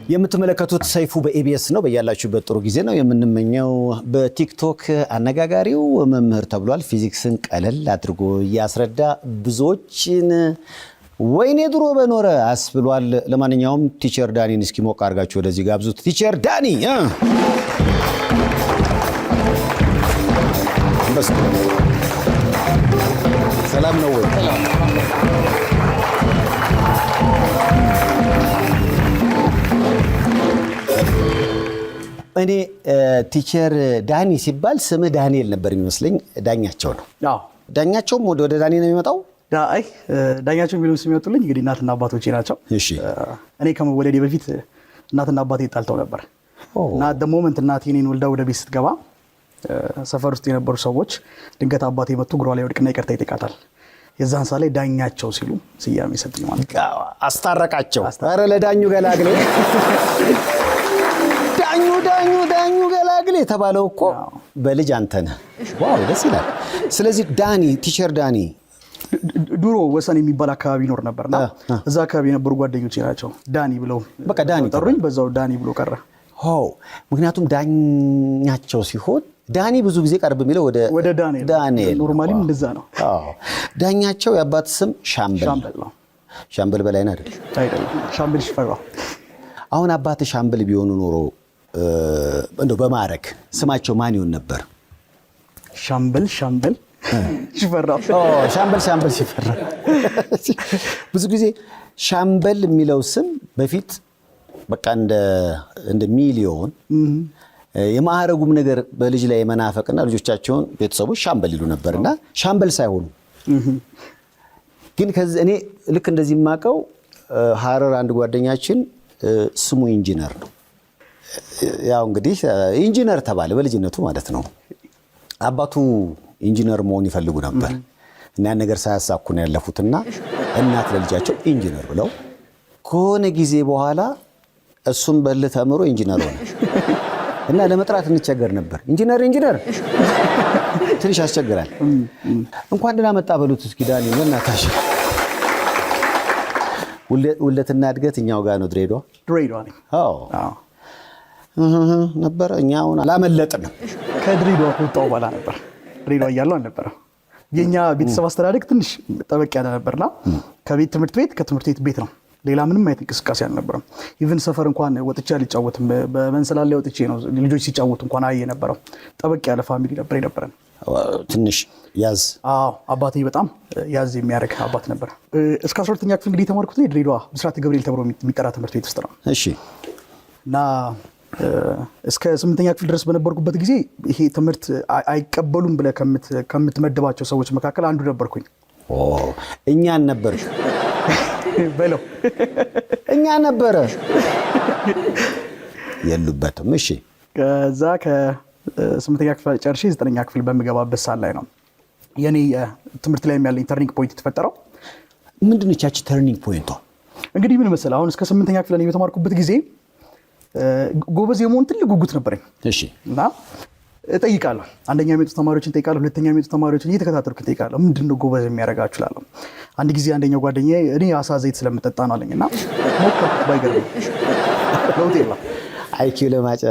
የምትመለከቱት ሰይፉ በኢቢኤስ ነው። በያላችሁበት ጥሩ ጊዜ ነው የምንመኘው። በቲክቶክ አነጋጋሪው መምህር ተብሏል። ፊዚክስን ቀለል አድርጎ ያስረዳ ብዙዎችን ወይኔ ድሮ በኖረ አስብሏል። ለማንኛውም ቲቸር ዳኒን እስኪ ሞቅ አድርጋችሁ ወደዚህ ጋብዙት። ቲቸር ዳኒ ሰላም ነው ወይ? እኔ ቲቸር ዳኒ ሲባል ስም ዳንኤል ነበር የሚመስለኝ። ዳኛቸው ነው። አዎ ዳኛቸውም ወደ ዳኒ ነው የሚመጣው። አይ ዳኛቸው የሚሉን ስም ያወጡልኝ እንግዲህ እናትና አባቶቼ ናቸው። እሺ እኔ ከመወለዴ በፊት እናትና አባቴ ጣልተው ነበር እና the moment እናቴ እኔን ወልዳ ወደ ቤት ስትገባ ሰፈር ውስጥ የነበሩ ሰዎች ድንገት አባቴ መጥቶ እግሯ ላይ ወድቅና ይቅርታ ይጠይቃታል። የዛን ሰዓት ላይ ዳኛቸው ሲሉ ስያሜ ሰጡኝ ማለት ነው። አስታረቃቸው። ኧረ ለዳኙ ገላግሌ ዳኙ ገላግሌ የተባለው እኮ በልጅ አንተ ነህ። ዋው ደስ ይላል። ስለዚህ ዳኒ ቲቸር ዳኒ ድሮ ወሰን የሚባል አካባቢ ይኖር ነበርና እዛ አካባቢ የነበሩ ጓደኞቼ ናቸው ዳኒ ብለው በቃ ዳኒ ጠሩኝ። በዛው ዳኒ ብሎ ቀረ። ምክንያቱም ዳኛቸው ሲሆን ዳኒ ብዙ ጊዜ ቀርብ የሚለው ወደ ዳንኤል ኖርማሊም እንደዛ ነው። ዳኛቸው የአባት ስም ሻምበል ነው። ሻምበል በላይነህ አይደለም፣ ሻምበል ሽፈራው። አሁን አባት ሻምበል ቢሆኑ ኖሮ እንደው በማዕረግ ስማቸው ማን ይሆን ነበር? ሻምበል ሽፈራው። ሻምበል ሽፈራው። ብዙ ጊዜ ሻምበል የሚለው ስም በፊት በቃ እንደ ሚሊዮን የማዕረጉም ነገር በልጅ ላይ መናፈቅና ልጆቻቸውን ቤተሰቦች ሻምበል ይሉ ነበርና ሻምበል ሳይሆኑ ግን ከዚህ እኔ ልክ እንደዚህ የማውቀው ሐረር አንድ ጓደኛችን ስሙ ኢንጂነር ነው። ያው እንግዲህ ኢንጂነር ተባለ በልጅነቱ ማለት ነው። አባቱ ኢንጂነር መሆን ይፈልጉ ነበር እና ያን ነገር ሳያሳኩ ነው ያለፉትና እናት ለልጃቸው ኢንጂነር ብለው ከሆነ ጊዜ በኋላ እሱም በልህ ተምሮ ኢንጂነር ሆነ እና ለመጥራት እንቸገር ነበር። ኢንጂነር ትንሽ ያስቸግራል። እንኳን ደህና መጣ በሉት እስኪ ዳኒ እናታሽ። ውለትና እድገት እኛው ጋር ነው ድሬዳዋ ነኝ። ነበር እኛው አላመለጥንም። ከድሬዳዋ ወጣው ባላ ነበር። ድሬዳዋ እያለሁ አልነበረ። የኛ ቤተሰብ አስተዳደግ ትንሽ ጠበቅ ያለ ነበርና ከቤት ትምህርት ቤት ከትምህርት ቤት ቤት ነው። ሌላ ምንም አይነት እንቅስቃሴ አልነበረም። ኢቭን ሰፈር እንኳን ወጥቼ አልጫወትም። በመንሰላል ላይ ወጥቼ ነው ልጆች ሲጫወቱ እንኳን አየ ነበረው። ጠበቅ ያለ ፋሚሊ ነበር የነበረን። ትንሽ ያዝ አባቴ በጣም ያዝ የሚያደርግ አባት ነበር። እስከ 12ኛ ክፍል እንግዲህ የተማርኩት ነው ድሬዳዋ ብስራተ ገብርኤል ተብሎ የሚጠራ ትምህርት ቤት ውስጥ ነው። እሺ እና እስከ 8ኛ ክፍል ድረስ በነበርኩበት ጊዜ ይሄ ትምህርት አይቀበሉም ብለህ ከምትመድባቸው ሰዎች መካከል አንዱ ነበርኩኝ። እኛን ነበር በለው እኛ ነበረ የሉበትም። እሺ ከዛ ከ8ኛ ክፍል ጨርሼ 9ኛ ክፍል በምገባበት ሰዓት ላይ ነው የኔ ትምህርት ላይ ያለኝ ተርኒንግ ፖይንት የተፈጠረው። ምንድን ነው ያቺ ተርኒንግ ፖይንቷ? እንግዲህ ምን መሰለህ፣ አሁን እስከ 8ኛ ክፍል ላይ የተማርኩበት ጊዜ ጎበዝ የመሆን ትልቅ ጉጉት ነበረኝ። እሺ እና እጠይቃለሁ። አንደኛ የሚመጡ ተማሪዎችን እጠይቃለሁ፣ ሁለተኛ የሚመጡ ተማሪዎችን እየተከታተልኩ እጠይቃለሁ። ምንድነው ጎበዝ የሚያደርጋችሁ እላለሁ። አንድ ጊዜ አንደኛው ጓደኛዬ እኔ አሳ ዘይት ስለምጠጣ ነው አለኝና ሞከርኩት። ባይገርም ለውጥ የለም። አይኪው ለማጨ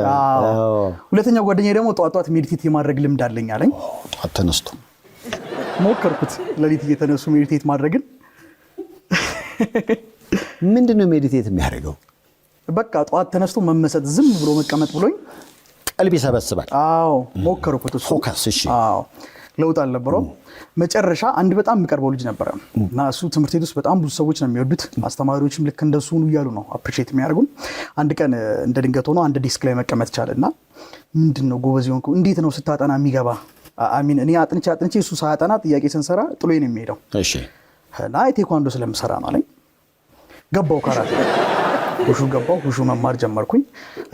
ሁለተኛው ጓደኛዬ ደግሞ ጧት ሜዲቴት የማድረግ ልምድ አለኝ አለኝ። ጧት ተነስቶ ሞከርኩት። ሌሊት እየተነሱ ሜዲቴት ማድረግን። ምንድነው ሜዲቴት የሚያደርገው? በቃ ጧት ተነስቶ መመሰጥ፣ ዝም ብሎ መቀመጥ ብሎኝ ቀልብ ይሰበስባል። ሞከርኩት። ፎከስ። እሺ ለውጥ አልነበረውም። መጨረሻ አንድ በጣም የሚቀርበው ልጅ ነበረ እና እሱ ትምህርት ቤት ውስጥ በጣም ብዙ ሰዎች ነው የሚወዱት። አስተማሪዎችም ልክ እንደሱ ነው እያሉ ነው አፕሪሼት የሚያደርጉን። አንድ ቀን እንደ ድንገት ሆኖ አንድ ዲስክ ላይ መቀመጥ ቻለና ምንድነው ጎበዝ ሆንኩ፣ እንዴት ነው ስታጠና የሚገባ? አሚን እኔ አጥንቼ እሱ ሳያጠና ጥያቄ ስንሰራ ጥሎኝ ነው የሚሄደው። እሺ እና ቴኳንዶ ስለምሰራ ነው አለኝ። ገባው ካራቴ ሁሹ መማር ጀመርኩኝ።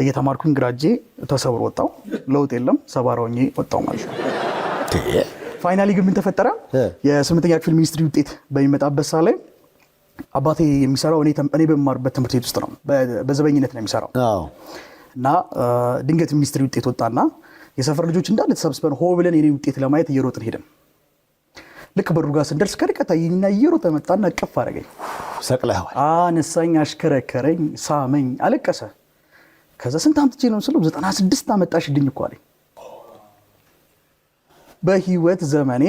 እየተማርኩኝ ግራጄ ተሰብሮ ወጣው። ለውጥ የለም። ሰባራውኝ ወጣው ማለት ነው። ፋይናሊ ግን ምን ተፈጠረ? የ8ኛ ክፍል ሚኒስትሪ ውጤት በሚመጣበት ሰዓት ላይ አባቴ የሚሰራው እኔ በመማርበት ትምህርት ቤት ውስጥ ነው። በዘበኝነት ነው የሚሰራው። እና ድንገት ሚኒስትሪ ውጤት ወጣና የሰፈር ልጆች እንዳለ ተሰብስበን ሆ ብለን የኔ ውጤት ለማየት እየሮጥን ሄደን ልክ በሩ ጋር ስንደርስ ከርቀት አየኝና እየሮጠ መጣና እቅፍ አደረገኝ። ሰቅለኸዋል። አነሳኝ፣ አሽከረከረኝ፣ ሳመኝ፣ አለቀሰ። ከዛ ስንት አምጥቼ ነው ስለው 96 አመጣሽልኝ እኮ አለኝ። በህይወት ዘመኔ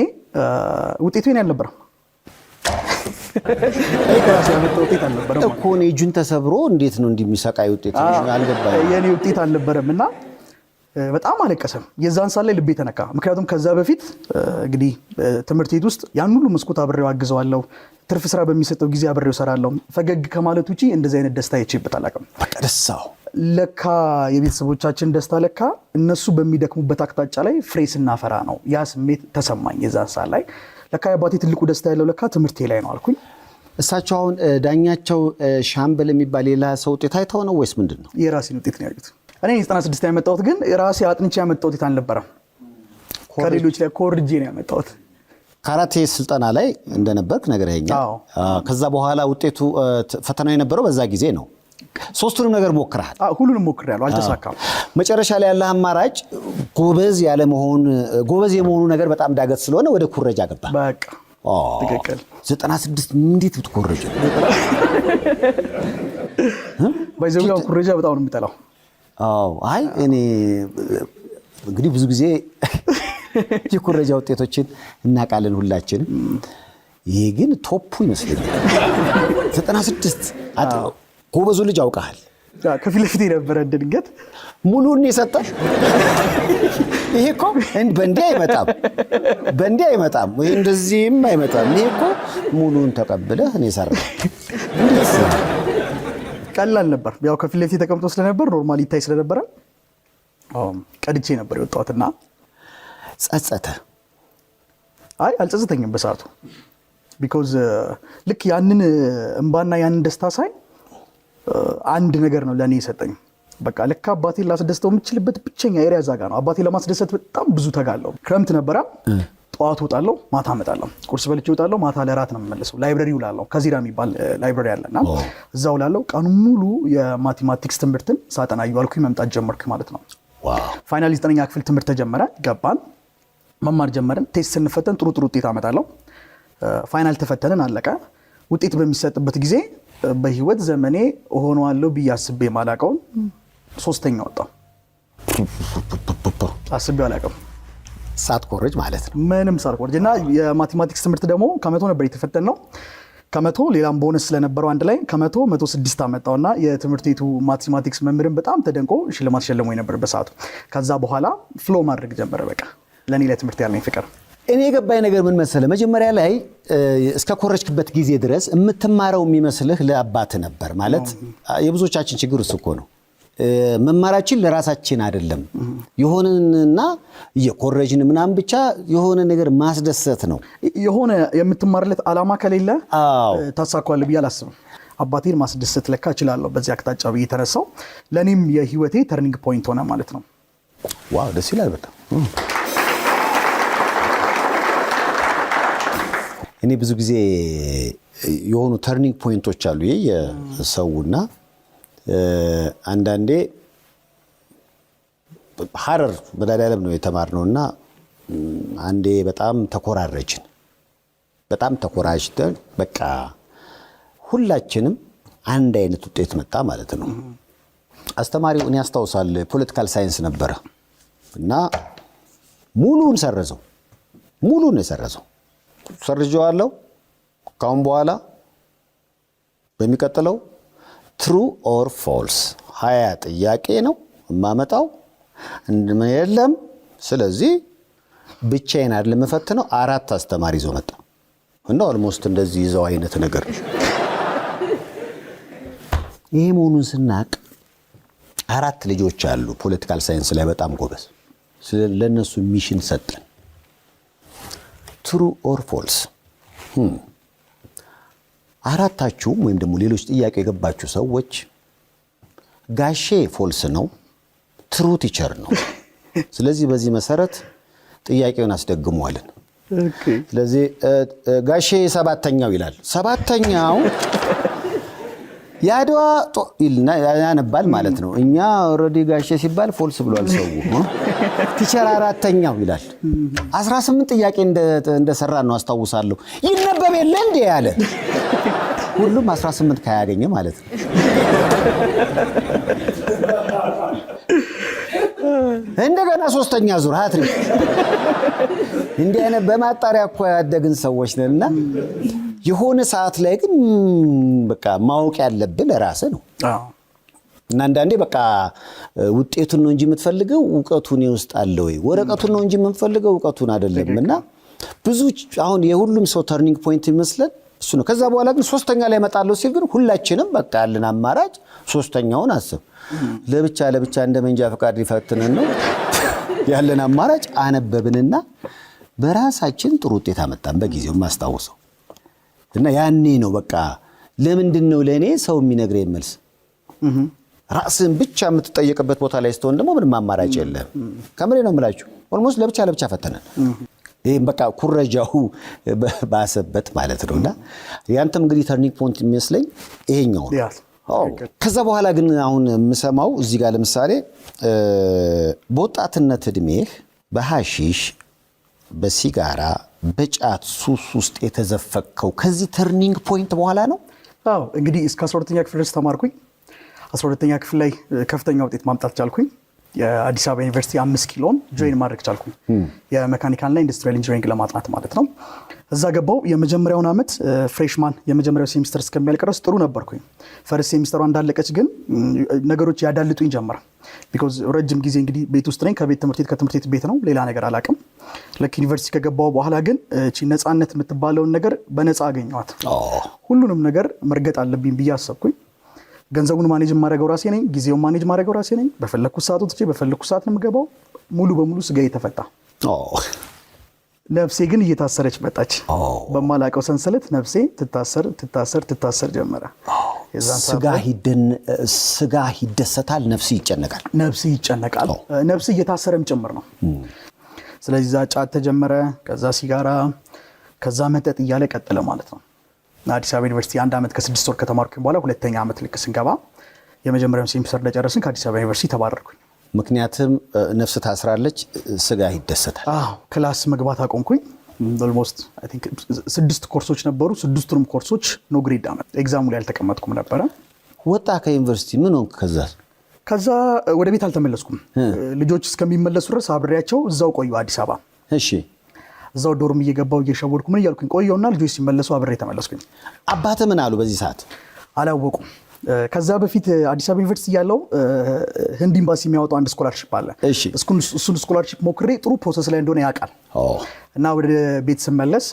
ውጤቱ የኔ አልነበረም እኮ ነው። እጁን ተሰብሮ እንዴት ነው እንደሚሰቃይ ውጤት አልገባኝ። የኔ ውጤት አልነበረምና በጣም አለቀሰም። የዛን ሳለ ልቤ ተነካ። ምክንያቱም ከዛ በፊት እንግዲህ ትምህርት ቤት ውስጥ ያን ሁሉ መስኮት አብሬው አግዘዋለሁ። ትርፍ ስራ በሚሰጠው ጊዜ አብሬው ሰራለሁ። ፈገግ ከማለት ውጪ እንደዚህ አይነት ደስታ አይቼበት አላውቅም። በቃ ደስታው ለካ የቤተሰቦቻችን ደስታ ለካ እነሱ በሚደክሙበት አቅጣጫ ላይ ፍሬ ስናፈራ ነው። ያ ስሜት ተሰማኝ። የዛን ሳለ ላይ ለካ የአባቴ ትልቁ ደስታ ያለው ለካ ትምህርቴ ላይ ነው አልኩኝ። እሳቸው አሁን ዳኛቸው ሻምበል የሚባል ሌላ ሰው ውጤት አይተው ነው ወይስ ምንድን ነው? የራሴን ውጤት ነው ያዩት። እኔ 96 ያመጣሁት ግን ራሴ አጥንቼ ያመጣሁት ውጤት አልነበረም። ከሌሎች ላይ ኮርጄ ነው ያመጣሁት። ካራቴ ስልጠና ላይ እንደነበርክ ነግረኸኛል። ከዛ በኋላ ውጤቱ ፈተናው የነበረው በዛ ጊዜ ነው። ሶስቱንም ነገር ሞክረሃል? ሁሉንም ሞክሬያለሁ፣ አልተሳካም። መጨረሻ ላይ ያለ አማራጭ ጎበዝ የመሆኑ ነገር በጣም ዳገት ስለሆነ ወደ ኩረጃ ገባ። በቃ ትክክል። 96 እንዴት ብትኮረጅ ነው? ባይዘው ኩረጃ በጣም ነው የምጠላው። አይ እኔ እንግዲህ ብዙ ጊዜ የኩረጃ ውጤቶችን እናውቃለን ሁላችንም። ይሄ ግን ቶፑ ይመስለኛል። 96 ጎበዙ ልጅ አውቀሃል። ከፊት ለፊት የነበረ ድንገት ሙሉን የሰጠህ ይሄ እኮ በእንዲህ አይመጣም ወይ እንደዚህም አይመጣም። ይሄ እኮ ሙሉን ተቀብለህ እኔ ሰራህ። ቀላል ነበር። ያው ከፊት ለፊት ተቀምጦ ስለነበር ኖርማሊ ይታይ ስለነበረ ቀድቼ ነበር የወጣሁትና ጸጸተ? አይ አልጸጸተኝም በሰዓቱ። ቢኮዝ ልክ ያንን እንባና ያንን ደስታ ሳይ አንድ ነገር ነው ለኔ የሰጠኝ። በቃ ለካ አባቴን ላስደስተው የምችልበት ብቸኛ ኤሪያ እዛ ጋ ነው። አባቴን ለማስደሰት በጣም ብዙ ተጋለሁ። ክረምት ነበረ። ጠዋት እወጣለሁ፣ ማታ እመጣለሁ። ቁርስ በልቼ እወጣለሁ፣ ማታ ለራት ነው የምመለሰው። ላይብረሪ ውላለሁ። ከዚራ የሚባል ላይብረሪ አለና እዛ ውላለሁ። ቀኑን ሙሉ የማቴማቲክስ ትምህርትን ሳጠና እየዋልኩኝ መምጣት ጀመርኩ ማለት ነው። ፋይናሊ 9ኛ ክፍል ትምህርት ተጀመረ። ገባን፣ መማር ጀመርን። ቴስት ስንፈተን ጥሩ ውጤት አመጣለሁ። ፋይናል ተፈተንን፣ አለቀ። ውጤት በሚሰጥበት ጊዜ በህይወት ዘመኔ እሆነዋለሁ ብዬ አስቤ ማላውቀውን 3ኛ ወጣሁ። አስቤው አላውቅም። ሳትኮርጅ ማለት ነው? ምንም ሳልኮርጅ እና የማቴማቲክስ ትምህርት ደግሞ ከ100 ነበር የተፈተነው። ከ100 ሌላም ቦነስ ስለነበረው አንድ ላይ ከ100 106 አመጣውና የትምህርት ቤቱ ማቴማቲክስ መምህርን በጣም ተደንቆ ሽልማት ሸለሞኝ ነበር በሰዓቱ። ከዛ በኋላ ፍሎ ማድረግ ጀመረ። በቃ ለኔ ለትምህርት ያለኝ ፍቅር። እኔ የገባኝ ነገር ምን መሰለህ፣ መጀመሪያ ላይ እስከ ኮረጅክበት ጊዜ ድረስ የምትማረው የሚመስልህ ለአባት ነበር ማለት። የብዙዎቻችን ችግር እሱ እኮ ነው። መማራችን ለራሳችን አይደለም። የሆነና የኮረጅን ምናምን ብቻ የሆነ ነገር ማስደሰት ነው። የሆነ የምትማርለት አላማ ከሌለ ታሳካዋለህ ብዬ አላስብም። አባቴን ማስደሰት ለካ እችላለሁ በዚህ አቅጣጫ ብዬ ተነሳው። ለኔም የህይወቴ ተርኒንግ ፖይንት ሆነ ማለት ነው። ዋው ደስ ይላል በጣም። እኔ ብዙ ጊዜ የሆኑ ተርኒንግ ፖይንቶች አሉ የሰውና አንዳንዴ ሐረር መድኃኒዓለም ነው የተማርነውና አንዴ በጣም ተኮራጅተን በቃ ሁላችንም አንድ አይነት ውጤት መጣ ማለት ነው። አስተማሪው እኔ ያስታውሳል ፖለቲካል ሳይንስ ነበረ እና ሙሉን የሰረዘው ሰርጀዋለሁ። ካሁን በኋላ በሚቀጥለው ትሩ ኦር ፎልስ 20 ጥያቄ ነው የማመጣው የለም። ስለዚህ ብቻዬን አይደለም የምፈትነው፣ 4 አስተማሪ ይዞ መጣ እና ኦልሞስት እንደዚህ ይዘው አይነት ነገር። ይሄ መሆኑን ስናቅ 4 ልጆች አሉ ፖለቲካል ሳይንስ ላይ በጣም ጎበዝ። ለነሱ ሚሽን ሰጠን። ትሩ ኦር ፎልስ 4ታችሁም ወይም ደግሞ ሌሎች ጥያቄ የገባችሁ ሰዎች ጋሼ ፎልስ ነው፣ ትሩ ቲቸር ነው። ስለዚህ በዚህ መሰረት ጥያቄውን አስደግሟለን። ስለዚህ ጋሼ 7ኛው ይላል። 7ኛው የአድዋ ያነባል ማለት ነው። እኛ ኦልሬዲ ጋሼ ሲባል ፎልስ ብሏል ሰው። ቲቸር 4ኛው ይላል። 18 ጥያቄ እንደሰራ ነው አስታውሳለሁ። ይነበብ የለ እንዴ ያለ ሁሉም 18 ካያገኘ ማለት ነው። እንደገና ሶስተኛ ዙር ሃትሪክ። እንዲህ አይነት በማጣሪያ እኮ ያደግን ሰዎች ነንና የሆነ ሰዓት ላይ ግን በቃ ማወቅ ያለብን ለራስህ ነው። እና አንዳንዴ በቃ ውጤቱን ነው እንጂ የምትፈልገው እውቀቱን ውስጥ አለ ወይ? ወረቀቱን ነው እንጂ የምንፈልገው እውቀቱን አይደለምና ብዙ አሁን የሁሉም ሰው ተርኒንግ ፖይንት ይመስላል እሱ ነው። ከዛ በኋላ ግን ሶስተኛ ላይ መጣለው ሲል ግን ሁላችንም በቃ ያለን አማራጭ ሶስተኛውን አስብ። ለብቻ እንደ መንጃ ፈቃድ ሊፈትነን ነው ያለን አማራጭ አነበብንና በራሳችን ጥሩ ውጤት አመጣን በጊዜው ማስታወሰው። እና ያኔ ነው በቃ ለምንድን ነው ለኔ ሰው የሚነግረኝ መልስ ራስን ብቻ የምትጠየቅበት ቦታ ላይ ስትሆን ደግሞ ምንም አማራጭ የለም። ከምሬ ነው የምላችሁ ኦልሞስት ለብቻ ፈተነን። ይሄም በቃ ኩረጃው ባሰበት ማለት ነውና ያንተም እንግዲህ ተርኒንግ ፖይንት የሚመስለኝ ይሄኛው ነው። ከዛ በኋላ ግን አሁን የምሰማው እዚህ ጋር ለምሳሌ በወጣትነት እድሜህ በሐሺሽ በሲጋራ በጫት ሱስ ውስጥ የተዘፈከው ከዚህ ተርኒንግ ፖይንት በኋላ ነው? አዎ እንግዲህ እስከ 12ኛ ክፍል ድረስ ተማርኩኝ። 12ኛ ክፍል ላይ ከፍተኛ ውጤት ማምጣት ቻልኩኝ። የአዲስ አበባ ዩኒቨርሲቲ 5 ኪሎን ጆይን ማድረግ ቻልኩኝ። የሜካኒካልና ኢንዱስትሪያል ኢንጂነሪንግ ለማጥናት ማለት ነው። እዛ ገባው። የመጀመሪያውን ዓመት ፍሬሽማን የመጀመሪያው ሴሚስተር እስከሚያልቅ ድረስ ጥሩ ነበርኩኝ። ፈርስት ሴሚስተሯ እንዳለቀች ግን ነገሮች ያዳልጡኝ ጀመረ። ቢኮዝ ረጅም ጊዜ እንግዲህ ቤት ውስጥ ነኝ። ከትምህርት ቤት ቤት ነው፣ ሌላ ነገር አላውቅም። ልክ ዩኒቨርሲቲ ከገባው በኋላ ግን እቺ ነፃነት የምትባለውን ነገር በነፃ አገኘኋት። ሁሉንም ነገር መርገጥ አለብኝ ብዬ አሰብኩኝ። ገንዘቡን ማኔጅ ማድረገው ራሴ ነኝ፣ ጊዜውን ማኔጅ ማድረገው ራሴ ነኝ። በፈለኩት ሰዓት ወጥቼ በፈለኩት ሰዓት ነው የምገባው። ሙሉ በሙሉ ስጋዬ ተፈታ። ነፍሴ ግን እየታሰረች መጣች። በማላውቀው ሰንሰለት ነፍሴ ትታሰር ጀመረ። ስጋ ይደሰታል፣ ነፍስ ይጨነቃል። ነፍስ እየታሰረም ጭምር ነው። ስለዚህ ዛ ጫት ተጀመረ፣ ከዛ ሲጋራ፣ ከዛ መጠጥ እያለ ቀጠለ ማለት ነው። አዲስ አበባ ዩኒቨርሲቲ 1 ዓመት ከ6 ወር ከተማርኩኝ በኋላ ሁለተኛ ዓመት ልክ ስንገባ የመጀመሪያውን ሴሚስተር እንደጨረስን ከአዲስ አበባ ዩኒቨርሲቲ ተባረርኩኝ። ምክንያቱም ነፍስ ታስራለች፣ ስጋ ይደሰታል። ክላስ መግባት አቆምኩኝ። ኦልሞስት አይ ቲንክ 6 ኮርሶች ነበሩ። 6ቱንም ኮርሶች ኖ ግሬድ አመጣ። ኤግዛሙ ላይ አልተቀመጥኩም ነበረ። ወጣ ከዩኒቨርሲቲ ምን ሆንክ? ከዛ ወደ ቤት አልተመለስኩም። ልጆች እስከሚመለሱ ድረስ አብሬያቸው እዛው ቆዩ አዲስ አበባ። እሺ እዛው ዶርም እየገባው እየሸወድኩ ምን እያልኩኝ ቆየውና ልጆች ሲመለሱ አብሬ ተመለስኩኝ። አባትህ ምን አሉ በዚህ ሰዓት? አላወቁም። ከዛ በፊት አዲስ አበባ ዩኒቨርሲቲ ያለው ህንድ ኤምባሲ የሚያወጣው አንድ ስኮላርሺፕ አለ። እሱን ስኮላርሺፕ ሞክሬ ጥሩ ፕሮሰስ ላይ እንደሆነ ያውቃል። እና ወደ ቤት ስመለስ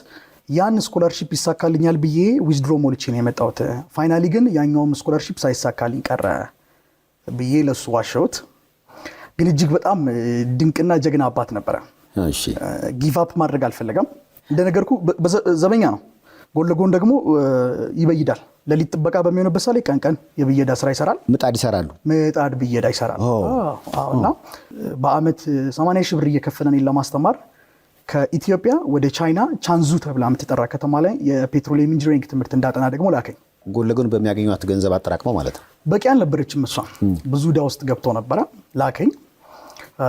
ያን ስኮላርሺፕ ይሳካልኛል ብዬ ዊዝድሮ ሞልቼ ነው የመጣሁት። ፋይናሊ ግን ያኛውም ስኮላርሺፕ ሳይሳካልኝ ቀረ ብዬ ለሱ ዋሸሁት። ግን እጅግ በጣም ድንቅና ጀግና አባት ነበረ። ጊቭ አፕ ማድረግ አልፈለገም። እንደነገርኩ ዘበኛ ነው፣ ጎን ለጎን ደግሞ ይበይዳል። ለሊት ጥበቃ በሚሆንበት ሰዓት ላይ ቀን የብየዳ ስራ ይሰራል። ምጣድ ብየዳ ይሰራል። እና በአመት 80 ሺህ ብር እየከፈለን ለማስተማር ከኢትዮጵያ ወደ ቻይና ቻንዙ ተብላ የምትጠራ ከተማ ላይ የፔትሮሊየም ኢንጂነሪንግ ትምህርት እንዳጠና ደግሞ ላከኝ። ጎን ለጎን በሚያገኙት ገንዘብ አጠራቅመው ማለት ነው። በቂ አልነበረችም እሷ፣ ብዙ ዕዳ ውስጥ ገብቶ ነበረ። ላከኝ።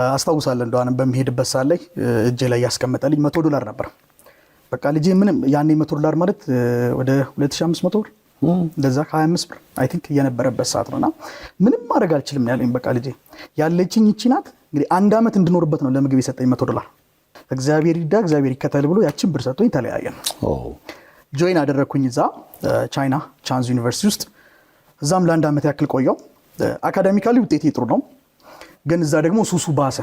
አስታውሳለሁ እንደዋንም በሚሄድበት ሰዓት ላይ እጄ ላይ ያስቀመጠልኝ $100 ነበር። በቃ ልጄ ምንም ያኔ $100 ማለት ወደ 2500 ብር እንደዛ 25 ብር አይ ቲንክ የነበረበት ሰዓት ነውና ምንም ማድረግ አልችልም ያለኝ። በቃ ልጄ ያለችኝ እቺ ናት። እንግዲህ 1 ዓመት እንድኖርበት ነው ለምግብ የሰጠኝ $100። እግዚአብሔር ይርዳ እግዚአብሔር ይከተል ብሎ ያችን ብር ሰጥቶኝ ተለያየን። ጆይን አደረኩኝ እዛ ቻይና ቻንዝ ዩኒቨርሲቲ ውስጥ። እዛም ለ1 ዓመት ያክል ቆየው። አካዳሚካሊ ውጤቴ ጥሩ ነው፣ ግን እዛ ደግሞ ሱሱ ባሰ።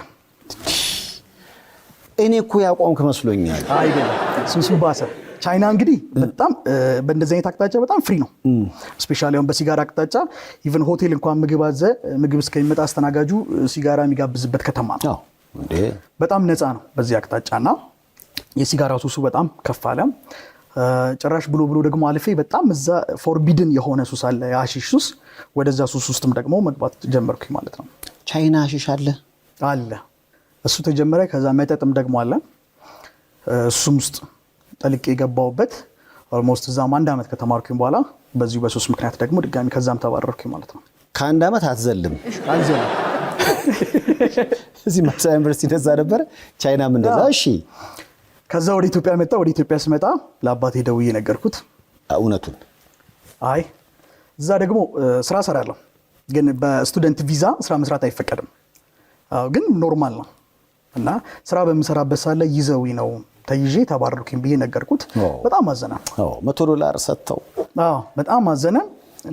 እኔ እኮ ያቆምክ መስሎኛል። አይደለም፣ ሱሱ ባሰ። ቻይና እንግዲህ በጣም በእንደዚህ አይነት አቅጣጫ በጣም ፍሪ ነው። ስፔሻሊ አሁን በሲጋራ አቅጣጫ ኢቭን ሆቴል እንኳን ምግብ እስከሚመጣ አስተናጋጁ ሲጋራ የሚጋብዝበት ከተማ ነው። በጣም ነፃ ነው በዚህ አቅጣጫና የሲጋራ ሱሱ በጣም ከፍ አለ። ጭራሽ ብሎ ደግሞ አልፌ በጣም እዛ ፎርቢድን የሆነ ሱስ አለ፣ የሐሺሽ ሱስ። ወደዛ ሱስ ውስጥም ደግሞ መግባት ጀመርኩኝ ማለት ነው። ቻይና ሐሺሽ አለ። እሱ ተጀመረ። ከዛ መጠጥም ደግሞ አለ። እሱም ውስጥ ጠልቄ የገባሁበት ኦልሞስት እዛም 1 ዓመት ከተማርኩኝ በኋላ በዚሁ በሱስ ምክንያት ደግሞ ድጋሚ ከዛም ተባረርኩኝ ማለት ነው። ከ1 ዓመት አትዘልም። እዚህ ማሳ ዩኒቨርሲቲ እንደዛ ነበረ፣ ቻይናም እንደዛ። እሺ ከዛ ወደ ኢትዮጵያ መጣ። ወደ ኢትዮጵያ ስመጣ ለአባቴ ደውዬ ነገርኩት እውነቱን። አይ እዛ ደግሞ ስራ ሰራለሁ፣ ግን በስቱደንት ቪዛ ስራ መስራት አይፈቀድም። ግን ኖርማል ነው እና ስራ በምሰራበት ሳለ ይዘውኝ ነው ተይዤ ተባረርኩኝ ብዬ ነገርኩት። በጣም አዘነ። $100 ሰጥተው በጣም አዘነ።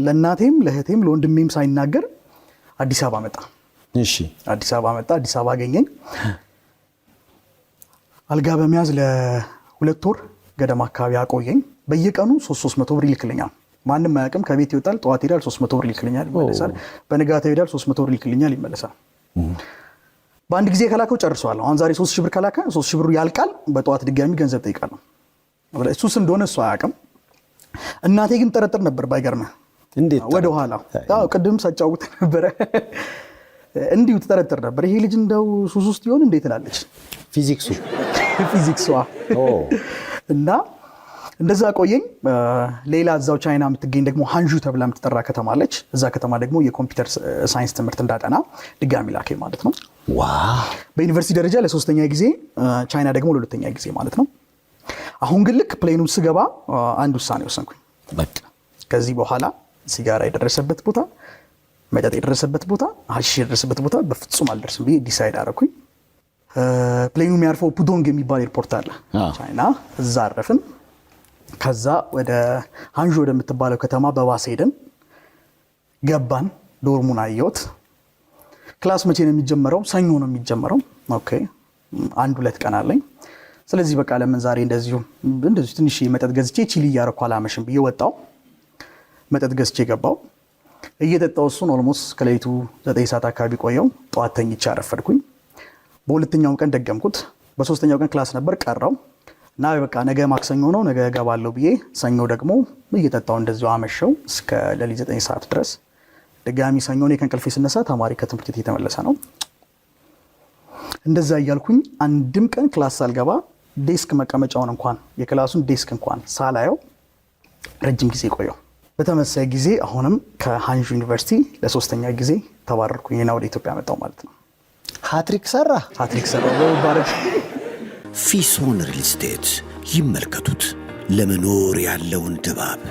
ለእናቴም ለእህቴም ለወንድሜም ሳይናገር አዲስ አበባ መጣ። እሺ አዲስ አበባ መጣ። አዲስ አበባ አገኘኝ። አልጋ በመያዝ ለ2 ወር ገደማ አካባቢ አቆየኝ። በየቀኑ 300 ብር ይልክልኛል። ማንም አያውቅም። ከቤት ይወጣል፣ ጠዋት ይሄዳል፣ 300 ብር ይልክልኛል፣ ይመለሳል። በንጋታው ይሄዳል፣ 300 ብር ይልክልኛል፣ ይመለሳል። በአንድ ጊዜ ከላከው ጨርሰዋል። አሁን ዛሬ 3000 ብር ከላከ 3000 ብሩ ያልቃል። በጠዋት ድጋሚ ገንዘብ ጠይቃለሁ። እሱስ እንደሆነ እሱ አያውቅም። እናቴ ግን ጠረጥር ነበር። ባይገርምህ እንዴት ወደ ኋላ ቅድም ሳጫውት ነበረ እንዲሁ ትጠረጥር ነበር። ይሄ ልጅ እንደው ሱስ ውስጥ ይሆን እንዴት ትላለች። ፊዚክሷ እና እንደዛ ቆየኝ። ሌላ እዛው ቻይና የምትገኝ ደግሞ ሃንዡ ተብላ የምትጠራ ከተማ አለች። እዛ ከተማ ደግሞ የኮምፒውተር ሳይንስ ትምህርት እንዳጠና ድጋሚ ላከኝ ማለት ነው። በዩኒቨርሲቲ ደረጃ ለ3ኛ ጊዜ፣ ቻይና ደግሞ ለ2ኛ ጊዜ ማለት ነው። አሁን ግን ልክ ፕሌኑ ስገባ አንድ ውሳኔ ወሰንኩኝ። በቃ ከዚህ በኋላ ሲጋራ የደረሰበት ቦታ፣ መጠጥ የደረሰበት ቦታ፣ ሀሺሽ የደረሰበት ቦታ በፍጹም አልደርስም ብዬ ዲሳይድ አደረኩኝ። ፕሌኑ የሚያርፈው ፑዶንግ የሚባል ኤርፖርት አለ ቻይና። እዛ አረፍን። ከዛ ወደ ሃንዡ ወደምትባለው ከተማ በባስ ሄደን ገባን። ዶርሙን አየሁት። ክላስ መቼ ነው የሚጀመረው? ሰኞ ነው የሚጀመረው። ኦኬ 1-2 ቀን አለኝ። ስለዚህ በቃ ለምን ዛሬ እንደዚሁ ትንሽ መጠጥ ገዝቼ ቺሊ እያረኩ አላመሽም ብዬ ወጣው። መጠጥ ገዝቼ ገባው። እየጠጣው እሱን ኦልሞስት ከሌሊቱ 9 ሰዓት አካባቢ ቆየው። ጠዋት ተኝቼ አረፈድኩኝ። በሁለተኛው ቀን ደገምኩት። በሶስተኛው ቀን ክላስ ነበር ቀረው እና በቃ ነገ ማክሰኞ ነው ነገ እገባለሁ ብዬ ሰኞ ደግሞ እየጠጣው እንደዚሁ አመሸው እስከ ሌሊት 9 ሰዓት ድረስ። ድጋሚ ሰኞ እኔ ከእንቅልፌ ስነሳ ተማሪ ከትምህርት ቤት የተመለሰ ነው። እንደዛ እያልኩኝ አንድም ቀን ክላስ ሳልገባ ዴስክ መቀመጫውን እንኳን የክላሱን ዴስክ እንኳን ሳላየው ረጅም ጊዜ ቆየው። በተመሳሳይ ጊዜ አሁንም ከሃንዡ ዩኒቨርሲቲ ለ3ኛ ጊዜ ተባረርኩኝና ወደ ኢትዮጵያ መጣሁ ማለት ነው። ሃትሪክ ሰራ በባረክ ፊሶን ሪል ስቴት ይመልከቱት። ለመኖር ያለውን ድባብ፣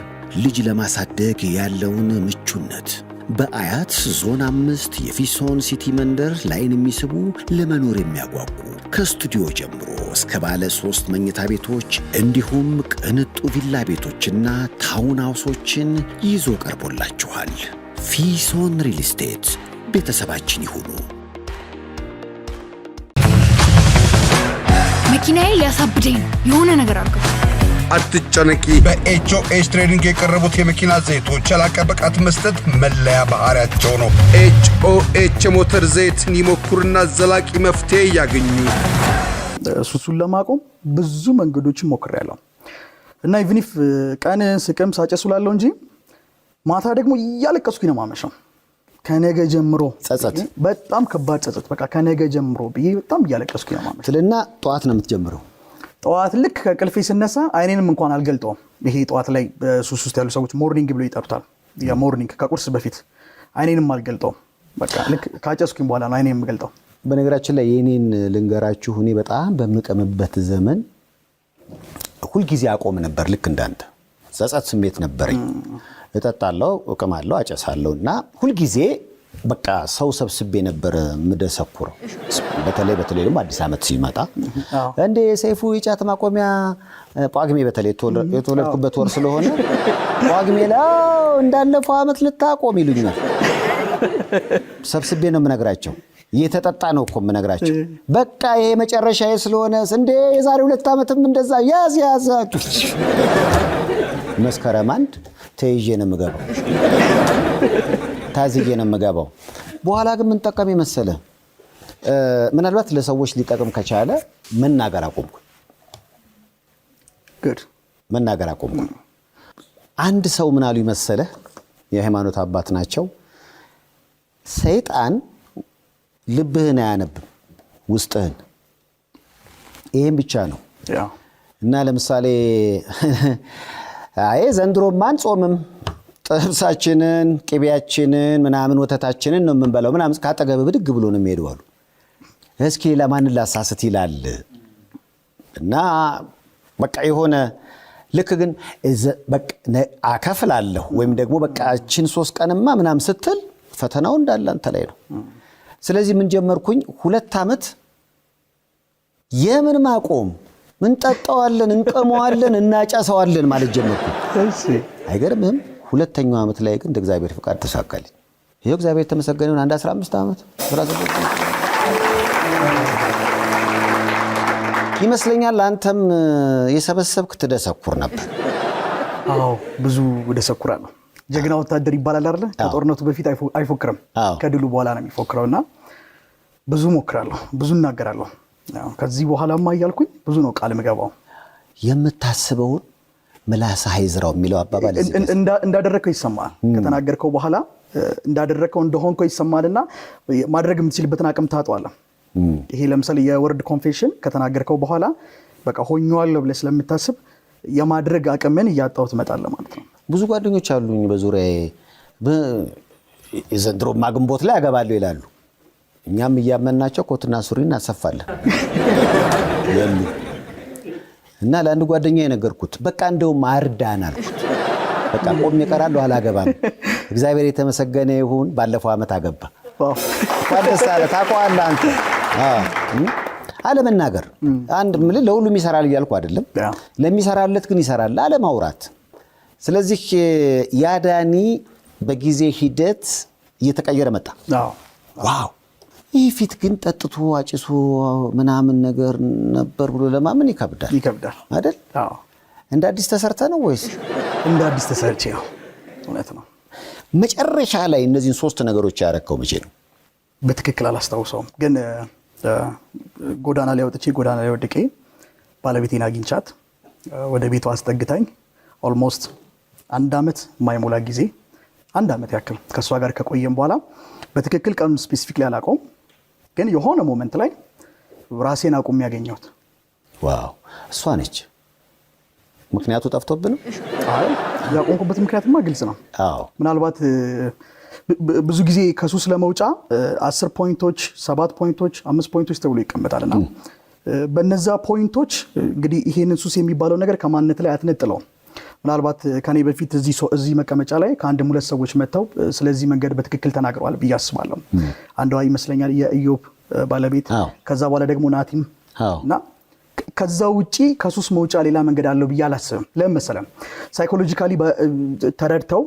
ልጅ ለማሳደግ ያለውን ምቹነት በአያት ዞን 5 የፊሶን ሲቲ መንደር ላይን የሚስቡ ለመኖር የሚያጓጉ ከስቱዲዮ ጀምሮ እስከ ባለ 3 መኝታ ቤቶች እንዲሁም ቅንጡ ቪላ ቤቶችና ታውን ሃውሶችን ይዞ ቀርቦላችኋል። ፊሶን ሪል ስቴት ቤተሰባችን ይሁኑ። መኪናዬ ሊያሳብደኝ የሆነ ነገር አድርገው። አትጨነቂ። በኤችኦኤች ትሬዲንግ የቀረቡት የመኪና ዘይቶች ያላቀ ብቃት መስጠት መለያ ባህሪያቸው ነው። ኤችኦኤች የሞተር ዘይትን ይሞክሩና ዘላቂ መፍትሄ ያገኙ። ሱሱን ለማቆም ብዙ መንገዶችን ሞክሬያለሁ እና ኢቭኒፍ ቀን ስቅም ሳጨስ ውላለሁ እንጂ ማታ ደግሞ እያለቀስኩኝ ነው የማመሸው። ከነገ ጀምሮ ጸጸት፣ በጣም ከባድ ጸጸት። በቃ ከነገ ጀምሮ ብዬ በጣም እያለቀስኩኝ ነው የማመሸው። ስለና ጠዋት ነው የምትጀምረው? ጠዋት ልክ ከቅልፌ ስነሳ አይኔንም እንኳን አልገልጠውም። ይሄ ጠዋት ላይ በሱስ ውስጥ ያሉ ሰዎች ሞርኒንግ ብለው ይጠሩታል። ያ ሞርኒንግ ከቁርስ በፊት አይኔንም አልገልጠውም። በቃ ልክ ካጨስኩኝ በኋላ ነው አይኔንም የምገልጠው። በነገራችን ላይ የኔን ልንገራችሁ። እኔ በጣም በምቀምበት ዘመን ሁልጊዜ አቆም ነበር። ልክ እንዳንተ ጸጸት ስሜት ነበረኝ። እጠጣለሁ፣ እቅማለሁ፣ አጨሳለሁ እና ሁልጊዜ በቃ ሰው ሰብስቤ ነበር ምደሰኩረው። በተለይ ደግሞ አዲስ ዓመት ሲመጣ እንደ ሰይፉ የጫት ማቆሚያ ጳጉሜ በተለይ የተወለድኩበት ወር ስለሆነ ጳጉሜ ላይ እንዳለፈው ዓመት ልታቆም ይሉኛል። ሰብስቤ ነው የምነግራቸው። እየተጠጣ ነው እኮ የምነግራቸው። በቃ ይሄ መጨረሻዬ ስለሆነ እንደ የዛሬ 2 ዓመትም እንደዛ ያዝ መስከረም 1 ተይዤ ነው የምገባው። ታዝዬ ነው የምገባው። በኋላ ግን ምን ጠቀም መሰለ? ምናልባት ለሰዎች ሊጠቅም ከቻለ መናገር አቆምኩ። መናገር አቆምኩ። አንድ ሰው ምን አሉ መሰለ? የሃይማኖት አባት ናቸው። ሰይጣን ልብህን አያነብም፣ ውስጥህን። ይሄን ብቻ ነው። እና ለምሳሌ አይ ዘንድሮማን ጾምም ጥብሳችንን ቅቤያችንን ምናምን ወተታችንን ነው የምንበላው ምናምን ካጠገብ ብድግ ብሎ ነው የሚሄደው አሉ። እስኪ ለማን ላሳስት ይላል። እና በቃ የሆነ ልክ ግን በቃ አከፍላለሁ ወይም ደግሞ በቃ እቺን 3 ቀንማ ምናምን ስትል ፈተናው እንዳለ አንተ ላይ ነው። ስለዚህ ምን ጀመርኩኝ 2 ዓመት የምን ማቆም ምን ጠጣዋለን እንቀመዋለን እናጫሰዋለን ማለት ጀመርኩኝ። እሺ አይገርምም? ሁለተኛው ዓመት ላይ ግን እግዚአብሔር ፍቃድ ተሳካልኝ። ይሄው እግዚአብሔር ተመሰገነው። አንድ 15 ዓመት ይመስለኛል አንተም የሰበሰብክ ትደሰኩር ነበር። አዎ ብዙ ደሰኩራለሁ። ጀግና ወታደር ይባላል አይደል? ከጦርነቱ በፊት አይፎክርም፣ ከድሉ በኋላ ነው የሚፎክረውና ብዙ ሞክራለሁ፣ ብዙ እናገራለሁ። ከዚህ በኋላማ እያልኩኝ ብዙ ነው ቃል ምገባው። የምታስበውን ምላስ አይዝራው የሚለው አባባል እንዳደረከው ይሰማል። ከተናገርከው በኋላ እንዳደረከው እንደሆንከው ይሰማልና ማድረግ የምትችልበትን አቅም ታጣዋለህ። ይሄ ለምሳሌ የወርድ ኮንፌሽን ከተናገርከው በኋላ በቃ ሆኛለሁ ብለህ ስለምታስብ የማድረግ አቅምን እያጣው ትመጣለህ ማለት ነው። ብዙ ጓደኞች አሉኝ በዙሪያዬ ዘንድሮ ማግንቦት ላይ ያገባሉ ይላሉ። እኛም እያመናቸው ኮትና ሱሪ እናሰፋለን ያሉ እና ለአንድ ጓደኛ የነገርኩት በቃ እንደው ማርዳን አልኩት። በቃ ቆሜ እቀራለሁ አላገባም። እግዚአብሔር የተመሰገነ ይሁን። ባለፈው ዓመት አገባ። ወደሳ ታቋላ አንተ አለመናገር አንድ ምን ለሁሉም ይሰራል እያልኩ አይደለም። ለሚሰራለት ግን ይሰራል አለማውራት። ስለዚህ ያዳኒ በጊዜ ሂደት እየተቀየረ መጣ። ዋው ይህ ፊት ግን ጠጥቶ አጭሶ ምናምን ነገር ነበር ብሎ ለማመን ይከብዳል አይደል? እንደ አዲስ ተሰርተ ነው ወይስ? እንደ አዲስ ተሰርቼ ነው። እውነት ነው። መጨረሻ ላይ እነዚህን 3 ነገሮች ያረከው መቼ ነው? በትክክል አላስታውሰውም፣ ግን ጎዳና ላይ ወድቄ ባለቤቴን አግኝቻት ወደ ቤቷ አስጠግታኝ ኦልሞስት 1 ዓመት የማይሞላ ጊዜ 1 ዓመት ያክል ከእሷ ጋር ከቆየም በኋላ በትክክል ቀኑን ስፔሲፊክሊ አላውቀውም፣ ግን የሆነ ሞመንት ላይ ራሴን አቁም ያገኘሁት። ዋው እሷ ነች ምክንያቱ ጠፍቶብን? አይ ያቆምኩበት ምክንያትማ ግልጽ ነው። ምናልባት ብዙ ጊዜ ከሱስ ለመውጫ 10 ፖይንቶች 7 ፖይንቶች 5 ፖይንቶች ተብሎ ይቀመጣልና በነዛ ፖይንቶች እንግዲህ ይሄንን ሱስ የሚባለው ነገር ከማንነት ላይ አትነጥለውም። ምናልባት ከኔ በፊት እዚህ መቀመጫ ላይ ከአንድም 2 ሰዎች መጥተው ስለዚህ መንገድ በትክክል ተናግረዋል ብዬ አስባለሁ። አንዷ ይመስለኛል የኢዮብ ባለቤት፣ ከዛ በኋላ ደግሞ ናቲም እና ከዛ ውጪ ከሱስ መውጫ ሌላ መንገድ አለው ብዬ አላስብም። ለምን መሰለህ? ሳይኮሎጂካሊ ተረድተው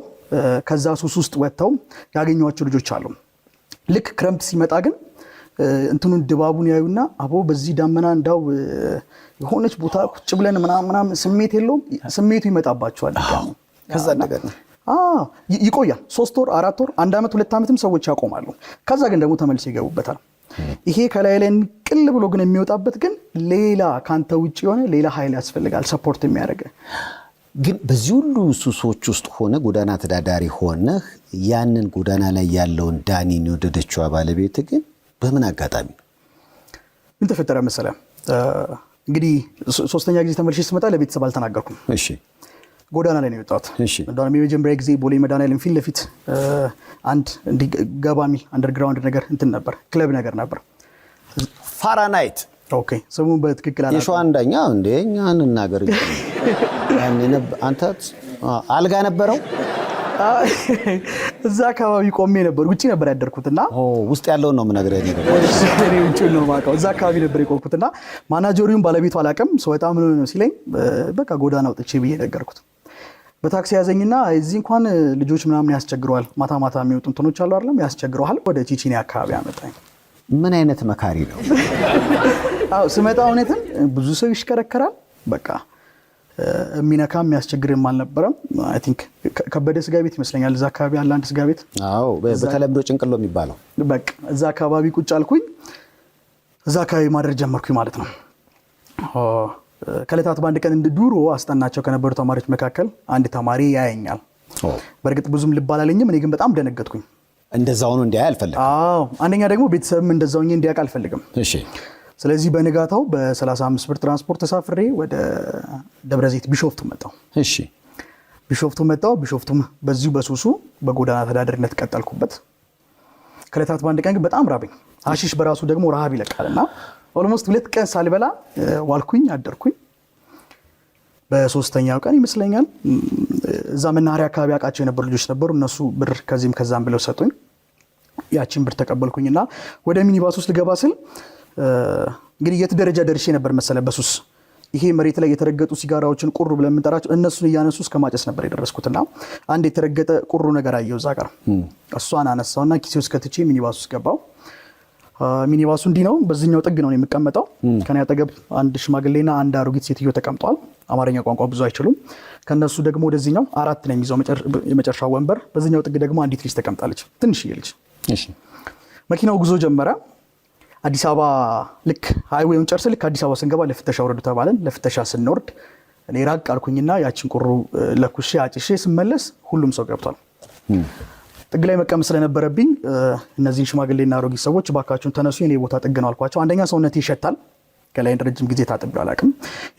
ከዛ ሱስ ውስጥ ወጥተው ያገኟቸው ልጆች አሉ። ልክ ክረምት ሲመጣ ግን እንትኑን ድባቡን ያዩና አቦ በዚህ ዳመና እንዳው የሆነች ቦታ ቁጭ ብለን ምናምን ስሜት የለውም፣ ስሜቱ ይመጣባቸዋል። ከዛ ነገር ነው ይቆያል። 3 ወር 4 ወር 1 ዓመት 2 ዓመትም ሰዎች ያቆማሉ። ከዛ ግን ደግሞ ተመልሰው ይገቡበታል። ይሄ ከላይ ላይ ቅል ብሎ ግን የሚወጣበት ግን ሌላ ካንተ ውጪ የሆነ ሌላ ኃይል ያስፈልጋል ሰፖርት የሚያደርግ። ግን በዚህ ሁሉ ሱሶች ውስጥ ሆነ ጎዳና ተዳዳሪ ሆነ ያንን ጎዳና ላይ ያለውን ዳኒን የወደደችው ባለቤት ግን በምን አጋጣሚ ምን ተፈጠረ መሰለ? እንግዲህ 3ኛ ጊዜ ተመልሼ ስመጣ ለቤተሰብ አልተናገርኩም። እሺ ጎዳና ላይ ነው የወጣሁት። እንደውም የመጀመሪያ ጊዜ ቦሌ መድኃኒዓለም ፊት ለፊት አንድ እንዲህ ገባሚ አንደርግራውንድ ነገር እንትን ነበር፣ ክለብ ነገር ነበር፣ ፋራናይት። ኦኬ ስሙን በትክክል አላውቅም። የሸዋ አንደኛ እንደኛ እንናገር አንተ አልጋ ነበረው እዛ አካባቢ ቆሜ ነበር። ውጪ ነበር ያደርኩትና ውስጥ ያለውን ነው የምነግርህ ነገር እኔ ውጪ ነው ማውቀው። እዛ አካባቢ ነበር የቆምኩትና ማናጀሩን ባለቤቱ አላውቅም። ሰው በጣም ነው ሲለኝ በቃ ጎዳና ወጥቼ ብዬ ነገርኩት። በታክሲ ያዘኝና እዚህ እንኳን ልጆች ምናምን ያስቸግረዋል፣ ማታ ማታ የሚወጡ እንትኖች አሉ አይደለም ያስቸግረዋል። ወደ ቺቺኒ አካባቢ አመጣኝ። ምን አይነት መካሪ ነው? አዎ ስመጣ እውነትም ብዙ ሰው ይሽከረከራል። በቃ የሚነካም የሚያስቸግርም አልነበረም። አይ ቲንክ ከበደ ስጋ ቤት ይመስለኛል እዛ አካባቢ ያለ አንድ ስጋ ቤት። አዎ በተለምዶ ጭንቅሎ የሚባለው። በቃ እዛ አካባቢ ቁጭ አልኩኝ። እዛ አካባቢ ማድረግ ጀመርኩኝ ማለት ነው። ከለታት በአንድ ቀን እንደ ዱሮ አስጠናቸው ከነበሩ ተማሪዎች መካከል አንድ ተማሪ ያየኛል። በእርግጥ ብዙም ልብ አላለኝም። እኔ ግን በጣም ደነገጥኩኝ። እንደዛው ነው እንዲያይ አልፈልግም። አዎ አንደኛ ደግሞ ቤተሰብም እንደዛው እንዲያውቅ አልፈልግም። እሺ ስለዚህ በንጋታው በ35 ብር ትራንስፖርት ተሳፍሬ ወደ ደብረዘይት ቢሾፍቱ መጣሁ። እሺ ቢሾፍቱ መጣሁ። ቢሾፍቱም በዚሁ በሱሱ በጎዳና ተዳዳሪነት ቀጠልኩበት። ከለታት በአንድ ቀን ግን በጣም ራበኝ። ሐሺሽ በራሱ ደግሞ ረሃብ ይለቃልና ኦልሞስት 2 ቀን ሳልበላ ዋልኩኝ አደርኩኝ። በሶስተኛው ቀን ይመስለኛል እዛ መናኸሪያ አካባቢ አውቃቸው የነበሩ ልጆች ነበሩ። እነሱ ብር ከዚህም ከዛም ብለው ሰጡኝ። ያቺን ብር ተቀበልኩኝና ወደ ሚኒባስ ውስጥ ልገባ ስል እንግዲህ የት ደረጃ ደርሼ ነበር መሰለ በሱስ ይሄ መሬት ላይ የተረገጡ ሲጋራዎችን ቁሩ ብለን የምንጠራቸው እነሱን እያነሱ እስከ ማጨስ ነበር የደረስኩትና አንድ የተረገጠ ቁሩ ነገር አየሁ እዛ ጋር። እሷን አነሳውና ኪሴ ውስጥ ከትቼ ሚኒባስ ውስጥ ገባው። ሚኒባሱ እንዲህ ነው፣ በዚህኛው ጥግ ነው የምቀመጠው። ከኔ አጠገብ አንድ ሽማግሌና አንድ አሮጊት ሴትዮ ተቀምጠዋል። አማርኛ ቋንቋ ብዙ አይችሉም። ከነሱ ደግሞ ወደዚህኛው 4 ነው የሚይዘው የመጨረሻው ወንበር። በዚህኛው ጥግ ደግሞ አንዲት ልጅ ተቀምጣለች፣ ትንሽዬ ልጅ። መኪናው ጉዞ ጀመረ። አዲስ አበባ ልክ ሃይዌውን ጨርሰን ልክ አዲስ አበባ ስንገባ ለፍተሻ ወረዱ ተባለን። ለፍተሻ ስንወርድ እኔ ራቅ አልኩኝና ያችን ቁሩ ለኩሼ አጭሼ ስመለስ ሁሉም ሰው ገብቷል። ጥግ ላይ መቀመጥ ስለነበረብኝ እነዚህን ሽማግሌና አሮጊት ሰዎች ባካችሁን ተነሱ፣ የኔ ቦታ ጥግ ነው አልኳቸው። አንደኛ ሰውነቴ ይሸታል፣ ከላይ ረጅም ጊዜ ታጥቤ አላውቅም።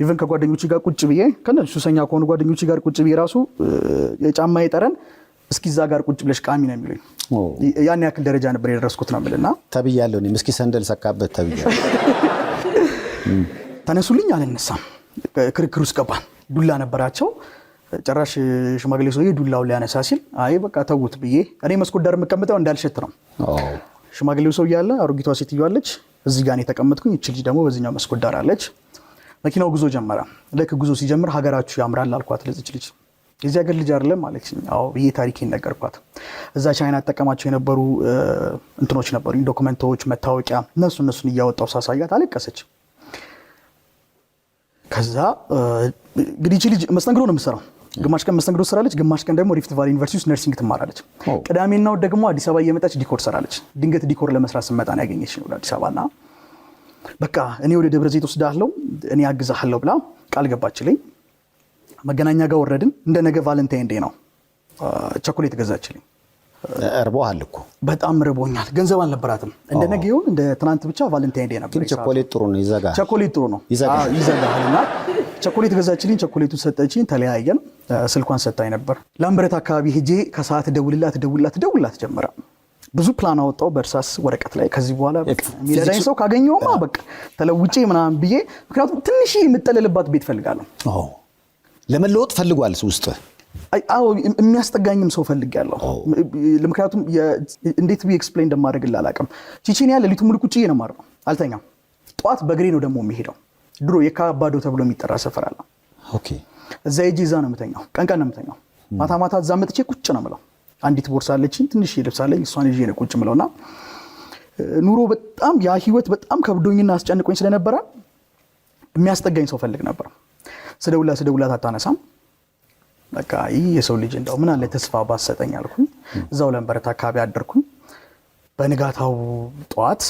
ኢቭን ከጓደኞቼ ጋር ቁጭ ብዬ ከነሱ ሱሰኛ ከሆኑ ጓደኞቼ ጋር ቁጭ ብዬ ራሱ የጫማዬ ጠረን እስኪ እዛ ጋር ቁጭ ብለሽ ቃሚ ነው የሚሉኝ። ያን ያክል ደረጃ ነበር የደረስኩት ነው የምልና ተብያለሁ። እኔም እስኪ ሰንደል ሰካበት ተብያለሁ። ተነሱልኝ፣ አልነሳም። ክርክር ውስጥ ገባን። ዱላ ነበራቸው። ጭራሽ ሽማግሌ ሰውዬ ዱላውን ሊያነሳ ሲል አይ በቃ ተውት ብዬ እኔ መስኮት ዳር የምቀመጠው እንዳልሸት ነው። ሽማግሌው ሰውዬ አለ፣ አሮጊቷ ሴትዮ አለች፣ እዚህ ጋር ነው የተቀመጥኩኝ። እቺ ልጅ ደግሞ በዚህኛው መስኮት ዳር አለች። መኪናው ጉዞ ጀመረ። ልክ ጉዞ ሲጀምር ሀገራችሁ ያምራል አልኳት ለዚች ልጅ። የዚህ ሀገር ልጅ አይደለም አለችኝ። አዎ ብዬ ታሪኬን ነገርኳት። እዛ ቻይና ተጠቀማቸው የነበሩ እንትኖች ነበሩ፣ ዶክመንቶች፣ መታወቂያ፣ እነሱን እያወጣው ሳሳያት አለቀሰች። ከዛ እንግዲህ እቺ ልጅ መስተንግዶ ነው የምትሰራው። ግማሽ ቀን መስተንግዶ ትሰራለች፣ ግማሽ ቀን ደግሞ ሪፍት ቫሊ ዩኒቨርሲቲ ውስጥ ነርሲንግ ትማራለች። ቅዳሜና እሑድ ደግሞ አዲስ አበባ እየመጣች ዲኮር ትሰራለች። ድንገት ዲኮር ለመስራት ስመጣ ነው ያገኘችኝ ወደ አዲስ አበባና በቃ እኔ ወደ ደብረ ዘይት ወስዳለሁ እኔ አግዛለሁ ብላ ቃል ገባችልኝ። መገናኛ ጋር ወረድን። እንደ ነገ ቫለንታይን ዴይ ነው። ቸኮሌት ገዛችልኝ። እርቦሃል እኮ? በጣም ርቦኛል። ገንዘብ አልነበራትም። እንደ ነገ ይሁን እንደ ትናንት ብቻ ቫለንታይን ዴይ ነበር። ቸኮሌት ጥሩ ነው፣ ይዘጋል። ቸኮሌት ጥሩ ነው፣ ይዘጋልና ቸኮሌት ገዛችልኝ። ቸኮሌቱን ሰጠችኝ፣ ተለያየን። ስልኳን ሰጣኝ ነበር። ላምበረት አካባቢ ሄጄ ከሰዓት ደውልላት ጀመረ። ብዙ ፕላን አወጣው በእርሳስ ወረቀት ላይ። ከዚህ በኋላ የሚረዳኝ ሰው ካገኘውማ በቃ ተለውጬ ምናምን ብዬ፣ ምክንያቱም ትንሽ የምጠለልባት ቤት ፈልጋለሁ። ለመለወጥ ፈልጓል ውስጥ? አዎ የሚያስጠጋኝም ሰው ፈልጋለሁ። ምክንያቱም እንዴት ብዬ ኤክስፕሌን እንደማደርግልህ አላውቅም። ቺቺኒያ ሌሊቱን ሙሉ ቁጭ ብዬ ነው የማድረው፣ አልተኛም። ጠዋት በእግሬ ነው ደግሞ የሚሄደው። ድሮ የካባዶ ተብሎ የሚጠራ ሰፈር አለ። ኦኬ። እዛ ሄጄ እዛ ነው የምተኛው፣ ቀን ነው የምተኛው። ማታ እዛ መጥቼ ቁጭ ነው የምለው። አንዲት ቦርሳ አለችኝ፣ ትንሽ ልብስ አለኝ፣ እሷን ይዤ ነው ቁጭ የምለውና ኑሮ በጣም ያ ህይወት በጣም ከብዶኝና አስጨንቆኝ ስለነበረ የሚያስጠጋኝ ሰው ፈልግ ነበር። ስደውላት አታነሳም። በቃ ይህ የሰው ልጅ እንደው ምን አለ ተስፋ ባሰጠኝ አልኩኝ። እዛው ላምበረት አካባቢ አደርኩኝ። በንጋታው ጠዋት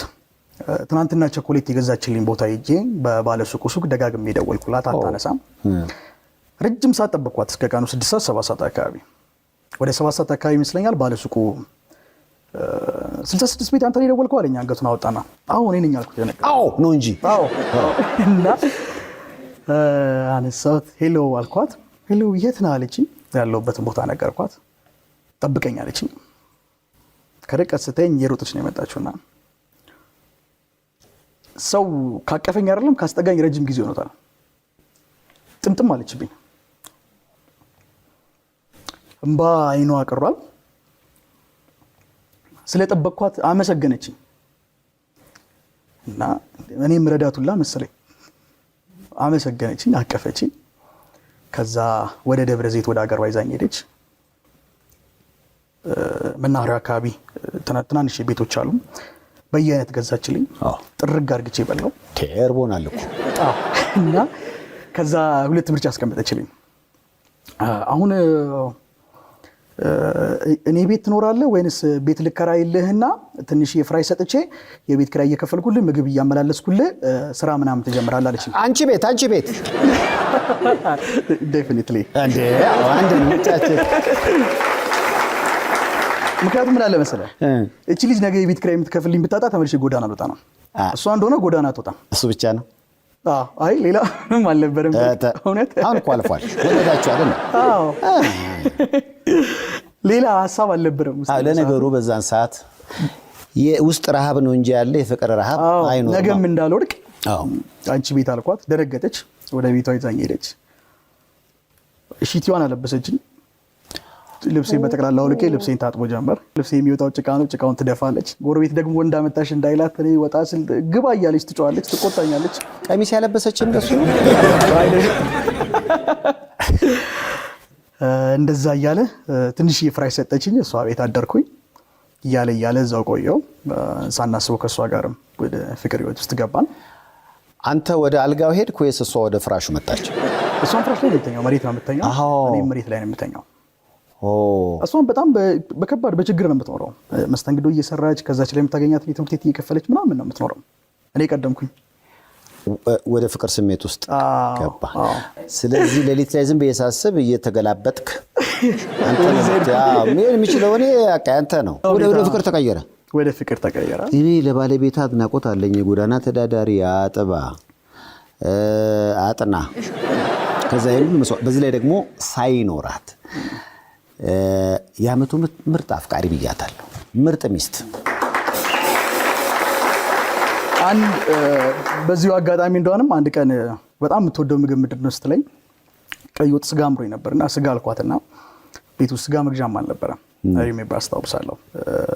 ትናንትና ቸኮሌት የገዛችልኝ ቦታ ሄጄ በባለሱቁ ሱቅ ደጋግሜ ደወልኩላት፣ አታነሳም። ረጅም ሰዓት ጠበቅኳት እስከ ቀኑ 6 ሰዓት 7 ሰዓት አካባቢ። ወደ 7 ሰዓት አካባቢ ይመስለኛል ባለሱቁ 66 ቤት አንተ ነው የደወልከው አለኝ። አንገቱን አወጣና አዎ እኔ ነኝ አልኩት። አዎ ነው እንጂ አዎ። እና አነሳሁት። ሄሎ አልኳት። ሄሎ የት ነህ አለችኝ። ያለሁበትን ቦታ ነገርኳት። ጠብቀኝ አለችኝ። ከርቀት ስተኝ የሮጠች ነው የመጣችውና ሰው ካቀፈኝ አይደለም ካስጠጋኝ ረጅም ጊዜ ሆኖታል። ጥምጥም አለችብኝ። እንባ አይኗ አቅሯል። ስለጠበቅኳት አመሰገነችኝ እና እኔም ረዳቱላ መሰለኝ አመሰገነችኝ፣ አቀፈችኝ። ከዛ ወደ ደብረ ዘይት ወደ ሀገሯ ይዛኝ ሄደች። መናኸሪያ አካባቢ ትናንሽ ቤቶች አሉ፣ በየአይነት ገዛችልኝ። ጥርግ አርግቼ በላው። ተርቦናል እኮ። እና ከዛ 2 ምርጫ አስቀምጠችልኝ። አሁን እኔ ቤት ትኖራለህ ወይንስ ቤት ልከራይልህና ትንሽ የፍራይ ሰጥቼ የቤት ኪራይ እየከፈልኩልህ ምግብ እያመላለስኩልህ ስራ ምናምን ትጀምራለህ አለችኝ። አንቺ ቤት ዴፊኒትሊ እንዴ አንድ ምርጫችን። ምክንያቱም ምን አለ መሰለህ እቺ ልጅ ነገ የቤት ኪራይ የምትከፍልኝ ብታጣ ተመልሼ ጎዳና ልወጣ ነው። እሷ እንደሆነ ጎዳና አትወጣም። እሱ ብቻ ነው። አይ ሌላ ምንም አልነበረም። እውነት አሁን እኮ አልፏል። ወደዳችሁ አይደል? አዎ ሌላ ሀሳብ አልነበረም። ለነገሩ በዛን ሰዓት የውስጥ ረሃብ ነው እንጂ ያለ የፍቅር ረሃብ አይኖርም። ነገም እንዳልወድቅ አንቺ ቤት አልኳት። ደረገጠች። ወደ ቤቷ ይዛኝ ሄደች። ሺቲዋን አለበሰችኝ። ልብሴን በጠቅላላ አውልቄ ልብሴን ታጥቦ ጀመር። ልብሴ የሚወጣው ጭቃ ነው፣ ጭቃውን ትደፋለች። ጎረቤት ደግሞ እንዳመጣሽ እንዳይላት እኔ ወጣ ስል ግባ እያለች ትጮዋለች፣ ትቆጣኛለች። ቀሚስ ያለበሰች እንደሱ እንደዛ እያለ ትንሽ ፍራሽ ሰጠችኝ። እሷ ቤት አደርኩኝ። እያለ እዛው ቆየው። ሳናስበው ከእሷ ጋርም ወደ ፍቅር ህይወት ውስጥ ገባን። አንተ ወደ አልጋው ሄድክ ወይስ እሷ ወደ ፍራሹ መጣች? እሷን ፍራሽ ላይ ነው የምተኛው፣ መሬት ነው የምተኛው። እኔም መሬት ላይ ነው የምተኛው። እሷን በጣም በከባድ በችግር ነው የምትኖረው። መስተንግዶ እየሰራች ከዛች ላይ የምታገኛት ትምህርት ቤት እየከፈለች ምናምን ነው የምትኖረው። እኔ ቀደምኩኝ። ወደ ፍቅር ስሜት ውስጥ ገባ። ስለዚህ ሌሊት ላይ ዝም ብዬ ሳስብ እየተገላበጥክ አንተ የሚችለው እኔ አንተ ነው። ወደ ፍቅር ተቀየረ። ወደ ፍቅር ተቀየረ። እኔ ለባለቤት አድናቆት አለኝ። የጎዳና ተዳዳሪ አጥና ከዛ ሁሉ መስዋዕት፣ በዚህ ላይ ደግሞ ሳይኖራት የዓመቱ ምርጥ አፍቃሪ ብያታለሁ። ምርጥ ሚስት። በዚሁ አጋጣሚ እንደሆነም አንድ ቀን በጣም የምትወደው ምግብ ምንድን ነው ስትለኝ ቀይ ወጥ ስጋ አምሮኝ ነበርና ስጋ አልኳትና ቤት ውስጥ ስጋ መግዣም አልነበረም። የሚባል አስታውሳለሁ።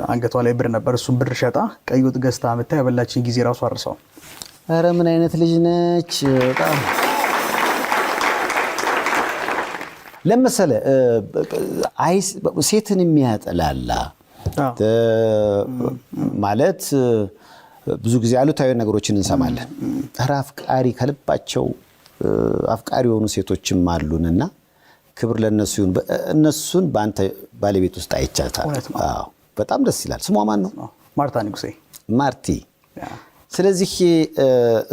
አንገቷ ላይ ብር ነበር። እሱም ብር ሸጣ ቀይ ወጥ ገዝታ መታ ያበላችኝ ጊዜ ራሱ አርሰው። ኧረ ምን አይነት ልጅ ነች! በጣም ለምሳሌ ሴትን የሚያጠላላ ማለት ብዙ ጊዜ አሉታዊ ነገሮችን እንሰማለን። ኧረ አፍቃሪ ከልባቸው አፍቃሪ የሆኑ ሴቶችም አሉንና ክብር ለነሱ ይሁን። እነሱን በአንተ ባለቤት ውስጥ አይቻታለሁ። በጣም ደስ ይላል። ስሟ ማን ነው? ማርታ ንጉሴ። ማርቲ። ስለዚህ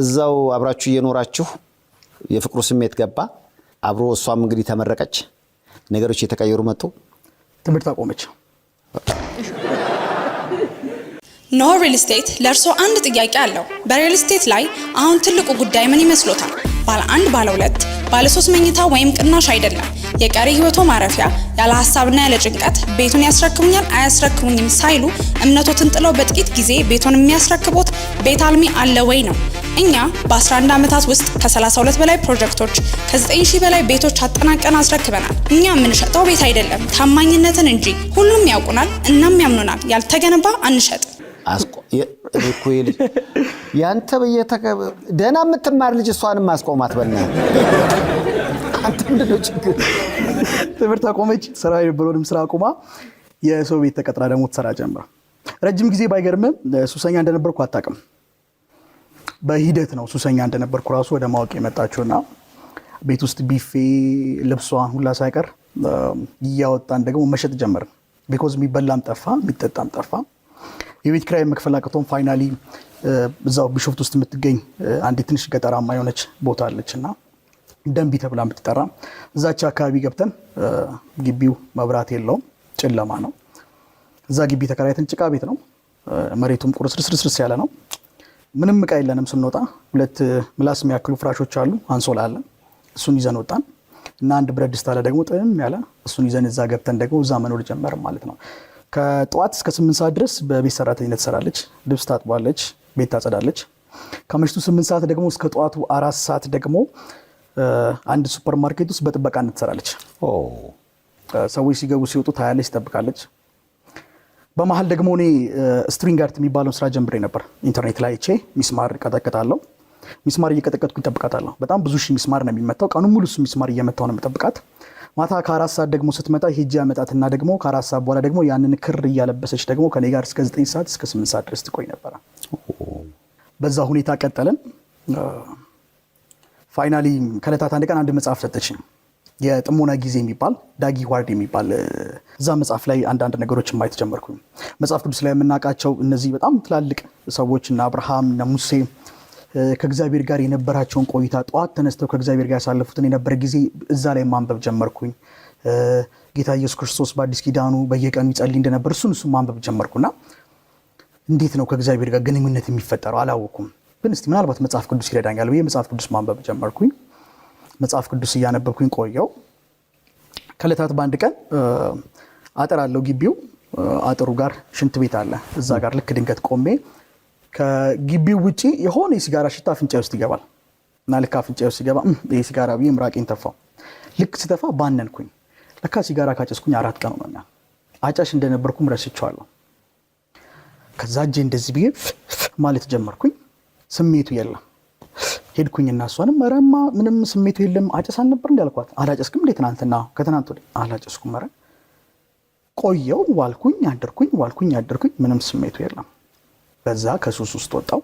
እዛው አብራችሁ እየኖራችሁ የፍቅሩ ስሜት ገባ አብሮ። እሷም እንግዲህ ተመረቀች፣ ነገሮች የተቀየሩ መጡ፣ ትምህርት አቆመች። ኖ ሪል ስቴት ለእርሶ አንድ ጥያቄ አለው። በሪል ስቴት ላይ አሁን ትልቁ ጉዳይ ምን ይመስሎታል? ባለ አንድ፣ ባለ ሁለት፣ ባለ 3 መኝታ ወይም ቅናሽ አይደለም። የቀሪ ህይወቶ ማረፊያ ያለ ሐሳብና ያለ ጭንቀት ቤቱን ያስረክቡኛል አያስረክቡኝም ሳይሉ እምነቶትን ጥለው በጥቂት ጊዜ ቤቱን የሚያስረክቦት ቤት አልሚ አለ ወይ ነው። እኛ በ11 ዓመታት ውስጥ ከ32 በላይ ፕሮጀክቶች ከ9000 በላይ ቤቶች አጠናቀን አስረክበናል። እኛ የምንሸጠው ቤት አይደለም ታማኝነትን እንጂ። ሁሉም ያውቁናል እናም ያምኑናል። ያልተገነባ አንሸጥ። ያንተ ደህና የምትማር ልጅ እሷንም ማስቆማት በእናትህ። አንተ ምንድን ነው ችግር? ትምህርት አቆመች። ስራ የነበረውንም ስራ አቁማ የሰው ቤት ተቀጥራ ደግሞ ትሰራ ጀምራ። ረጅም ጊዜ ባይገርምም ሱሰኛ እንደነበርኩ አታውቅም። በሂደት ነው ሱሰኛ እንደነበርኩ ራሱ ወደ ማወቅ የመጣችውና ቤት ውስጥ ቢፌ ልብሷን ሁላ ሳይቀር እያወጣን ደግሞ መሸጥ ጀመርን። ቢኮዝ የሚበላም ጠፋ፣ የሚጠጣም ጠፋ። የቤት ኪራይ መክፈል አቅቶን ፋይናሊ እዛው ቢሾፍት ውስጥ የምትገኝ አንዲት ትንሽ ገጠራማ የሆነች ቦታ አለችና ደንቢ ተብላ የምትጠራ እዛች አካባቢ ገብተን ግቢው መብራት የለውም፣ ጨለማ ነው። እዛ ግቢ ተከራይተን ጭቃ ቤት ነው። መሬቱም ቁርስርስርስ ያለ ነው። ምንም ዕቃ የለንም። ስንወጣ 2 ምላስ የሚያክሉ ፍራሾች አሉ፣ አንሶላ አለ። እሱን ይዘን ወጣን እና አንድ ብረት ድስት አለ ደግሞ ጥም ያለ። እሱን ይዘን እዛ ገብተን ደግሞ እዛ መኖር ጀመርን ማለት ነው። ከጠዋት እስከ 8 ሰዓት ድረስ በቤት ሰራተኝነት ትሰራለች። ልብስ ታጥባለች፣ ቤት ታጸዳለች። ከምሽቱ 8 ሰዓት ደግሞ እስከ ጠዋቱ 4 ሰዓት ደግሞ አንድ ሱፐር ማርኬት ውስጥ በጥበቃነት ትሰራለች። ሰዎች ሲገቡ ሲወጡ ታያለች፣ ትጠብቃለች። በመሀል ደግሞ እኔ ስትሪንግ አርት የሚባለውን ስራ ጀምሬ ነበር። ኢንተርኔት ላይ አይቼ ሚስማር ቀጠቅጣለሁ። ሚስማር እየቀጠቀጥኩኝ እጠብቃታለሁ። በጣም ብዙ ሺህ ሚስማር ነው የሚመታው። ቀኑን ሙሉ እሱ ሚስማር እየመታው ነው የምጠብቃት። ማታ ከ4 ሰዓት ደግሞ ስትመጣ ሄጄ አመጣትና ደግሞ ከ4 ሰዓት በኋላ ደግሞ ያንን ክር እያለበሰች ደግሞ ከኔ ጋር እስከ 9 ሰዓት እስከ 8 ሰዓት ድረስ ትቆይ ነበር። በዛ ሁኔታ ቀጠልን። ፋይናሊ ከለታት አንድ ቀን አንድ መጽሐፍ ሰጠችኝ። የጥሞና ጊዜ የሚባል ዳጊ ዋርድ የሚባል እዛ መጽሐፍ ላይ አንዳንድ ነገሮች ማየት ጀመርኩኝ። መጽሐፍ ቅዱስ ላይ የምናውቃቸው እነዚህ በጣም ትላልቅ ሰዎች እና አብርሃም እና ሙሴ ከእግዚአብሔር ጋር የነበራቸውን ቆይታ ጠዋት ተነስተው ከእግዚአብሔር ጋር ያሳለፉትን የነበረ ጊዜ እዛ ላይ ማንበብ ጀመርኩኝ። ጌታ ኢየሱስ ክርስቶስ በአዲስ ኪዳኑ በየቀኑ ይጸልይ እንደነበር እሱን ማንበብ ጀመርኩና እንዴት ነው ከእግዚአብሔር ጋር ግንኙነት የሚፈጠረው አላወኩም። ግን እስቲ ምናልባት መጽሐፍ ቅዱስ ይረዳኛል ብዬ መጽሐፍ ቅዱስ ማንበብ ጀመርኩኝ። መጽሐፍ ቅዱስ እያነበብኩኝ ቆየው። ከለታት በአንድ ቀን አጥር አለው ግቢው። አጥሩ ጋር ሽንት ቤት አለ። እዛ ጋር ልክ ድንገት ቆሜ ከግቢው ውጪ የሆነ የሲጋራ ሽታ አፍንጫዬ ውስጥ ይገባል እና ልክ አፍንጫዬ ውስጥ ሲገባ ይሄ ሲጋራ ብዬ ምራቄን ተፋው። ልክ ስተፋ ባነንኩኝ። ለካ ሲጋራ ካጨስኩኝ 4 ቀን ሆኖኛል። አጫሽ እንደነበርኩም ረስቼዋለሁ። ከዛ እጄ እንደዚህ ብዬ ማለት ጀመርኩኝ። ስሜቱ የለም። ሄድኩኝና እሷንም መረማ ምንም ስሜቱ የለም አጨሳን ነበር እንዳልኳት አላጨስክም እንዴ ትናንትና ከትናንት ወዲህ አላጨስኩም መረ ቆየው ዋልኩኝ አደርኩኝ ምንም ስሜቱ የለም። በዛ ከሱስ ውስጥ ወጣው።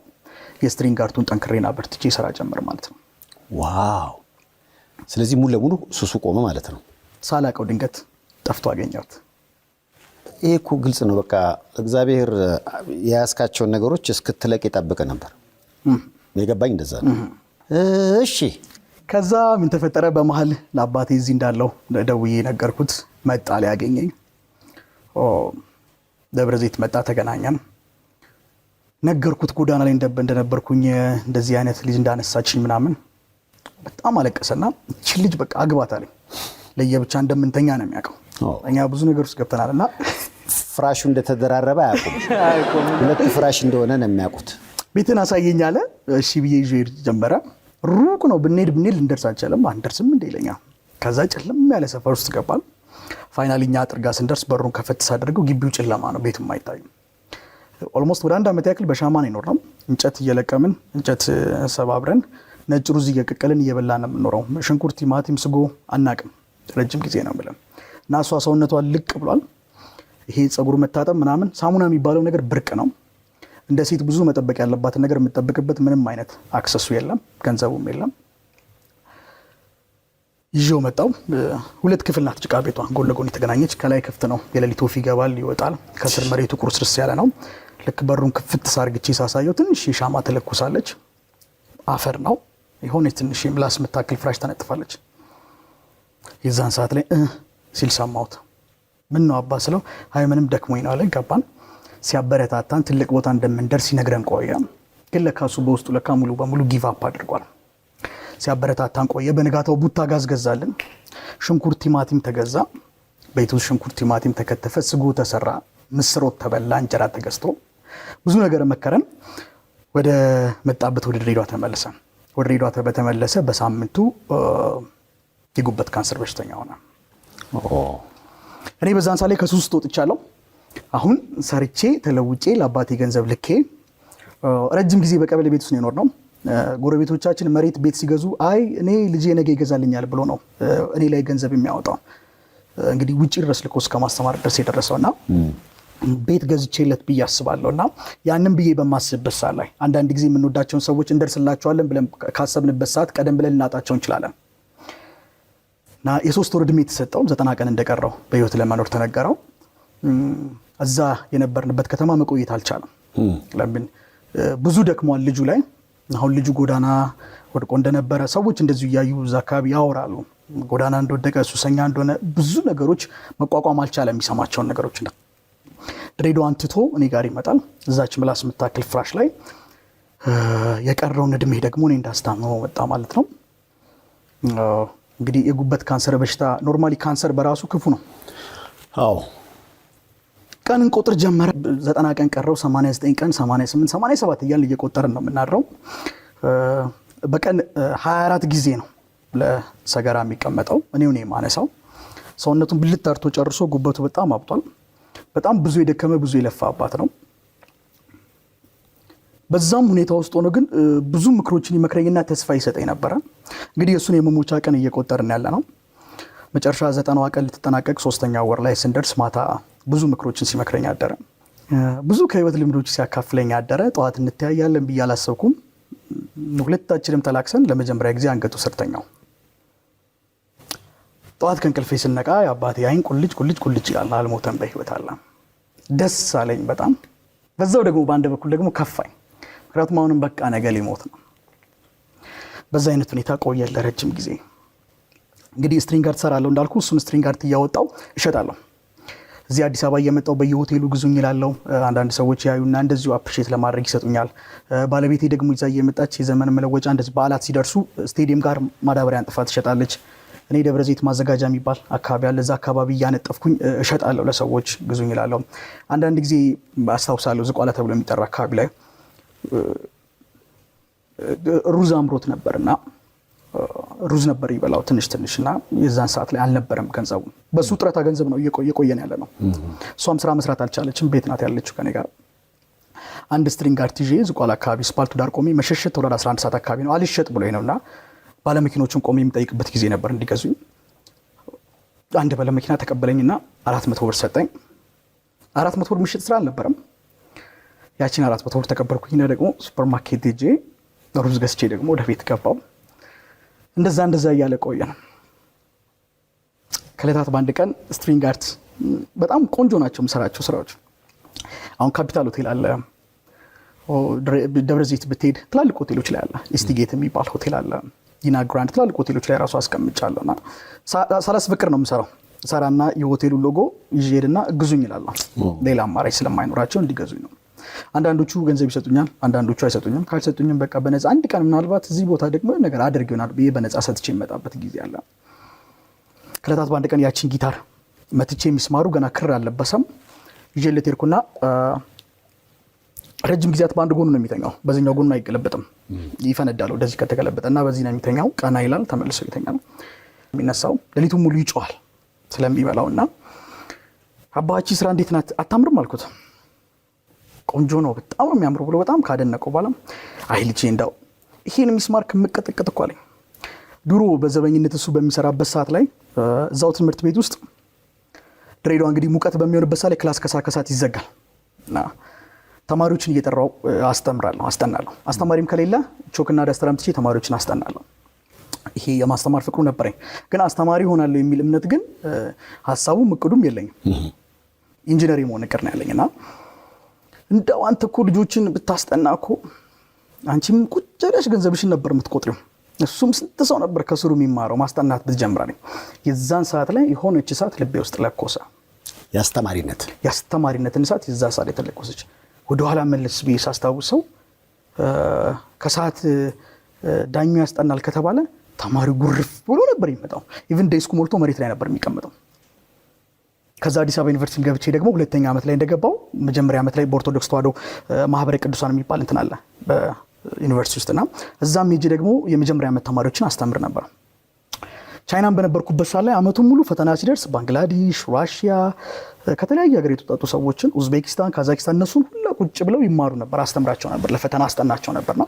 የስትሪንግ አርቱን ጠንክሬና በርትቼ ሰራ ጀመር ማለት ነው። ዋው! ስለዚህ ሙሉ ለሙሉ ሱሱ ቆመ ማለት ነው። ሳላቀው ድንገት ጠፍቶ አገኘሁት። ይሄ እኮ ግልጽ ነው። በቃ እግዚአብሔር ያስካቸውን ነገሮች እስክትለቅ ይጠብቅ ነበር። የገባኝ እንደዛ ነው። እሺ ከዛ ምን ተፈጠረ? በመሃል ለአባቴ እዚህ እንዳለው ደውዬ ነገርኩት። መጣ ሊያገኘኝ። ደብረ ዘይት መጣ፣ ተገናኘን። ነገርኩት ጎዳና ላይ እንደነበርኩኝ እንደዚህ አይነት ልጅ እንዳነሳችኝ ምናምን። በጣም አለቀሰና እቺ ልጅ በቃ አግባት አለኝ። ለየብቻ እንደምንተኛ ነው የሚያውቀው። እኛ ብዙ ነገር ውስጥ ገብተናልና ፍራሹ እንደተደራረበ አያውቁም። ሁለት ፍራሽ እንደሆነ ነው የሚያውቁት። ቤትን አሳየኝ አለ። እሺ ብዬ ይዤ ጀመረ። ሩቅ ነው ብንሄድ ልንደርስ አልቻለም። አንደርስም እንደ ይለኛል። ከዛ ጨለም ያለ ሰፈር ውስጥ ገባል። ፋይናሊኛ አጥርጋ ስንደርስ በሩን ከፈትስ አድርገው ግቢው ጨለማ ነው፣ ቤቱም አይታይም። ኦልሞስት ወደ 1 ዓመት ያክል በሻማ ነው የኖርነው። እንጨት እየለቀምን እንጨት ሰባብረን ነጭ ሩዝ እየቀቀልን እየበላን ነው የምንኖረው። ሽንኩርት፣ ቲማቲም፣ ስጎ አናቅም። ረጅም ጊዜ ነው ብለን እና እሷ ሰውነቷ ልቅ ብሏል። ይሄ ጸጉር መታጠብ ምናምን ሳሙና የሚባለው ነገር ብርቅ ነው። እንደ ሴት ብዙ መጠበቅ ያለባትን ነገር የምትጠብቅበት ምንም አይነት አክሰሱ የለም፣ ገንዘቡም የለም። ይዤው መጣው። 2 ክፍል ናት ጭቃ ቤቷ፣ ጎን ለጎን የተገናኘች። ከላይ ክፍት ነው፣ የሌሊት ወፍ ይገባል ይወጣል። ከስር መሬቱ ቁርስርስ ያለ ነው። ልክ በሩን ክፍት ሳርግቼ ሳሳየው ትንሽ ሻማ ተለኩሳለች። አፈር ነው የሆነች ትንሽ ምላስ የምታክል ፍራሽ ተነጥፋለች። የዛን ሰዓት ላይ ሲል ሰማሁት። ምን ነው አባ ስለው አይ ምንም ደክሞኝ ነው አለ። ገባን። ሲያበረታታን ትልቅ ቦታ እንደምንደርስ ሲነግረን ቆየ። ግን ለካሱ በውስጡ ለካ ሙሉ በሙሉ ጊቭ አፕ አድርጓል። ሲያበረታታን ቆየ። በንጋታው ቡታ ጋዝ ገዛልን። ሽንኩርት ቲማቲም ተገዛ። ቤቱ ሽንኩርት ቲማቲም ተከተፈ፣ ስጎ ተሰራ፣ ምስሮት ተበላ፣ እንጀራ ተገዝቶ ብዙ ነገር መከረን። ወደ መጣበት ወደ ድሬዳዋ ተመለሰ። ወደ ድሬዳዋ በተመለሰ በሳምንቱ የጉበት ካንሰር በሽተኛ ሆነ። እኔ በዛን ሳሌ ከሱስ ውስጥ ወጥቻለሁ። አሁን ሰርቼ ተለውጬ ለአባቴ ገንዘብ ልኬ ረጅም ጊዜ በቀበሌ ቤት ውስጥ ነው የኖርነው። ጎረቤቶቻችን መሬት ቤት ሲገዙ አይ እኔ ልጄ ነገ ይገዛልኛል ብሎ ነው እኔ ላይ ገንዘብ የሚያወጣው። እንግዲህ ውጪ ድረስ ልኮ እስከ ማስተማር ድረስ የደረሰውና ቤት ገዝቼለት ብዬ አስባለሁና ያንን ብዬ በማስብበት ሰዓት ላይ አንዳንድ ጊዜ የምንወዳቸውን ሰዎች እንደርስላቸዋለን ብለን ካሰብንበት ሰዓት ቀደም ብለን ልናጣቸው እንችላለን። እና የ3 ወር ዕድሜ የተሰጠው 90 ቀን እንደቀረው በህይወት ለመኖር ተነገረው። እዛ የነበርንበት ከተማ መቆየት አልቻለም። ለምን ብዙ ደክሟል ልጁ ላይ። አሁን ልጁ ጎዳና ወድቆ እንደነበረ ሰዎች እንደዚሁ እያዩ እዛ አካባቢ ያወራሉ። ጎዳና እንደወደቀ ሱሰኛ እንደሆነ ብዙ ነገሮች መቋቋም አልቻለም። የሚሰማቸውን ነገሮች ነው። ድሬዳዋን ትቶ እኔ ጋር ይመጣል። እዛች ምላስ የምታክል ፍራሽ ላይ የቀረውን ዕድሜ ደግሞ እኔ እንዳስታመመው መጣ ማለት ነው። እንግዲህ የጉበት ካንሰር በሽታ ኖርማሊ ካንሰር በራሱ ክፉ ነው። አዎ ቀንን ቁጥር ጀመረ። 90 ቀን ቀረው፣ 89 ቀን፣ 88፣ 87 እያልን እየቆጠርን ነው የምናድረው። በቀን 24 ጊዜ ነው ለሰገራ የሚቀመጠው። እኔው ነኝ የማነሳው። ሰውነቱን ብልት አርቶ ጨርሶ ጉበቱ በጣም አብጧል። በጣም ብዙ የደከመ ብዙ የለፋ አባት ነው። በዛም ሁኔታ ውስጥ ሆኖ ግን ብዙ ምክሮችን ይመክረኝና ተስፋ ይሰጠኝ ነበረ። እንግዲህ እሱን የመሞቻ ቀን እየቆጠርን ያለ ነው። መጨረሻ 90ዋ ቀን ልትጠናቀቅ 3ኛው ወር ላይ ስንደርስ ማታ ብዙ ምክሮችን ሲመክረኝ አደረ። ብዙ ከህይወት ልምዶች ሲያካፍለኝ አደረ። ጠዋት እንተያያለን ብዬ አላሰብኩም። ሁለታችንም ተላክሰን ለመጀመሪያ ጊዜ አንገቱ ስር ተኛው። ጠዋት ከእንቅልፌ ስነቃ የአባቴ አይን ቁልጭ ቁልጭ ቁልጭ ይላል። አልሞተም፣ በህይወት አለ። ደስ አለኝ በጣም። በዛው ደግሞ በአንድ በኩል ደግሞ ከፋኝ። ምክንያቱም አሁንም በቃ ነገ ሊሞት ነው። በዛ አይነት ሁኔታ ቆየ ለረጅም ጊዜ። እንግዲህ ስትሪንግ አርት ሰራለሁ እንዳልኩ እሱን ስትሪንግ አርት እያወጣው እሸጣለሁ። እዚህ አዲስ አበባ እየመጣው በየሆቴሉ ግዙኝ ይላለው። አንዳንድ ሰዎች ያዩና እንደዚሁ አፕሪሼት ለማድረግ ይሰጡኛል። ባለቤቴ ደግሞ ይዛ እየመጣች የዘመን መለወጫ እንደዚህ በዓላት ሲደርሱ ስቴዲየም ጋር ማዳበሪያ አንጥፋ ትሸጣለች። እኔ ደብረ ዘይት ማዘጋጃ የሚባል አካባቢ አለ። እዛ አካባቢ እያነጠፍኩኝ እሸጣለሁ፣ ለሰዎች ግዙኝ ይላለው። አንዳንድ ጊዜ አስታውሳለሁ ዝቋላ ተብሎ የሚጠራ አካባቢ ላይ ሩዝ አምሮት ነበርና ሩዝ ነበር ይበላው ትንሽ እና የዛን ሰዓት ላይ አልነበረም ገንዘቡ። በሱ ጥረታ ገንዘብ ነው እየቆየን ያለ ነው። እሷም ስራ መስራት አልቻለችም። ቤት ናት ያለችው ከኔ ጋር። አንድ ስትሪንግ አርት ይዤ ዝቋላ አካባቢ ስፓልቱ ዳር ቆሜ መሸሸት ወደ 11 ሰዓት አካባቢ ነው አልሸጥ ብሎኝ ነውና ባለመኪኖቹን ቆሜ የምጠይቅበት ጊዜ ነበር እንዲገዙኝ። አንድ ባለመኪና ተቀበለኝና 400 ብር ሰጠኝ። 400 ብር ምሽጥ ስራ አልነበረም። ያቺን 400 ብር ተቀበልኩኝና ደግሞ ሱፐርማርኬት ሄጄ ሩዝ ገዝቼ ደግሞ ወደ ቤት ገባው። እንደዛ እያለ ቆየን። ከለታት በአንድ ቀን ስትሪንግ አርት በጣም ቆንጆ ናቸው የምሰራቸው ስራዎች። አሁን ካፒታል ሆቴል አለ፣ ደብረ ዘይት ብትሄድ ትላልቅ ሆቴሎች ላይ አለ፣ ኢስቲጌት የሚባል ሆቴል አለ፣ ዲና ግራንድ ትላልቅ ሆቴሎች ላይ ራሱ አስቀምጫለሁና ሳላስፈቅድ ነው የምሰራው። ሰራና የሆቴሉ ሎጎ ይዤ ሄድና እግዙኝ ይላል። ሌላ አማራጭ ስለማይኖራቸው እንዲገዙኝ ነው። አንዳንዶቹ ገንዘብ ይሰጡኛል፣ አንዳንዶቹ አይሰጡኝም። ካልሰጡኝም በቃ በነፃ አንድ ቀን ምናልባት እዚህ ቦታ ደግሞ ነገር አድርግ ይሆናል ብዬ በነፃ ሰጥቼ የመጣበት ጊዜ አለ። ከለታት በአንድ ቀን ያቺን ጊታር መትቼ የሚስማሩ ገና ክር አልለበሰም ይዤለት ሄድኩና ረጅም ጊዜያት በአንድ ጎኑ ነው የሚተኛው፣ በዚህኛው ጎኑ አይገለበጥም፣ ይፈነዳል። ወደዚህ ከተገለበጠና በዚህ ነው የሚተኛው። ቀና ይላል፣ ተመልሶ ይተኛል። የሚነሳው ሌሊቱን ሙሉ ይጮሃል ስለሚበላውና አባቺ ስራ እንዴት ናት አታምርም አልኩት። ቆንጆ ነው በጣም ነው የሚያምሩ ብሎ በጣም ካደነቀው በኋላ አይ ልጄ እንዳው ይሄን ሚስማር ከመቀጥቀጥ እኮ አለኝ። ድሮ በዘበኝነት እሱ በሚሰራበት ሰዓት ላይ እዛው ትምህርት ቤት ውስጥ ድሬዳዋ እንግዲህ ሙቀት በሚሆንበት ሰዓት ላይ ክላስ ከሳት ይዘጋል እና ተማሪዎችን እየጠራው አስጠናለሁ። አስተማሪም ከሌለ ቾክና ዳስተር አምጥቼ ተማሪዎችን አስጠናለሁ። ይሄ የማስተማር ፍቅሩ ነበረኝ። ግን አስተማሪ ሆናለሁ የሚል እምነት ግን ሐሳቡም እቅዱም የለኝም። ኢንጂነር የመሆን እቅድ ነው ያለኝና እንደው አንተ እኮ ልጆችን ብታስጠና እኮ አንቺም ቁጭ ብለሽ ገንዘብሽን ነበር የምትቆጥሪው፣ እሱም ስንት ሰው ነበር ከስሩ የሚማረው ማስጠናት ብትጀምራለኝ። የዛን ሰዓት ላይ የሆነች እሳት ልቤ ውስጥ ለኮሰ። የአስተማሪነትን እሳት የዛ ሰዓት ላይ ተለኮሰች። ወደኋላ መለስ ብዬ ሳስታውሰው ከሰዓት ዳኙ ያስጠናል ከተባለ ተማሪው ጉርፍ ብሎ ነበር የሚመጣው። ኢቭን ዴስኩ ሞልቶ መሬት ላይ ነበር የሚቀመጠው። ከዛ አዲስ አበባ ዩኒቨርሲቲ ገብቼ ደግሞ ሁለተኛ ዓመት ላይ እንደገባው መጀመሪያ ዓመት ላይ በኦርቶዶክስ ተዋሕዶ ማህበረ ቅዱሳን የሚባል እንትን አለ በዩኒቨርሲቲ ውስጥና እዛም ሄጄ ደግሞ የመጀመሪያ ዓመት ተማሪዎችን አስተምር ነበር። ቻይናን በነበርኩበት ሰዓት ላይ ዓመቱን ሙሉ ፈተና ሲደርስ ባንግላዴሽ፣ ራሽያ ከተለያየ ሀገር የተውጣጡ ሰዎችን ኡዝቤኪስታን፣ ካዛኪስታን እነሱን ሁላ ቁጭ ብለው ይማሩ ነበር፣ አስተምራቸው ነበር፣ ለፈተና አስጠናቸው ነበርና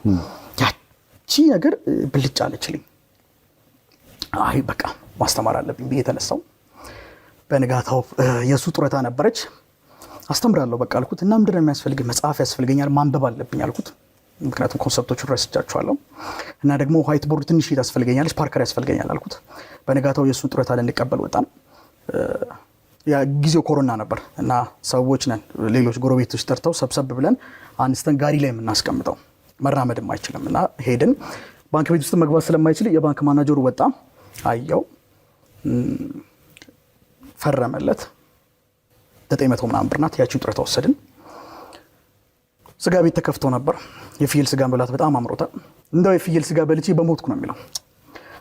ያቺ ነገር ብልጭ አለችልኝ። አይ በቃ ማስተማር አለብኝ ብዬ ተነሳው። በንጋታው የሱ ጡረታ ነበረች። አስተምራለሁ በቃ አልኩት እና ምንድነው የሚያስፈልግ? መጽሐፍ ያስፈልገኛል፣ ማንበብ አለብኝ አልኩት። ምክንያቱም ኮንሰፕቶቹን ረስቻቸዋለሁ እና ደግሞ ዋይት ቦርድ ትንሽ ያስፈልገኛል፣ ፓርከር ያስፈልገኛል አልኩት። በንጋታው የሱን ጡረታ ልንቀበል ወጣን። ያ ጊዜው ኮሮና ነበር እና ሰዎች ነን ሌሎች ጎረቤቶች ጠርተው ሰብሰብ ብለን አንስተን ጋሪ ላይ የምናስቀምጠው መራመድም አይችልም እና ሄድን። ባንክ ቤት ውስጥ መግባት ስለማይችል የባንክ ማናጀሩ ወጣ፣ አየው፣ ፈረመለት። 900 ምናምን ብር ናት። ያቺን ጡረታ ወሰድን። ስጋ ቤት ተከፍቶ ነበር። የፍየል ስጋ መብላት በጣም አምሮታል። እንደው የፍየል ስጋ በልቼ በሞትኩ ነው የሚለው።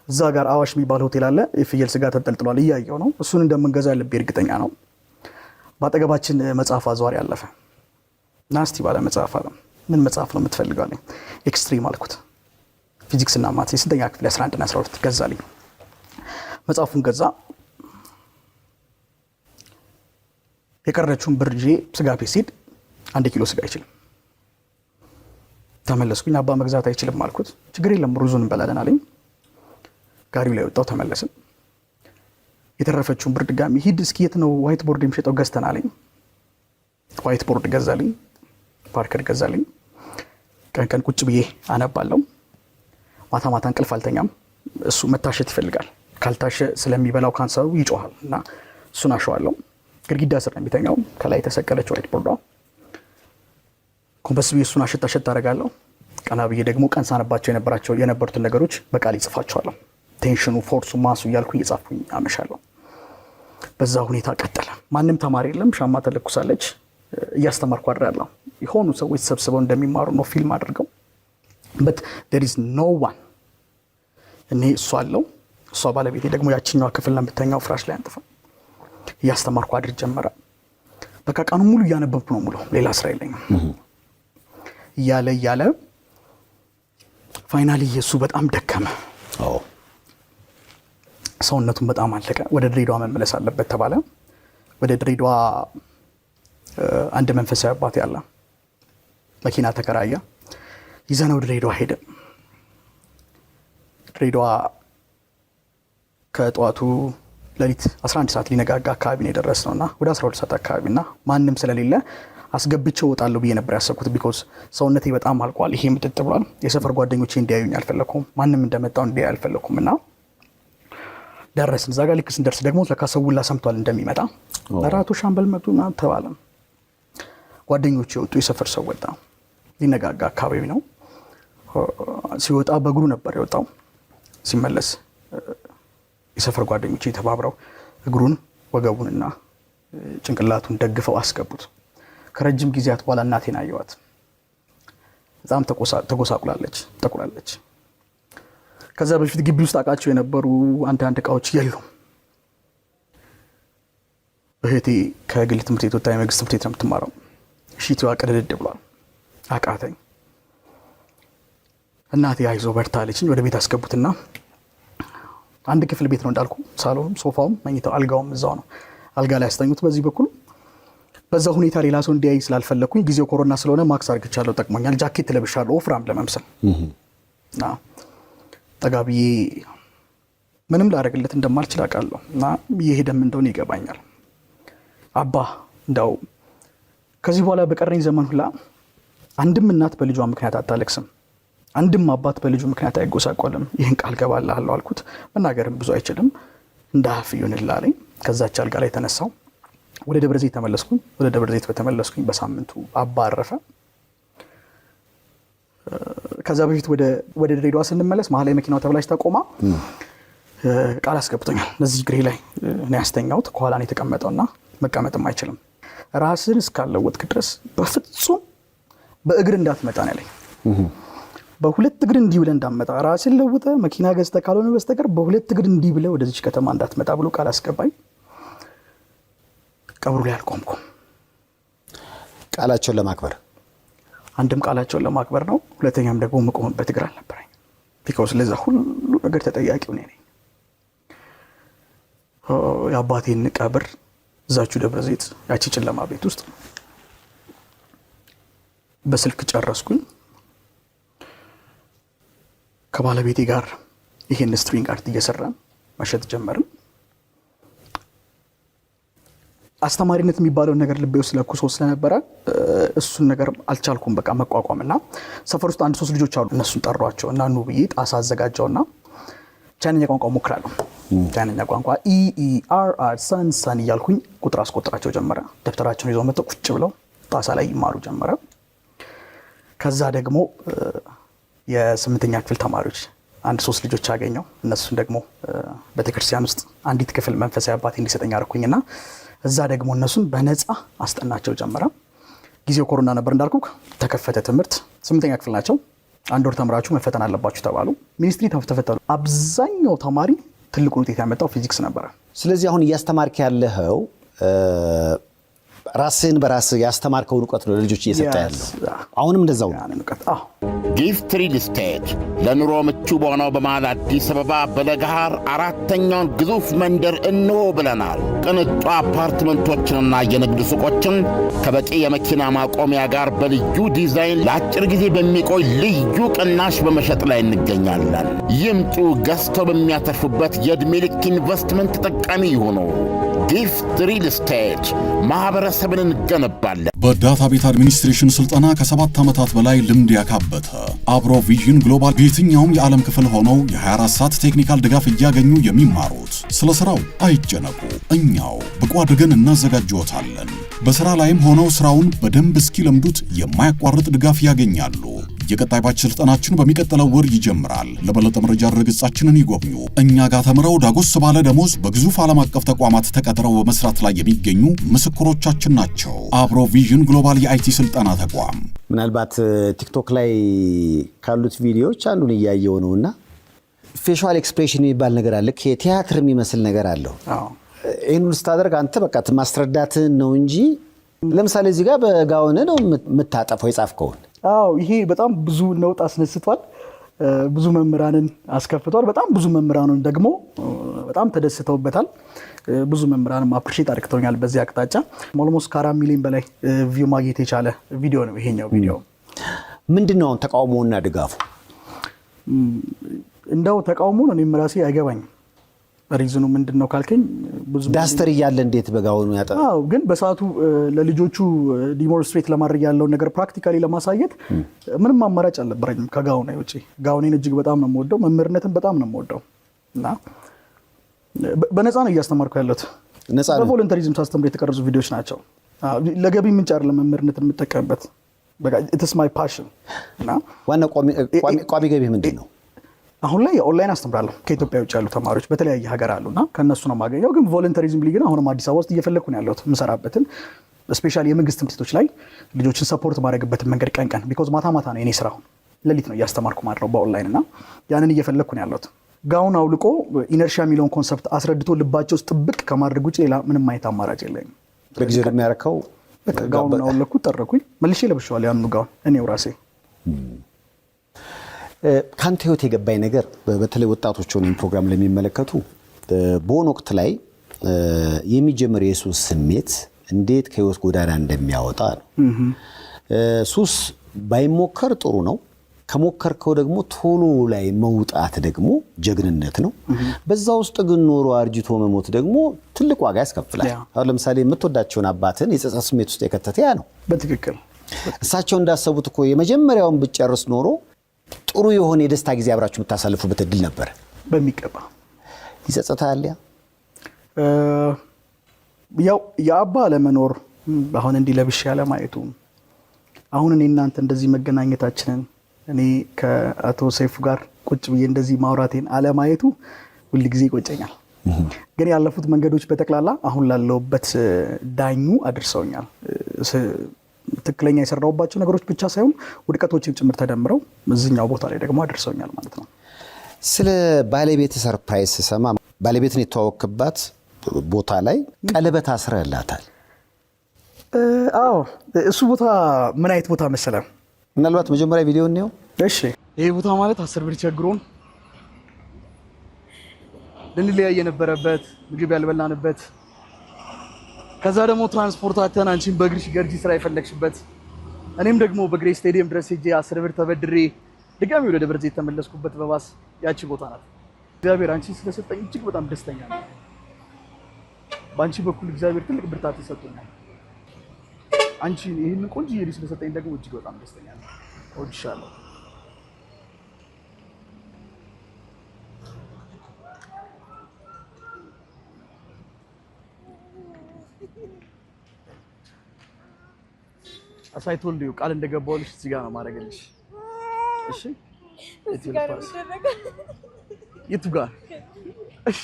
እዛ ጋር አዋሽ የሚባል ሆቴል አለ። የፍየል ስጋ ተንጠልጥሏል፣ እያየው ነው። እሱን እንደምንገዛ ልቤ እርግጠኛ ነው። በአጠገባችን መጽሐፍ አዟሪ አለፈ። ናስቲ ባለ መጽሐፍ አለ። ምን መጽሐፍ ነው የምትፈልገው አለኝ። ኤክስትሪም አልኩት። ፊዚክስ እና ማትስ የስንተኛ ክፍል 11 እና 12 ገዛልኝ። መጽሐፉን ገዛ። የቀረችውን ብር ይዤ ስጋ ቤት ስሄድ 1 ኪሎ ስጋ አይችልም። ተመለስኩኝ። አባ መግዛት አይችልም አልኩት። ችግር የለም ሩዙን እንበላለን አለኝ። ጋሪው ላይ ወጣው፣ ተመለስን። የተረፈችውን ብር ድጋሚ ሂድ እስኪ የት ነው ዋይት ቦርድ የሚሸጠው ገዝተን አለኝ። ዋይት ቦርድ ገዛልኝ፣ ፓርከር ገዛልኝ። ቀን ቀን ቁጭ ብዬ አነባለሁ። ማታ ማታ እንቅልፍ አልተኛም። እሱ መታሸት ይፈልጋል። ካልታሸ ስለሚበላው ካንሰሩ ይጮሃል እና እሱን አሸዋለሁ። ግድግዳ ስር ነው የሚተኛው። ከላይ የተሰቀለች ዋይት ቦርዷ ኮምፐስ ብዬ እሱን አሸት አደርጋለሁ። ቀና ብዬ ደግሞ ቀን ሳነባቸው የነበሩትን ነገሮች በቃል ይጽፋቸዋለሁ። ቴንሽኑ፣ ፎርሱ፣ ማሱ እያልኩ እየጻፍኩኝ አመሻለሁ። በዛ ሁኔታ ቀጠለ። ማንም ተማሪ የለም። ሻማ ተለኩሳለች። እያስተማርኩ አድራለሁ። የሆኑ ሰዎች ተሰብስበው እንደሚማሩ ነው ፊልም አድርገው። but there is no one። እኔ እሷ አለው፣ እሷ ባለቤቴ ደግሞ ያቺኛው ክፍል ነው የምትተኛው ፍራሽ ላይ አንጥፋ። እያስተማርኩ አድር ጀመረ። በቃ ቀኑ ሙሉ እያነበብኩ ነው ሙሉ፣ ሌላ ስራ የለኝም። እያለ ፋይናሊ እሱ በጣም ደከመ። ሰውነቱን በጣም አለቀ። ወደ ድሬዳዋ መመለስ አለበት ተባለ። ወደ ድሬዳዋ አንድ መንፈሳዊ አባት ያለ መኪና ተከራየ። ይዘነው ድሬዳዋ ሄደ። ድሬዳዋ ከጠዋቱ ሌሊት 11 ሰዓት ሊነጋጋ አካባቢ ነው የደረስነውና ወደ 12 ሰዓት አካባቢና ማንም ስለሌለ አስገብቼው እወጣለሁ ብዬ ነበር ያሰብኩት። ቢኮዝ ሰውነቴ በጣም አልቋል። ይሄ ምጥጥ ብሏል። የሰፈር ጓደኞቼ እንዲያዩኝ አልፈለኩም። ማንም እንደመጣው እንዲያዩ አልፈለኩም እና ደረስን። እዛ ጋር ልክ ስንደርስ ደግሞ ለካ ሰው ሁላ ሰምቷል እንደሚመጣ። አራቱ ሻምበል መጡ ተባለ። ጓደኞቼ ወጡ። የሰፈር ሰው ወጣ። ሊነጋጋ አካባቢ ነው። ሲወጣ በእግሩ ነበር የወጣው። ሲመለስ የሰፈር ጓደኞቼ ተባብረው እግሩን ወገቡንና ጭንቅላቱን ደግፈው አስገቡት። ከረጅም ጊዜያት በኋላ እናቴን አየዋት። በጣም ተጎሳቁላለች፣ ጠቁራለች። ከዛ በፊት ግቢ ውስጥ አቃቸው የነበሩ አንዳንድ እቃዎች የሉም። እህቴ ከግል ትምህርት ቤት ወጣ የመንግስት ትምህርት ቤት ነው የምትማረው። ሺቲዋ ቀደደድ ብሏል። አቃተኝ። እናቴ አይዞ በርታ አለችኝ። ወደ ቤት አስገቡትና አንድ ክፍል ቤት ነው እንዳልኩ፣ ሳሎኑም ሶፋውም መኝታው አልጋውም እዛው ነው። አልጋ ላይ ያስተኙት በዚህ በኩል። በዛ ሁኔታ ሌላ ሰው እንዲያይ ስላልፈለኩኝ ጊዜው ኮሮና ስለሆነ ማክስ አርግቻለሁ፣ ጠቅሞኛል። ጃኬት ለብሻለሁ ወፍራም ለመምሰል እና ጠጋብዬ ምንም ላደርግለት እንደማልችል አውቃለሁ እና እየሄደም እንደሆነ ይገባኛል። አባ እንዳው ከዚህ በኋላ በቀረኝ ዘመን ሁላ አንድም እናት በልጇ ምክንያት አታለቅስም፣ አንድም አባት በልጁ ምክንያት አይጎሳቆልም። ይህን ቃል ገባልሃለሁ አልኩት። መናገርም ብዙ አይችልም። እንዳፍ ይሁንልኝ። ከዛች አልጋ ላይ ተነሳው ወደ ደብረ ዘይት ተመለስኩኝ። ወደ ደብረ ዘይት በተመለስኩኝ በሳምንቱ አባ አረፈ። ከዛ በፊት ወደ ድሬዳዋ ስንመለስ መሀል ላይ መኪናው ተብላሽ ተቆማ ቃል አስገብቶኛል። ለዚህ ግሬ ላይ ነው ያስተኛውት። ከኋላ ነው የተቀመጠውና መቀመጥም አይችልም። ራስን እስካለወጥክ ድረስ በፍጹም በእግር እንዳትመጣ ነው ያለኝ። በሁለት እግር እንዲህ ብለህ እንዳትመጣ፣ ራስን ለውጠ መኪና ገዝተህ ካልሆነ በስተቀር በሁለት እግር እንዲህ ብለህ ወደዚች ከተማ እንዳትመጣ ብሎ ቃል አስገባኝ። ቀብሩ ላይ አልቆምኩም። ቃላቸውን ለማክበር አንድም ቃላቸውን ለማክበር ነው፣ ሁለተኛም ደግሞ መቆምበት እግር አልነበረኝ። ቢኮዝ ለዛ ሁሉ ነገር ተጠያቂው እኔ ነኝ። የአባቴን ቀብር እዛችሁ ደብረ ዘይት ያቺ ጨለማ ቤት ውስጥ በስልክ ጨረስኩኝ። ከባለቤቴ ጋር ይሄን ስትሪንግ አርት እየሰራን መሸጥ ጀመርን። አስተማሪነት የሚባለው ነገር ልቤ ውስጥ ለኩሶ ስለነበረ እሱን ነገር አልቻልኩም በቃ መቋቋምና ሰፈር ውስጥ አንድ 3 ልጆች አሉ። እነሱን ጠሯቸው እና ኑ ብዬ ጣሳ አዘጋጀውና ቻይንኛ ቋንቋ ሞክራለሁ። ቻይንኛ ቋንቋ EERR ሰን እያልኩኝ ቁጥር አስቆጥራቸው ጀመረ። ደብተራቸውን ይዘው መጥተው ቁጭ ብለው ጣሳ ላይ ይማሩ ጀመረ። ከዛ ደግሞ የ8ኛ ክፍል ተማሪዎች አንድ 3 ልጆች አገኘው። እነሱን ደግሞ በተክርስቲያን ውስጥ አንዲት ክፍል መንፈሳዊ አባቴ እንዲሰጠኝ አደረኩኝና እዛ ደግሞ እነሱን በነፃ አስጠናቸው ጀመረ። ጊዜው ኮሮና ነበር እንዳልኩ። ተከፈተ ትምህርት። 8ኛ ክፍል ናቸው። 1 ወር ተምራችሁ መፈተን አለባችሁ ተባሉ። ሚኒስትሪ ተፈተኑ። አብዛኛው ተማሪ ትልቁ ውጤት ያመጣው ፊዚክስ ነበረ። ስለዚህ አሁን እያስተማርክ ያለኸው ራስህን በራስህ ያስተማርከውን እውቀት ነው ለልጆች እየሰጠ ያለው። አሁንም እንደዛው ነው። ጊፍት ሪል ስቴት ለኑሮ ምቹ በሆነው በመሃል አዲስ አበባ በለገሃር 4ኛውን ግዙፍ መንደር እንሆ ብለናል። ቅንጡ አፓርትመንቶችንና የንግድ ሱቆችን ከበቂ የመኪና ማቆሚያ ጋር በልዩ ዲዛይን ለአጭር ጊዜ በሚቆይ ልዩ ቅናሽ በመሸጥ ላይ እንገኛለን። ይምጡ፣ ገዝተው በሚያተርፉበት የዕድሜ ልክ ኢንቨስትመንት ተጠቃሚ ይሁኑ። ጊፍት ሪል ስቴት ማህበረሰብን እንገነባለን። በዳታ ቤት አድሚኒስትሬሽን ስልጠና ከ7 ዓመታት በላይ ልምድ ያካበተ አብሮ ቪዥን ግሎባል በየትኛውም የዓለም ክፍል ሆነው የ24 ሰዓት ቴክኒካል ድጋፍ እያገኙ የሚማሩት። ስለ ሥራው አይጨነቁ፣ እኛው ብቁ አድርገን እናዘጋጅዎታለን። በሥራ ላይም ሆነው ሥራውን በደንብ እስኪለምዱት የማያቋርጥ ድጋፍ ያገኛሉ። የቀጣይ ባች ስልጠናችን በሚቀጥለው ወር ይጀምራል። ለበለጠ መረጃ ድረገጻችንን ይጎብኙ። እኛ ጋር ተምረው ዳጎስ ባለ ደሞዝ በግዙፍ ዓለም አቀፍ ተቋማት ተቀጥረው በመስራት ላይ የሚገኙ ምስክሮቻችን ናቸው። አብሮ ቪዥን ግሎባል የአይቲ ስልጠና ተቋም። ምናልባት ቲክቶክ ላይ ካሉት ቪዲዮዎች አንዱን እያየው ነውና ፌሻል ኤክስፕሬሽን የሚባል ነገር አለ። ከቲያትር የሚመስል ነገር አለው። ይህን ስታደርግ አንተ በቃ ማስረዳትን ነው እንጂ ለምሳሌ እዚህ ጋር በጋውን ነው የምታጠፈው የጻፍከውን። ይሄ በጣም ብዙ ነውጥ አስነስቷል። ብዙ መምህራንን አስከፍቷል። በጣም ብዙ መምህራንን ደግሞ በጣም ተደስተውበታል። ብዙ መምህራንም አፕሪሼት አድርገውኛል በዚህ አቅጣጫ። ኦልሞስት ከ4 ሚሊዮን በላይ ቪው ማግኘት የቻለ ቪዲዮ ነው ይሄኛው ቪዲዮ። ምንድነው ተቃውሞና ድጋፉ? እንደው ተቃውሞን እኔም ራሴ አይገባኝም። ሪዝኑ ምንድነው ካልከኝ ብዙ ዳስተር እያለ እንዴት በጋውኑ ያጣ? አዎ ግን በሰዓቱ ለልጆቹ ዲሞንስትሬት ለማድረግ ያለው ነገር ፕራክቲካሊ ለማሳየት ምንም አማራጭ አልነበረኝም ከጋውን ውጪ። ጋውኔን እጅግ በጣም ነው የምወደው፣ መምህርነትን በጣም ነው የምወደው እና በነፃ ነው እያስተማርኩ ያለሁት። በቮለንተሪዝም ሳስተምር የተቀረጹ ቪዲዮዎች ናቸው። ለገቢ ምንጭ አይደለም መምህርነትን የምጠቀምበት። በቃ ኢትስ ማይ ፓሽን እና ዋና ቋሚ ገቢ ምንድን ነው? አሁን ላይ ኦንላይን አስተምራለሁ። ከኢትዮጵያ ውጭ ያሉ ተማሪዎች በተለያየ ሀገር አሉና ከነሱ ነው የማገኘው። ግን ቮለንተሪዝም ሊግ ነው አሁንም አዲስ አበባ ውስጥ እየፈለኩ ነው ያለሁት የምሰራበትን ስፔሻሊ የመንግስት ትምህርት ቤቶች ላይ ልጆችን ሰፖርት ማድረግበትን መንገድ ቀን ቢኮዝ ማታ ነው የኔ ስራው። ሌሊት ነው እያስተማርኩ ማድረው በኦንላይን እና ያንን እየፈለኩ ነው ያለሁት። ጋውን አውልቆ ኢነርሺያ የሚለውን ኮንሰፕት አስረድቶ ልባቸው ውስጥ ጥብቅ ከማድረግ ውጭ ሌላ ምንም አይነት አማራጭ የለኝም። በጊዜ የሚያረካው ጋውን አውልኩ ጠረኩኝ መልሼ ለብሼዋለሁ ያንኑ ጋውን እኔው ራሴ። ካንተ ህይወት የገባኝ ነገር በተለይ ወጣቶች ሆነን ፕሮግራም ለሚመለከቱ በሆነ ወቅት ላይ የሚጀምር የሱስ ስሜት እንዴት ከህይወት ጎዳና እንደሚያወጣ ነው። ሱስ ባይሞከር ጥሩ ነው። ከሞከርከው ደግሞ ቶሎ ላይ መውጣት ደግሞ ጀግንነት ነው። በዛ ውስጥ ግን ኖሮ አርጅቶ መሞት ደግሞ ትልቅ ዋጋ ያስከፍላል። አሁን ለምሳሌ የምትወዳቸውን አባትን የጸጸት ስሜት ውስጥ የከተተ ያ ነው። በትክክል እሳቸው እንዳሰቡት እኮ የመጀመሪያውን ብጨርስ ኖሮ ጥሩ የሆነ የደስታ ጊዜ አብራችሁ የምታሳልፉበት እድል ነበር። በሚገባ ይጸጸታል። ያው የአባ ለመኖር አሁን እንዲህ ለብሼ ያለ ማየቱ አሁን እኔ እናንተ እንደዚህ መገናኘታችንን እኔ ከአቶ ሰይፉ ጋር ቁጭ ብዬ እንደዚህ ማውራቴን አለማየቱ ሁሉ ጊዜ ይቆጨኛል። ግን ያለፉት መንገዶች በተክላላ አሁን ላለውበት ዳኙ አድርሰውኛል። ትክክለኛ የሰራውባቸው ነገሮች ብቻ ሳይሆን ውድቀቶችም ጭምር ተደምረው እዚህኛው ቦታ ላይ ደግሞ አድርሰውኛል ማለት ነው። ስለ ባለቤት ሰርፕራይዝ ሰማ ባለቤትን የተዋወቅባት ቦታ ላይ ቀለበት አስረላታል። አዎ እሱ ቦታ ምን አይነት ቦታ መሰለ? ምናልባት መጀመሪያ ቪዲዮ ነው። እሺ ይሄ ቦታ ማለት 10 ብር ቸግሮን ልንለያይ የነበረበት ምግብ ያልበላንበት ከዛ ደግሞ ትራንስፖርት አተን አንቺን በእግርሽ ገርጂ ስራ የፈለግሽበት እኔም ደግሞ በእግሬ ስቴዲየም ድረስ ሄጄ 10 ብር ተበድሬ ድጋሚ ወደ ደብረ ዘይት ተመለስኩበት በባስ ያቺ ቦታ ናት። እግዚአብሔር አንቺ ስለሰጠኝ እጅግ በጣም ደስተኛ ነኝ። በአንቺ በኩል እግዚአብሔር ትልቅ ብርታት ሰጥቶኛል። አንቺ ይሄንን ቆንጆ ልጅ ስለሰጠኝ ደግሞ እጅግ በጣም ደስተኛ ነኝ። እወድሻለሁ። አሳይቶል ዲዩ ቃል እንደገባውልሽ እዚህ ጋር ነው ማድረግልሽ። እሺ የቱ ጋር? እሺ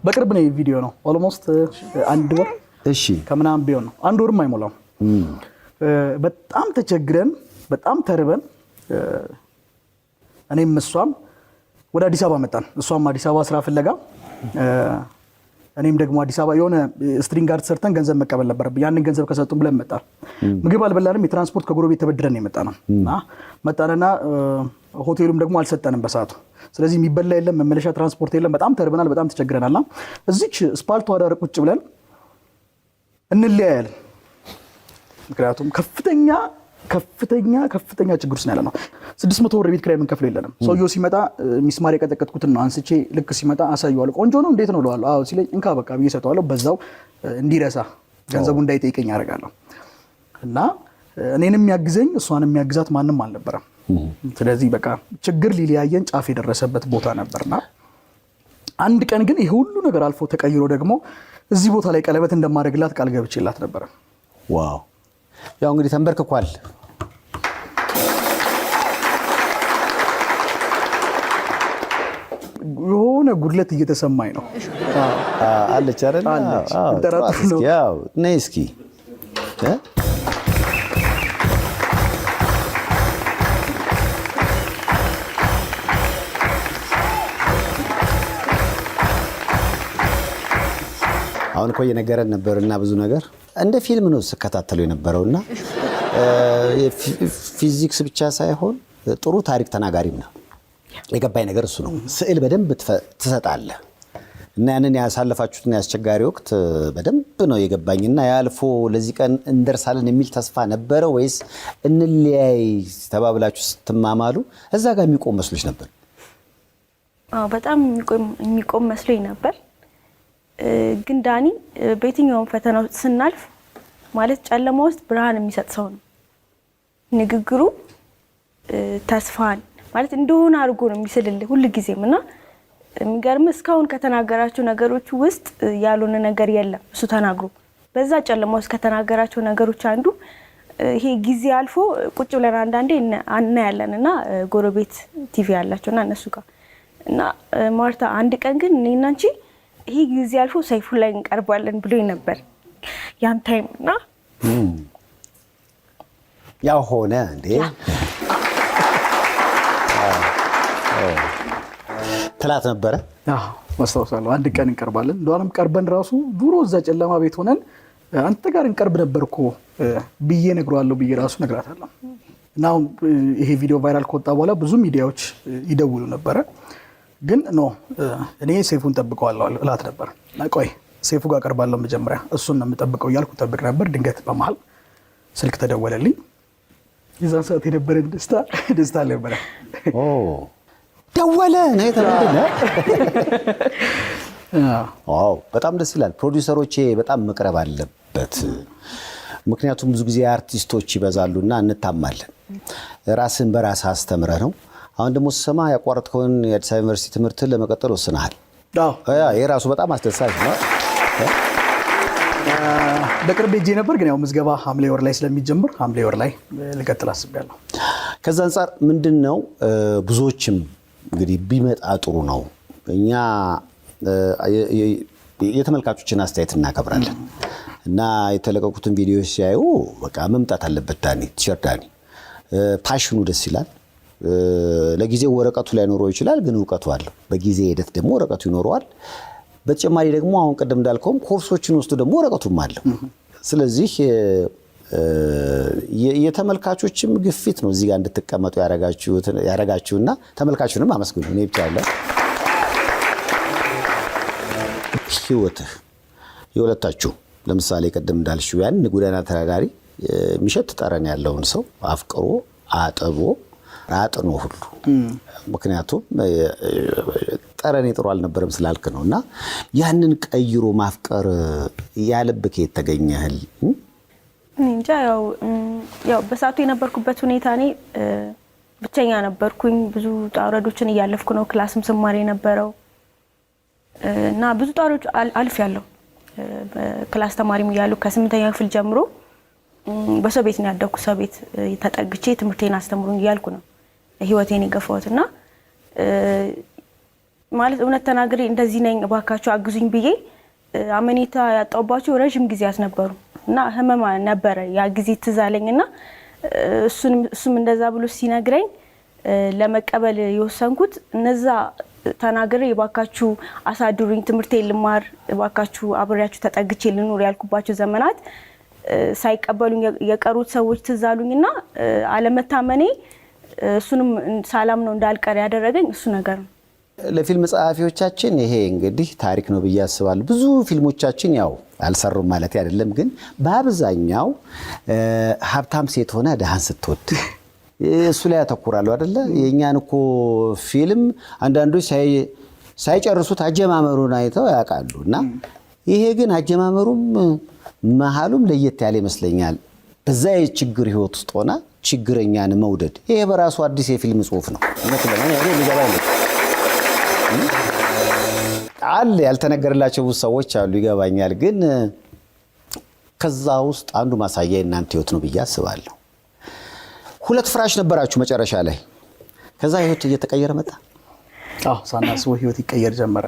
በቅርብ ነው ቪዲዮ ነው። ኦልሞስት 1 ወር እሺ ከምናምን ቢሆን ነው። 1 ወርም አይሞላም። በጣም ተቸግረን በጣም ተርበን እኔም እሷም ወደ አዲስ አበባ መጣን። እሷም አዲስ አበባ ስራ ፍለጋ እኔም ደግሞ አዲስ አበባ የሆነ ስትሪንግ አርት ሰርተን ገንዘብ መቀበል ነበረብን። ያንን ገንዘብ ከሰጡን ብለን መጣን። ምግብ አልበላንም። የትራንስፖርት ከጎረቤት ተበድረን የመጣነው እና መጣንና ሆቴሉም ደግሞ አልሰጠንም በሰዓቱ። ስለዚህ የሚበላ የለም፣ መመለሻ ትራንስፖርት የለም። በጣም ተርበናል፣ በጣም ተቸግረናልና እዚች ስፓልቷ ዳር ቁጭ ብለን እንለያያለን። ምክንያቱም ከፍተኛ ችግር ውስጥ ያለ ነው። 600 ብር ቤት ኪራይ የምንከፍለው የለንም። ሰውየው ሲመጣ ሚስማር የቀጠቀጥኩትን ነው አንስቼ ልክ ሲመጣ አሳየዋለሁ። ቆንጆ ነው እንዴት ነው እለዋለሁ። አዎ ሲለኝ እንካ በቃ ብዬ ሰጠዋለሁ። በዛው እንዲረሳ ገንዘቡ እንዳይጠይቀኝ ያደርጋለሁ። እና እኔንም የሚያግዘኝ እሷንም የሚያግዛት ማንም አልነበረም። ስለዚህ በቃ ችግር ሊለያየን ጫፍ የደረሰበት ቦታ ነበርና አንድ ቀን ግን ይሄ ሁሉ ነገር አልፎ ተቀይሮ ደግሞ እዚህ ቦታ ላይ ቀለበት እንደማደርግላት ቃል ገብቼላት ነበር። ዋው! ያው እንግዲህ ተንበርክኳል። የሆነ ጉድለት እየተሰማኝ ነው። አለች አይደል? አዎ ያው ነይ እስኪ አሁን እኮ እየነገረን ነበርና ብዙ ነገር እንደ ፊልም ነው ስከታተለው የነበረውና ፊዚክስ ብቻ ሳይሆን ጥሩ ታሪክ ተናጋሪም ነው። የገባኝ ነገር እሱ ነው። ስዕል በደንብ ትሰጣለህ እና ያንን ያሳለፋችሁትን ያስቸጋሪ ወቅት በደንብ ነው የገባኝና ያልፎ ለዚህ ቀን እንደርሳለን የሚል ተስፋ ነበረ ወይስ እንለያይ ተባብላችሁ ስትማማሉ እዛ ጋር የሚቆም መስሎች ነበር? በጣም የሚቆም መስሎኝ ነበር። ግን ዳኒ በየትኛውም ፈተና ውስጥ ስናልፍ ማለት ጨለማ ውስጥ ብርሃን የሚሰጥ ሰው ነው። ንግግሩ ተስፋን ማለት እንደሆነ አድርጎ ነው የሚስልልህ ሁሉ ጊዜም እና የሚገርም እስካሁን ከተናገራቸው ነገሮች ውስጥ ያልሆነ ነገር የለም። እሱ ተናግሮ በዛ ጨለማ ውስጥ ከተናገራቸው ነገሮች አንዱ ይሄ ጊዜ አልፎ ቁጭ ብለን አንዳንዴ እናያለንና ጎረቤት ቲቪ ያላቸውና እነሱ ጋር እና ማርታ አንድ ቀን ግን እኔና አንቺ ይሄ ጊዜ አልፎ ሰይፉ ላይ እንቀርባለን ብሎኝ ነበር ያን ታይም እና ያው ሆነ እንዴ ትላት ነበረ? ማስታወሳለሁ። አንድ ቀን እንቀርባለን እንደውም ቀርበን ራሱ ድሮ እዛ ጨለማ ቤት ሆነን አንተ ጋር እንቀርብ ነበርኩ ብዬ ነግሯለሁ ብዬ ራሱ ነግራታለሁ። እና አሁን ይሄ ቪዲዮ ቫይራል ከወጣ በኋላ ብዙ ሚዲያዎች ይደውሉ ነበረ። ግን እኔ ሰይፉን ጠብቀዋለሁ እላት ነበር። ቆይ ሰይፉ ጋር ቀርባለሁ መጀመሪያ እሱን ነው የምጠብቀው እያልኩ ጠብቅ ነበር። ድንገት በመሀል ስልክ ተደወለልኝ። የዛን ሰዓት የነበረን ደስታ ነበረ። ደወለ ነው የተባለ። በጣም ደስ ይላል። ፕሮዲውሰሮቼ በጣም መቅረብ አለበት። ምክንያቱም ብዙ ጊዜ አርቲስቶች ይበዛሉና እንታማለን። ራስን በራስ አስተምረህ ነው። አሁን ደግሞ ስሰማ ያቋረጥከውን የአዲስ አበባ ዩኒቨርሲቲ ትምህርትን ለመቀጠል ወስነሃል። የራሱ በጣም አስደሳች ነው። በቅርብ ሄጄ ነበር፣ ግን ያው ምዝገባ ሐምሌ ወር ላይ ስለሚጀምር ሐምሌ ወር ላይ ልቀጥል አስቤያለሁ። ከዛ አንጻር ምንድነው ብዙዎችም እንግዲህ ቢመጣ ጥሩ ነው። እኛ የተመልካቾችን አስተያየት እናከብራለን እና የተለቀቁትን ቪዲዮዎች ሲያዩ በቃ መምጣት አለበት ዳኒ ቲሸርት ዳኒ ፓሽኑ ደስ ይላል። ለጊዜው ወረቀቱ ላይ ኖሮ ይችላል፣ ግን እውቀቱ አለው። በጊዜ ሂደት ደግሞ ወረቀቱ ይኖረዋል። በተጨማሪ ደግሞ አሁን ቀደም እንዳልከውም ኮርሶችን ወስዶ ደግሞ ወረቀቱም አለው። ስለዚህ የተመልካቾችም ግፊት ነው እዚህ ጋር እንድትቀመጡ ያረጋችሁና ተመልካቹንም አመስግኑ። እኔ ብቻ ያለ ህይወትህ የሁለታችሁ ለምሳሌ ቀደም እንዳልሽው ያን ጎዳና ተዳዳሪ የሚሸት ጠረን ያለውን ሰው አፍቅሮ አጥቦ አጥኖ ሁሉ ምክንያቱም ጠረኔ ጥሩ አልነበረም ስላልክ ነውና ያንን ቀይሮ ማፍቀር ያለብክ የተገኘህል እንጃ ያው በሳቱ የነበርኩበት ሁኔታ እኔ ብቸኛ ነበርኩኝ። ብዙ ጣውረዶችን እያለፍኩ ነው ክላስም ስማር የነበረው እና ብዙ ጣውረዶች አልፌያለሁ። ክላስ ተማሪም እያሉ ከ8ኛ ክፍል ጀምሮ በሰው ቤት ነው ያደግኩ። ሰው ቤት ተጠግቼ ትምህርቴን አስተምሩኝ እያልኩ ነው ህይወቴን የገፋሁትና ማለት እውነት ተናግሬ እንደዚህ ነኝ እባካችሁ አግዙኝ ብዬ አመኔታ ያጣውባቸው ረጅም ጊዜያት ነበሩ እና ህመማ ነበረ ያ ጊዜ ትዝ አለኝና እሱም እንደዛ ብሎ ሲነግረኝ ለመቀበል የወሰንኩት እነዛ ተናግሬ እባካችሁ አሳድሩኝ ትምህርቴን ልማር እባካችሁ አብሬያችሁ ተጠግቼ ልኖር ያልኩባቸው ዘመናት ሳይቀበሉኝ የቀሩት ሰዎች ትዝ አሉኝና አለመታመኔ እሱንም ሰላም ነው እንዳልቀር ያደረገኝ እሱ ነገር ነው። ለፊልም ጸሐፊዎቻችን ይሄ እንግዲህ ታሪክ ነው ብዬ አስባለሁ። ብዙ ፊልሞቻችን ያው አልሰሩም ማለት አይደለም፣ ግን በአብዛኛው ሀብታም ሴት ሆነ ደሃን ስትወድ እሱ ላይ ያተኩራሉ አይደለ? የኛን እኮ ፊልም አንዳንዶች ሳይጨርሱት አጀማመሩን አይተው ያውቃሉ እና ይሄ ግን አጀማመሩም መሃሉም ለየት ያለ ይመስለኛል። በዛ የችግር ህይወት ውስጥ ሆና ችግረኛን መውደድ ይሄ በራሱ አዲስ የፊልም ጽሑፍ ነው። አለ ያልተነገረላቸው ብዙ ሰዎች አሉ ይገባኛል። ግን ከዛ ውስጥ አንዱ ማሳያ እናንተ ህይወት ነው ብዬ አስባለሁ። ሁለት ፍራሽ ነበራችሁ መጨረሻ ላይ፣ ከዛ ህይወት እየተቀየረ መጣ። ሳናስበው ህይወት ይቀየር ጀመረ።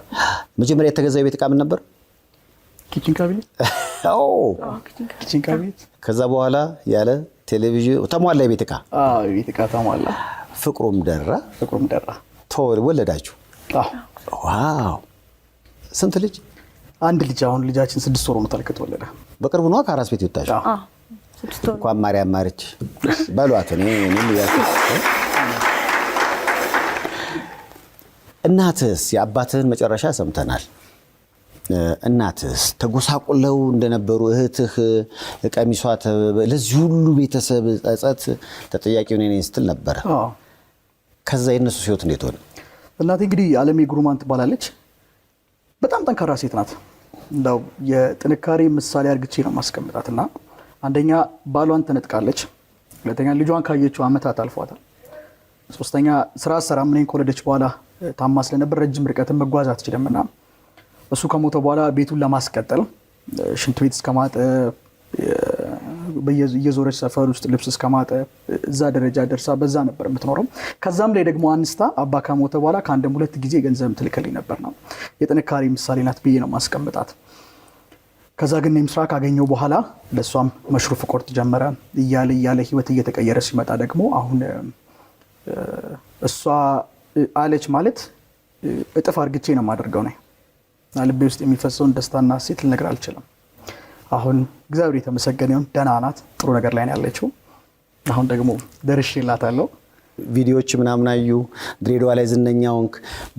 መጀመሪያ የተገዛው የቤት ዕቃ ምን ነበር? ኪችን ካቢኔት። ኪችን ካቢኔት። ከዛ በኋላ ያለ ቴሌቪዥን ተሟላ የቤት ዕቃ። የቤት ዕቃ ተሟላ። ፍቅሩም ደራ። ወለዳችሁ? ዋው! ስንት ልጅ? አንድ ልጅ። አሁን ልጃችን 6 ወር ሆኖታል ከተወለደ። በቅርቡ ነው ከአራስ ቤት ይወጣችሁ? እንኳን ማርያም ማረች በሏት። እኔም እናትስ የአባትህን መጨረሻ ሰምተናል። እናትስ ተጎሳቁለው እንደነበሩ እህትህ ቀሚሷ ለዚህ ሁሉ ቤተሰብ ጸጸት ተጠያቂው እኔ ነኝ ስትል ነበር። ከዛ የነሱ ህይወት እንዴት ሆነ? እናቴ እንግዲህ አለሜ ጉሩማን ትባላለች። በጣም ጠንካራ ሴት ናት። እንደው የጥንካሬ ምሳሌ አድርግቼ ነው ማስቀምጣትና አንደኛ ባሏን ተነጥቃለች። ሁለተኛ ልጇን ካየችው አመታት አልፏታል። ሶስተኛ ስራ ሰራ ምን ከወለደች በኋላ ታማ ስለነበር ረጅም ርቀትን መጓዝ አትችልምና እሱ ከሞተ በኋላ ቤቱን ለማስቀጠል ሽንት ቤት እስከማጠብ በየዞረች ሰፈር ውስጥ ልብስ እስከማጠብ እዛ ደረጃ ደርሳ በዛ ነበር የምትኖረው። ከዛም ላይ ደግሞ አንስታ አባ ከሞተ በኋላ ከአንድም ሁለት ጊዜ ገንዘብ ትልክልኝ ነበር ነው። የጥንካሬ ምሳሌ ናት ብዬ ነው ማስቀምጣት። ከዛ ግን ምስራ ካገኘው በኋላ ለሷም መሽሩፍ ቆርጥ ጀመረ። እያለ ህይወት እየተቀየረ ሲመጣ ደግሞ አሁን እሷ አለች ማለት እጥፍ አርግቼ ነው ማደርገው ነው። ልቤ ውስጥ የሚፈሰውን ደስታና ሴት ልነግር አልችልም። አሁን እግዚአብሔር የተመሰገነ ይሁን ደህና ናት፣ ጥሩ ነገር ላይ ነው ያለችው። አሁን ደግሞ ደርሼላታለሁ። ቪዲዮዎች ምናምን አዩ። ድሬዳዋ ላይ ዝነኛውንክ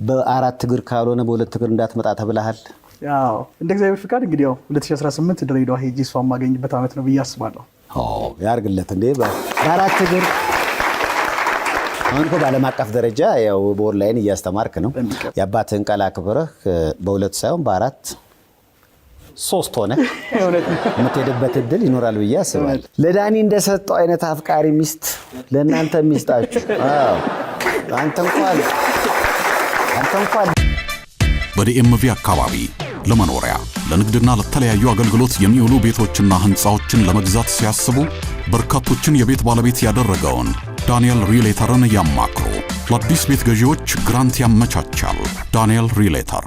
በአራት እግር ካልሆነ በሁለት እግር እንዳትመጣ ተብለሃል። ያው እንደ እግዚአብሔር ፍቃድ እንግዲህ 2018 ድሬዳዋ ሄጄ እሷን ማገኝበት አመት ነው ብዬ አስባለሁ። ያርግለት እንዴ በአራት እግር። አሁን እኮ በዓለም አቀፍ ደረጃ ያው በኦንላይን እያስተማርክ ነው። የአባትህን ቃል አክብረህ በሁለት ሳይሆን በአራት ሶስት ሆነ የምትሄድበት እድል ይኖራል ብዬ አስባለሁ። ለዳኒ እንደሰጠው አይነት አፍቃሪ ሚስት ለእናንተ ሚስጣችሁ። አንተ እንኳን በዲኤምቪ አካባቢ ለመኖሪያ ለንግድና ለተለያዩ አገልግሎት የሚውሉ ቤቶችና ህንፃዎችን ለመግዛት ሲያስቡ በርካቶችን የቤት ባለቤት ያደረገውን ዳንኤል ሪሌተርን ያማክሩ። ለአዲስ ቤት ገዢዎች ግራንት ያመቻቻል። ዳንኤል ሪሌተር።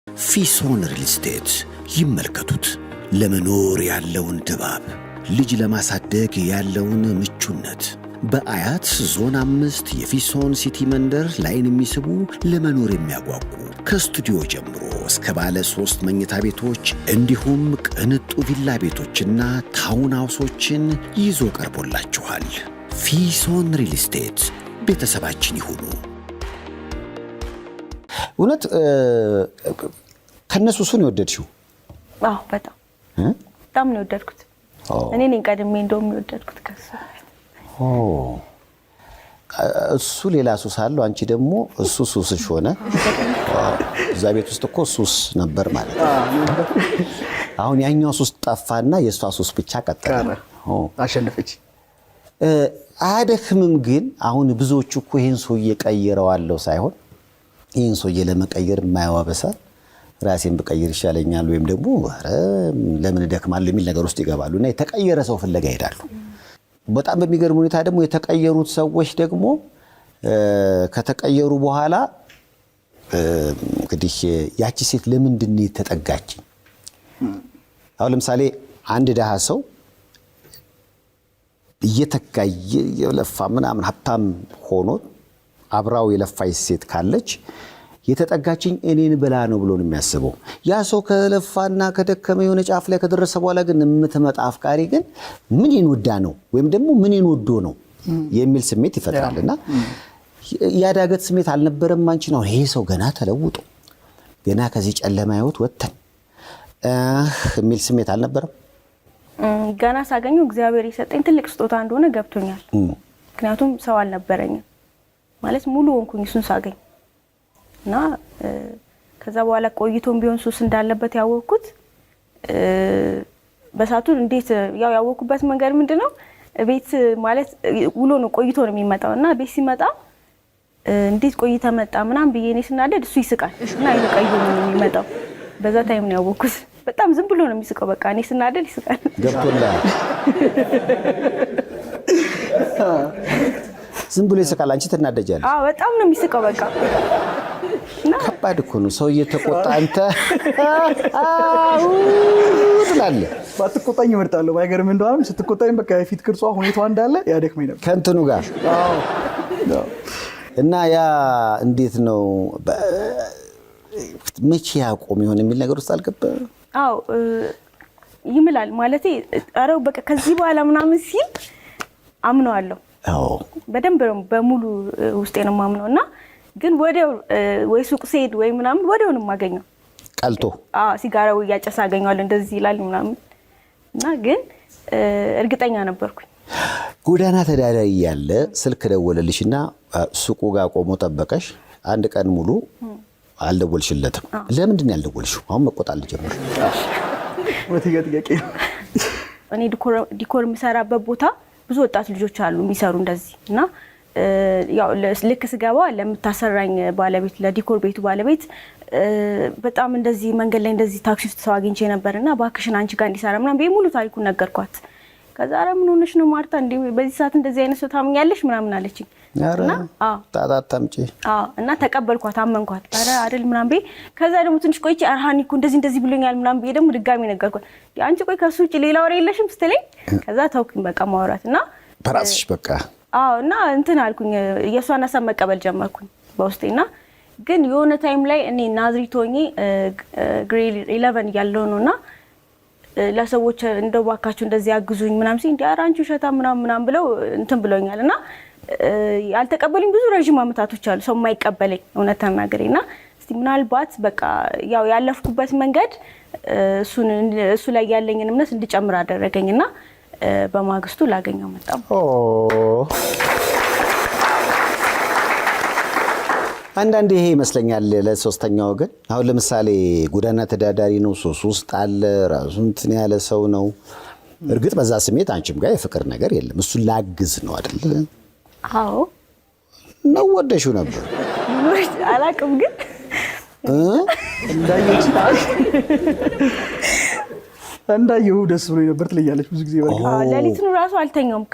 ፊሶን ሪል ስቴት ይመልከቱት። ለመኖር ያለውን ድባብ፣ ልጅ ለማሳደግ ያለውን ምቹነት በአያት ዞን 5 የፊሶን ሲቲ መንደር ላይን የሚስቡ ለመኖር የሚያጓጉ ከስቱዲዮ ጀምሮ እስከ ባለ 3 መኝታ ቤቶች እንዲሁም ቅንጡ ቪላ ቤቶችና ታውን ሃውሶችን ይዞ ቀርቦላችኋል። ፊሶን ሪል ስቴት ቤተሰባችን ይሁኑ። እውነት ከነሱ እሱን የወደድሽው? አዎ በጣም ነው የወደድኩት። እኔ ነኝ ቀድሜ እንደውም የወደድኩት ከሱ። እሱ ሌላ ሱስ አለው፣ አንቺ ደግሞ እሱ ሱስሽ ሆነ። እዛ ቤት ውስጥ እኮ ሱስ ነበር ማለት ነው። አሁን ያኛው ሱስ ጠፋና የእሷ ሱስ ብቻ ቀጠለ። አሸነፈች። አያደክምም ግን አሁን ብዙዎቹ እኮ ይህን ሰውዬ ቀይረዋለሁ ሳይሆን ይህን ሰውዬ ለመቀየር የማያዋበሳ ራሴን ብቀይር ይሻለኛል ወይም ደግሞ ለምን እደክማለሁ የሚል ነገር ውስጥ ይገባሉ እና የተቀየረ ሰው ፍለጋ ይሄዳሉ። በጣም በሚገርም ሁኔታ ደግሞ የተቀየሩት ሰዎች ደግሞ ከተቀየሩ በኋላ እንግዲህ ያቺ ሴት ለምንድን ነው የተጠጋችኝ? አሁን ለምሳሌ አንድ ደሃ ሰው እየተጋየ የለፋ ምናምን ሀብታም ሆኖ አብራው የለፋች ሴት ካለች የተጠጋችኝ እኔን ብላ ነው ብሎ ነው የሚያስበው። ያ ሰው ከለፋና ከደከመ የሆነ ጫፍ ላይ ከደረሰ በኋላ ግን የምትመጣ አፍቃሪ ግን ምን ይንወዳ ነው ወይም ደግሞ ምን ይንወዶ ነው የሚል ስሜት ይፈጥራልና ያዳገት ስሜት አልነበረም። አንቺ ነው ይሄ ሰው ገና ተለውጦ ገና ከዚህ ጨለማ ህይወት ወጥተን የሚል ስሜት አልነበረም? ገና ሳገኘው እግዚአብሔር የሰጠኝ ትልቅ ስጦታ እንደሆነ ገብቶኛል። ምክንያቱም ሰው አልነበረኝም ማለት ሙሉ ወንኩኝ እሱን ሳገኝ እና ከዛ በኋላ ቆይቶም ቢሆን ሱስ እንዳለበት ያወቅኩት በሳቱ እንዴት ያወቅኩበት መንገድ ምንድነው? ቤት ማለት ውሎ ነው ቆይቶ ነው የሚመጣው እና ቤት ሲመጣ እንዴት ቆይተ መጣ ምናምን ብዬ እኔ ስናደድ እሱ ይስቃል እና ይቀዩ ነው የሚመጣው። በዛ ታይም ነው ያወቅኩት። በጣም ዝም ብሎ ነው የሚስቀው። በቃ እኔ ስናደድ ይስቃል። ገብቶላ ዝም ብሎ ይስቃል፣ አንቺ ትናደጃለሽ። አዎ በጣም ነው የሚስቀው። በቃ ከባድ እኮ ነው። ሰው እየተቆጣ አንተ ትላለህ። ባትቆጣኝ እመርጣለሁ። ባይገርም እንደውም ስትቆጣኝ በቃ የፊት ቅርጿ ሁኔታዋ እንዳለ ያደክመኝ ነበር ከእንትኑ ጋር። እና ያ እንዴት ነው መቼ ያቆም ይሆን የሚል ነገር ውስጥ አልገባም? አዎ ይምላል ማለቴ አረው በቃ ከዚህ በኋላ ምናምን ሲል አምነዋለሁ። በደንብ በሙሉ ውስጤ ነው ማምነውና ግን ወዲያው ወይ ሱቅ ሲሄድ ወይ ምናምን ወዲያው ነው ማገኘው ቀልጦ ሲጋራው ያጨሳ አገኘዋለሁ እንደዚህ ይላል ምናምን እና ግን እርግጠኛ ነበርኩኝ። ጎዳና ተዳዳሪ ያለ ስልክ ደወለልሽና ሱቁ ጋር ቆሞ ጠበቀሽ። አንድ ቀን ሙሉ አልደወልሽለትም። ለምንድን ነው ያልደወልሽው? አሁን መቆጣት ጀመርሽ? እኔ ዲኮር የምሰራበት ቦታ ብዙ ወጣት ልጆች አሉ የሚሰሩ እንደዚህ እና ያው ልክ ስገባ ለምታሰራኝ ባለቤት ለዲኮር ቤቱ ባለቤት በጣም እንደዚህ መንገድ ላይ እንደዚህ ታክሲ ውስጥ ሰው አግኝቼ ነበርና ባክሽን አንቺ ጋር እንዲሰራ ምናምን በሙሉ ታሪኩን ነገርኳት። ከዛ አረ ምን ሆነሽ ነው ማርታ እንዴ በዚህ ሰዓት እንደዚህ አይነት ሰው ታምኛለሽ ምናምን አለችኝ። እና ታጣጣምጪ እና ተቀበልኳት አመንኳት። አረ አይደል ምናምን በይ። ከዛ ደግሞ ትንሽ ቆይቼ አርሃኒ እኮ እንደዚህ ብሎኛል ምናምን በይ ደግሞ ድጋሚ ነገርኳት። አንቺ ቆይ ከሱ ውጪ ሌላ ወሬ የለሽም ስትለኝ ከዛ ተውኩኝ በቃ ማውራት እና በራስሽ በቃ እና እንትን አልኩኝ የሷን ሀሳብ መቀበል ጀመርኩኝ በውስጤና ግን የሆነ ታይም ላይ እኔ ናዝሪት ሆኜ ግሬድ 11 ያለው ነውና ለሰዎች እንደው ባካችሁ እንደዚህ ያግዙኝ ምናምን ሲል እንዴ አራንቹ ሸታ ምናምን ብለው እንትን ብሎኛልና ያልተቀበሉኝ ብዙ ረጅም አመታቶች አሉ ሰው የማይቀበለኝ እውነት ተናገሬና እስቲ ምናልባት በቃ ያው ያለፍኩበት መንገድ እሱ ላይ ያለኝን እምነት እንድጨምር አደረገኝና በማግስቱ ላገኘው መጣሁ። አንዳንዴ ይሄ ይመስለኛል ለሶስተኛው ወገን አሁን ለምሳሌ ጎዳና ተዳዳሪ ነው ሶስ ውስጥ አለ ራሱን እንትን ያለ ሰው ነው። እርግጥ በዛ ስሜት አንቺም ጋር የፍቅር ነገር የለም እሱ ላግዝ ነው አይደል? አዎ ነው ወደሽው ነበር አላውቅም ግን እንዳየሁ ደስ ብሎኝ ነበር ትለያለች ብዙ ጊዜ ወርቅ ለሊቱን ራሱ አልተኛውም።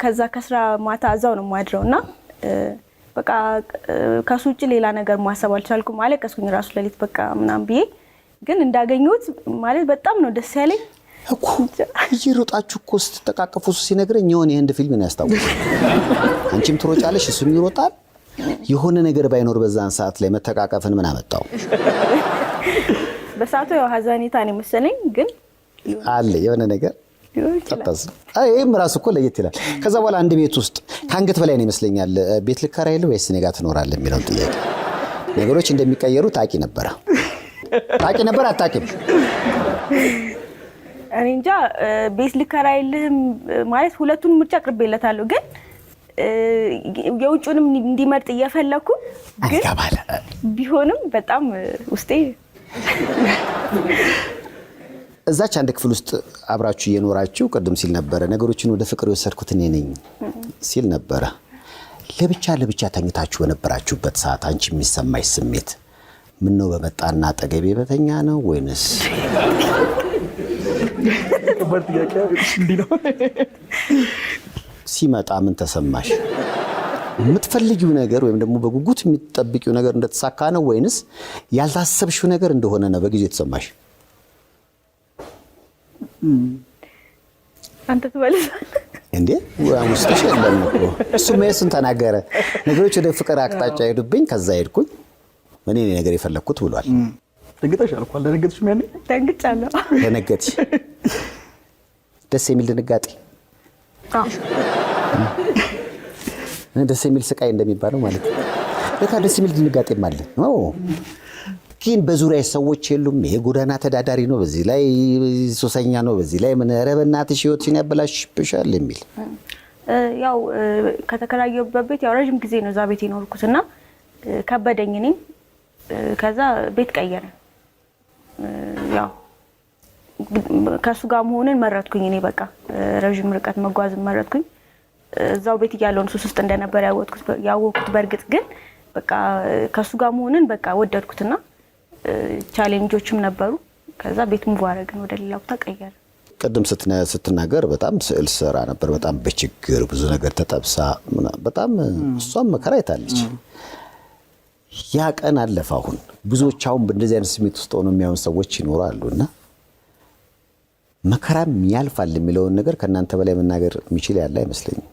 ከዛ ከስራ ማታ እዛው ነው የማድረውና በቃ ከሱ ውጪ ሌላ ነገር ማሰብ አልቻልኩም። አለቀስኩኝ ራሱ ለሊት በቃ ምናምን ብዬ ግን እንዳገኘሁት ማለት በጣም ነው ደስ ያለኝ እኮ ይሮጣችሁ እኮ ስትተቃቀፉ ሲነግረኝ የሆነ የህንድ ፊልም ነው ያስታውሳል። አንቺም ትሮጫለሽ እሱም ይሮጣል። የሆነ ነገር ባይኖር በዛን ሰዓት ላይ መተቃቀፍን ምን አመጣው? በሰዓቱ ያው ሀዘኔታ ነው መሰለኝ ግን አለ የሆነ ነገር ተጣጣስ አይም ራስ እኮ ለየት ይላል። ከዛ በኋላ አንድ ቤት ውስጥ ካንገት በላይ ነው ይመስለኛል ቤት ልከራይል ወይስ እኔ ጋር ትኖራለህ የሚለው ጥያቄ ነገሮች እንደሚቀየሩ ታቂ ነበር አታቂም? እኔ እንጃ ቤት ልከራይልህም ማለት ሁለቱን ምርጫ አቅርቤለታለሁ ግን የውጭውንም እንዲመርጥ እየፈለኩ ግን ቢሆንም በጣም ውስጤ እዛች አንድ ክፍል ውስጥ አብራችሁ እየኖራችሁ ቅድም ሲል ነበረ ነገሮችን ወደ ፍቅር የወሰድኩት እኔ ነኝ ሲል ነበረ። ለብቻ ተኝታችሁ በነበራችሁበት ሰዓት አንቺ የሚሰማሽ ስሜት ምን ነው? በመጣና አጠገቤ በተኛ ነው ወይንስ ሲመጣ ምን ተሰማሽ? የምትፈልጊው ነገር ወይም ደግሞ በጉጉት የምትጠብቂው ነገር እንደተሳካ ነው ወይንስ ያልታሰብሽው ነገር እንደሆነ ነው በጊዜ ተሰማሽ? አንተ ትበልስ እንዴ ወአሙስተሽ የለም እኮ እሱ ምን ተናገረ? ነገሮች ወደ ፍቅር አቅጣጫ ሄዱብኝ ከዛ ሄድኩኝ እኔ ነገር የፈለኩት ብሏል። ደንግጠሻል እኮ አልደነገጥሽም? ያኔ ደንግጫለሁ። ደነገጥሽ? ደስ የሚል ድንጋጤ ደስ የሚል ስቃይ እንደሚባለው ማለት ነው። ለካ ደስ የሚል ድንጋጤም አለ። ግን በዙሪያ ሰዎች የሉም። የጎዳና ተዳዳሪ ነው፣ በዚህ ላይ ሱሰኛ ነው፣ በዚህ ላይ ምን ኧረ በእናትሽ ህይወትሽን ያበላሽብሻል የሚል ያው ከተከራየሁበት ቤት ያው ረጅም ጊዜ ነው እዛ ቤት የኖርኩትና ከበደኝ። እኔም ከዛ ቤት ቀየረ። ያው ከሱ ጋር መሆንን መረጥኩኝ። እኔ በቃ ረጅም ርቀት መጓዝ መረጥኩኝ። እዛው ቤት እያለሁ ሱስ ውስጥ እንደነበር ያወቅኩት በእርግጥ ግን በቃ ከሱ ጋር መሆንን በቃ ወደድኩትና ቻሌንጆችም ነበሩ። ከዛ ቤት ሙቭ አደረግን ወደ ሌላ ቦታ ቀየረ። ቅድም ስትናገር በጣም ስዕል ስራ ነበር፣ በጣም በችግር ብዙ ነገር ተጠብሳ በጣም እሷም መከራ አይታለች። ያ ቀን አለፈ። አሁን ብዙዎች አሁን በእንደዚህ አይነት ስሜት ውስጥ ሆነው የሚያዩን ሰዎች ይኖራሉና መከራም ያልፋል የሚለውን ነገር ከናንተ በላይ መናገር የሚችል ያለ አይመስለኝም።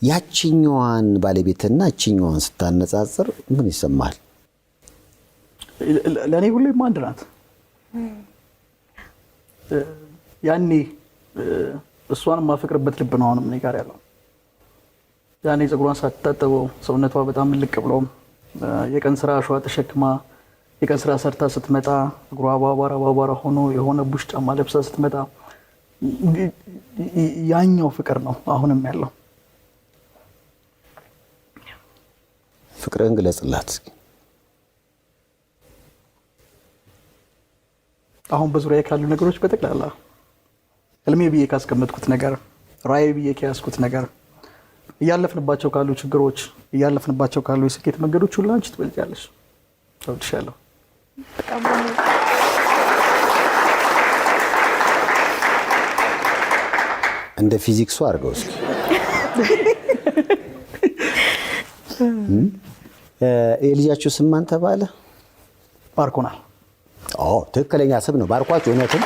ያቺኛዋን ባለቤትና ያቺኛዋን ስታነጻጽር ምን ይሰማል? ለኔ ሁሌም አንድ ናት። ያኔ እሷን ማፈቅርበት ልብ ነው አሁንም እኔ ጋር ያለው። ያኔ ፀጉሯን ሳትታጠበው ሰውነቷ በጣም ልቅ ብሎ የቀን ስራ አሸዋ ተሸክማ የቀን ስራ ሰርታ ስትመጣ እግሯ አቧራ ሆኖ የሆነ ቡሽ ጫማ ለብሳ ስትመጣ ያኛው ፍቅር ነው አሁንም ያለው። ፍቅርን ግለጽላት። አሁን በዙሪያ ካሉ ነገሮች በጠቅላላ ህልሜ ብዬ ካስቀመጥኩት ነገር ራዕይ ብዬ ከያዝኩት ነገር እያለፍንባቸው ካሉ ችግሮች እያለፍንባቸው ካሉ የስኬት መንገዶች ሁሉ አንቺ ትበልጫለሽ። እወድሻለሁ። እንደ ፊዚክሱ አድርገው እስኪ። የልጃችሁ ስም ማን ተባለ? ባርኮናል። ትክክለኛ ስም ነው። ባርኳችሁ። እውነትም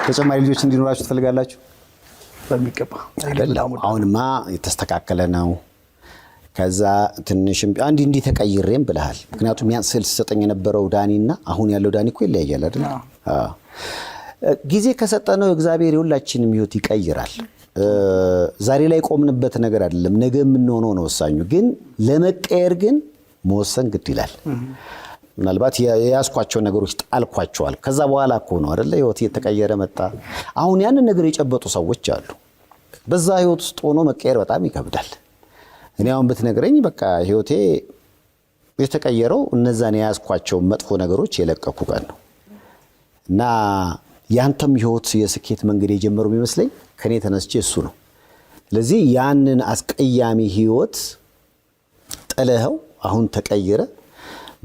ተጨማሪ ልጆች እንዲኖራችሁ ትፈልጋላችሁ? በሚገባ። አሁንማ የተስተካከለ ነው። ከዛ ትንሽም እንዲህ ተቀይሬም ብለሃል። ምክንያቱም ያን ስል ሲሰጠኝ የነበረው ዳኒና አሁን ያለው ዳኒ እኮ ይለያያል አይደል? ጊዜ ከሰጠነው እግዚአብሔር የሁላችንም ህይወት ይቀይራል። ዛሬ ላይ ቆምንበት ነገር አይደለም፣ ነገ የምንሆነው ነው ወሳኙ። ግን ለመቀየር ግን መወሰን ግድ ይላል። ምናልባት የያዝኳቸው ነገሮች ጣልኳቸዋል። ከዛ በኋላ እኮ ነው አይደለ ህይወት እየተቀየረ መጣ። አሁን ያንን ነገር የጨበጡ ሰዎች አሉ። በዛ ህይወት ውስጥ ሆኖ መቀየር በጣም ይከብዳል። እኔ አሁን ብትነግረኝ በቃ ህይወቴ የተቀየረው እነዛን የያዝኳቸው መጥፎ ነገሮች የለቀኩ ቀን ነው። እና ያንተም ህይወት የስኬት መንገድ የጀመረው የሚመስለኝ ከኔ ተነስቼ እሱ ነው። ስለዚህ ያንን አስቀያሚ ህይወት ጥለኸው አሁን ተቀይረ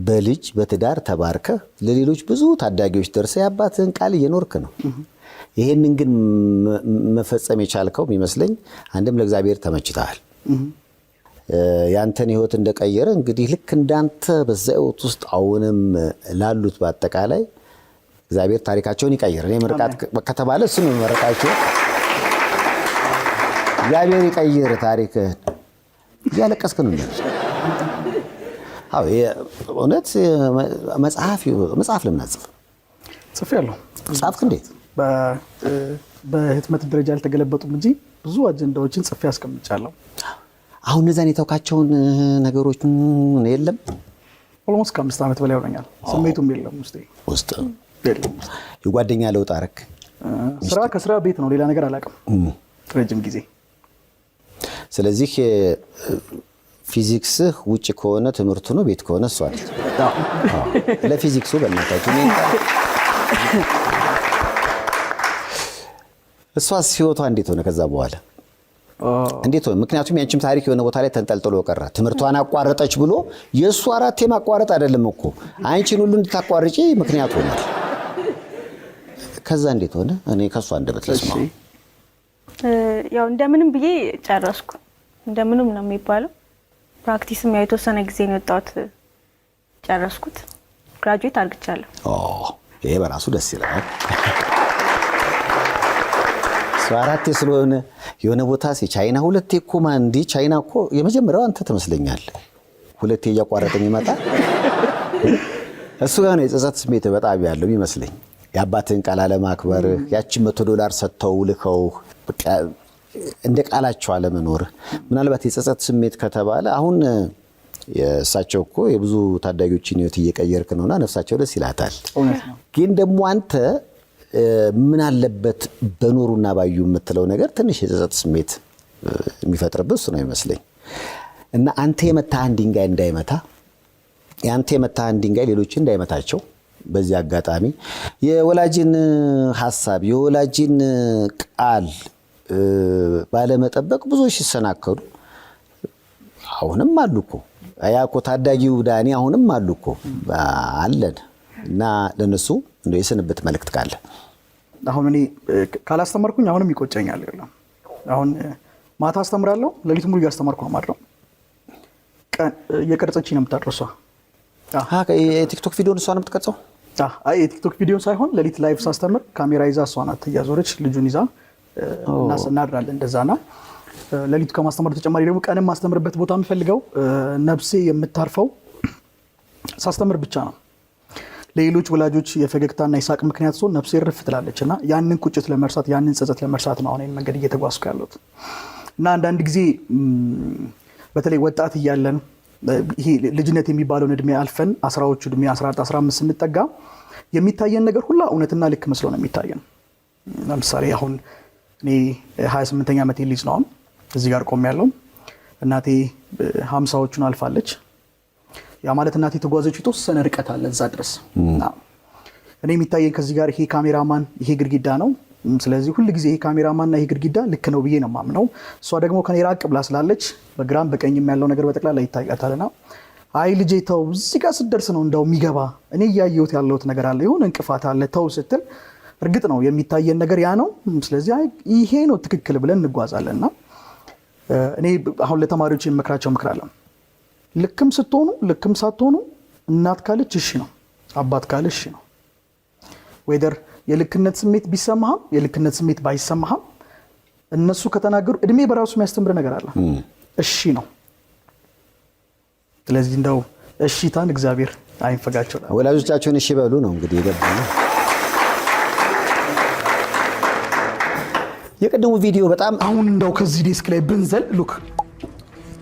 በልጅ በትዳር ተባርከ ለሌሎች ብዙ ታዳጊዎች ደርሰ ያባትህን ቃል እየኖርክ ነው። ይሄንን ግን መፈጸም የቻልከው የሚመስለኝ አንድም ለእግዚአብሔር ተመችተሃል። ያንተን ህይወት እንደቀየረ እንግዲህ ልክ እንዳንተ በዛ ህይወት ውስጥ አሁንም ላሉት በአጠቃላይ እግዚአብሔር ታሪካቸውን ይቀይር። እኔ ምርቃት ከተባለ እሱ ነው መረቃቸው። እግዚአብሔር ይቀይር ታሪክህን። እያለቀስክ ነው እንዴ? አዎ እውነት መጽሐፍ ለምን አጽፍ? ጽፌያለሁ። ጻፍክ እንዴ? በህትመት ደረጃ አልተገለበጡም እንጂ ብዙ አጀንዳዎችን ጽፌ አስቀምጫለሁ። አሁን እነዛን የተውካቸውን ነገሮች የለም? ኦልሞስት ከ5 ዓመት በላይ ሆነኛል። ስሜቱም የለም ውስጥ የጓደኛ ለውጥ አረክ? ስራ ከስራ ቤት ነው፣ ሌላ ነገር አላውቅም ረጅም ጊዜ። ስለዚህ ፊዚክስህ ውጭ ከሆነ ትምህርቱ ነው፣ ቤት ከሆነ እሷ ነች። ለፊዚክሱ በእናታችሁ እሷስ ህይወቷ እንዴት ሆነ ከዛ በኋላ? እንዴት ሆነ? ምክንያቱም ያንቺም ታሪክ የሆነ ቦታ ላይ ተንጠልጥሎ ቀረ። ትምህርቷን አቋረጠች ብሎ የእሱ 4 ማቋረጥ አይደለም እኮ አንቺን ሁሉ እንድታቋርጪ ምክንያት ሆነ። ከዛ እንዴት ሆነ? እኔ ከሷ አንደበት ልስማው። ያው እንደምንም ብዬ ጨረስኩ። እንደምንም ነው የሚባለው። ፕራክቲስም ያው የተወሰነ ጊዜ ነው የወጣሁት፣ ጨረስኩት። ግራጁዌት አድርግቻለሁ። ይሄ በራሱ ደስ ይላል። ሷራቴ ስለሆነ የሆነ ቦታ ቻይና 2 እኮ ማንዲ ቻይና እኮ የመጀመሪያው አንተ ትመስለኛለህ። 2 እያቋረጠ የሚመጣ እሱ ጋር ነው የጸጸት ስሜት በጣም ያለው ይመስለኝ። የአባትን ቃል አለማክበር፣ ያቺን $100 ሰጥተው ልከው በቃ እንደ ቃላቸው አለመኖር። ምናልባት የጸጸት ስሜት ከተባለ አሁን የእሳቸው እኮ የብዙ ታዳጊዎችን ህይወት እየቀየርክ ነውና ነፍሳቸው ደስ ይላታል። ግን ደግሞ አንተ ምን አለበት በኖሩና ባዩ የምትለው ነገር ትንሽ የጸጸት ስሜት የሚፈጥርብህ እሱ ነው ይመስለኝ። እና አንተ የመታህን ድንጋይ እንዳይመታ፣ ያንተ የመታህን ድንጋይ ሌሎችን እንዳይመታቸው በዚህ አጋጣሚ የወላጅን ሐሳብ የወላጅን ቃል ባለመጠበቅ ብዙዎች ሲሰናከሉ አሁንም አሉ እኮ። ያ እኮ ታዳጊው ዳኒ አሁንም አሉ እኮ አለን። እና ለነሱ እንደው የስንብት መልእክት ካለ? አሁን እኔ ካላስተማርኩኝ አሁንም ይቆጨኛል። አሁን ማታ አስተምራለሁ፣ ለሊት ሙሉ ያስተማርኩ አማድረው ቀን የቀረጸች ነው የምታደርሷ። የቲክቶክ ቪዲዮን እሷ ነው የምትቀርጸው? አይ የቲክቶክ ቪዲዮ ሳይሆን ለሊት ላይቭ ሳስተምር ካሜራ ይዛ እሷ ናት እያዞረች ልጁን ይዛ እናድራለን። እንደዛና ለሊቱ ከማስተማር ተጨማሪ ደግሞ ቀንም ማስተምርበት ቦታ የምፈልገው ነፍሴ የምታርፈው ሳስተምር ብቻ ነው። ለሌሎች ወላጆች የፈገግታና የሳቅ ምክንያት ሲሆን ነፍሴ ርፍ ትላለችና ያንን ቁጭት ለመርሳት ያንን ጸጸት ለመርሳት ነው አሁን መንገድ እየተጓዝኩ ያለሁት። እና አንዳንድ ጊዜ በተለይ ወጣት እያለን ይሄ ልጅነት የሚባለውን እድሜ አልፈን 10ዎቹ እድሜ 14 15 ስንጠጋ የሚታየን ነገር ሁላ እውነትና ልክ መስሎ ነው የሚታየን። ለምሳሌ አሁን እኔ 28ኛ ዓመቴ ልጅ ነው እዚህ ጋር ቆሜያለሁ። እናቴ 50ዎቹን አልፋለች። ያ ማለት እናቴ ተጓዘች የተወሰነ ርቀት አለ እዛ ድረስ። እኔ የሚታየን ከዚህ ጋር ይሄ ካሜራማን ይሄ ግድግዳ ነው። ስለዚህ ሁሉ ጊዜ ይሄ ካሜራማንና ይሄ ግድግዳ ልክ ነው ብዬ ነው የማምነው። እሷ ደግሞ ከኔ ራቅ ብላ ስላለች በግራም በቀኝም ያለው ነገር በጠቅላላ ይታያታልና አይ ልጄ ተው እዚህ ጋር ስትደርስ ነው እንደው የሚገባ እኔ እያየሁት ያለሁት ነገር አለ የሆነ እንቅፋት አለ ተው ስትል እርግጥ ነው የሚታየን ነገር ያ ነው። ስለዚህ አይ ይሄ ነው ትክክል ብለን እንጓዛለንና እኔ አሁን ለተማሪዎች የምመክራቸው ምክራለሁ። ልክም ስትሆኑ ልክም ሳትሆኑ እናት ካለች እሺ ነው፣ አባት ካለ እሺ ነው። ወይደር የልክነት ስሜት ቢሰማህም የልክነት ስሜት ባይሰማህም እነሱ ከተናገሩ እድሜ በራሱ የሚያስተምር ነገር አለ። እሺ ነው። ስለዚህ እንደው እሺታን እግዚአብሔር አይንፈጋቸው። ወላጆቻቸውን እሺ በሉ ነው እንግዲህ የገባው። የቀደሙ ቪዲዮ በጣም አሁን እንደው ከዚህ ዴስክ ላይ ብንዘል ሉክ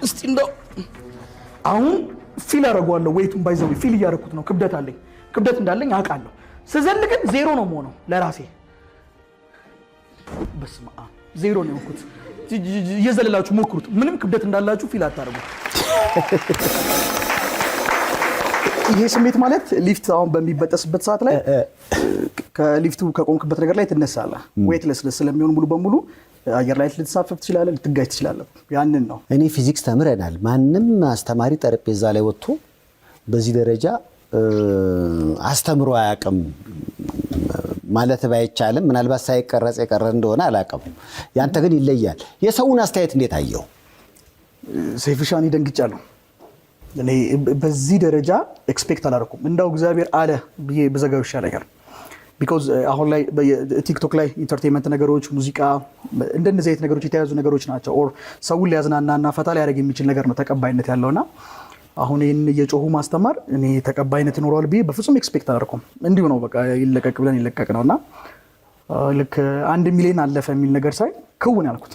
እስቲ እንደው አሁን ፊል አደርገዋለሁ። ወይቱን ባይዘው ፊል እያደረኩት ነው። ክብደት አለኝ፣ ክብደት እንዳለኝ አውቃለሁ። ስዘል ግን ዜሮ ነው የምሆነው ለራሴ። በስመ አብ ዜሮ ነው የሆንኩት። እየዘለላችሁ ሞክሩት። ምንም ክብደት እንዳላችሁ ፊል አታደርጉት። ይሄ ስሜት ማለት ሊፍት አሁን በሚበጠስበት ሰዓት ላይ ከሊፍቱ ከቆምክበት ነገር ላይ ትነሳለህ። ዌትለስ ስለሚሆን ሙሉ በሙሉ አየር ላይ ልትሳፈፍ ትችላለህ፣ ልትጋጭ ትችላለህ። ያንን ነው። እኔ ፊዚክስ ተምረናል። ማንም አስተማሪ ጠረጴዛ ላይ ወጥቶ በዚህ ደረጃ አስተምሮ አያውቅም ማለት ባይቻልም ምናልባት ሳይቀረጽ የቀረ እንደሆነ አላውቅም። ያንተ ግን ይለያል። የሰውን አስተያየት እንዴት አየው? ሰይፍሻን ይደንግጫለሁ። እኔ በዚህ ደረጃ ኤክስፔክት አላደረኩም። እንዳው እግዚአብሔር አለ ብዬ በዘጋው ይሻለኛል። ቢኮዝ አሁን ላይ ቲክቶክ ላይ ኢንተርቴንመንት ነገሮች፣ ሙዚቃ እንደነዚህ አይነት ነገሮች የተያዙ ነገሮች ናቸው። ኦር ሰውን ሊያዝናናና ፈታ ሊያደርግ የሚችል ነገር ነው ተቀባይነት ያለውና አሁን ይህን እየጮሁ ማስተማር እኔ ተቀባይነት ይኖረዋል ብዬ በፍጹም ኤክስፔክት አላደረኩም። እንዲሁ ነው በቃ ይለቀቅ ብለን ይለቀቅ ነውና ልክ 1 ሚሊዮን አለፈ የሚል ነገር ሳይ ክውን ያልኩት።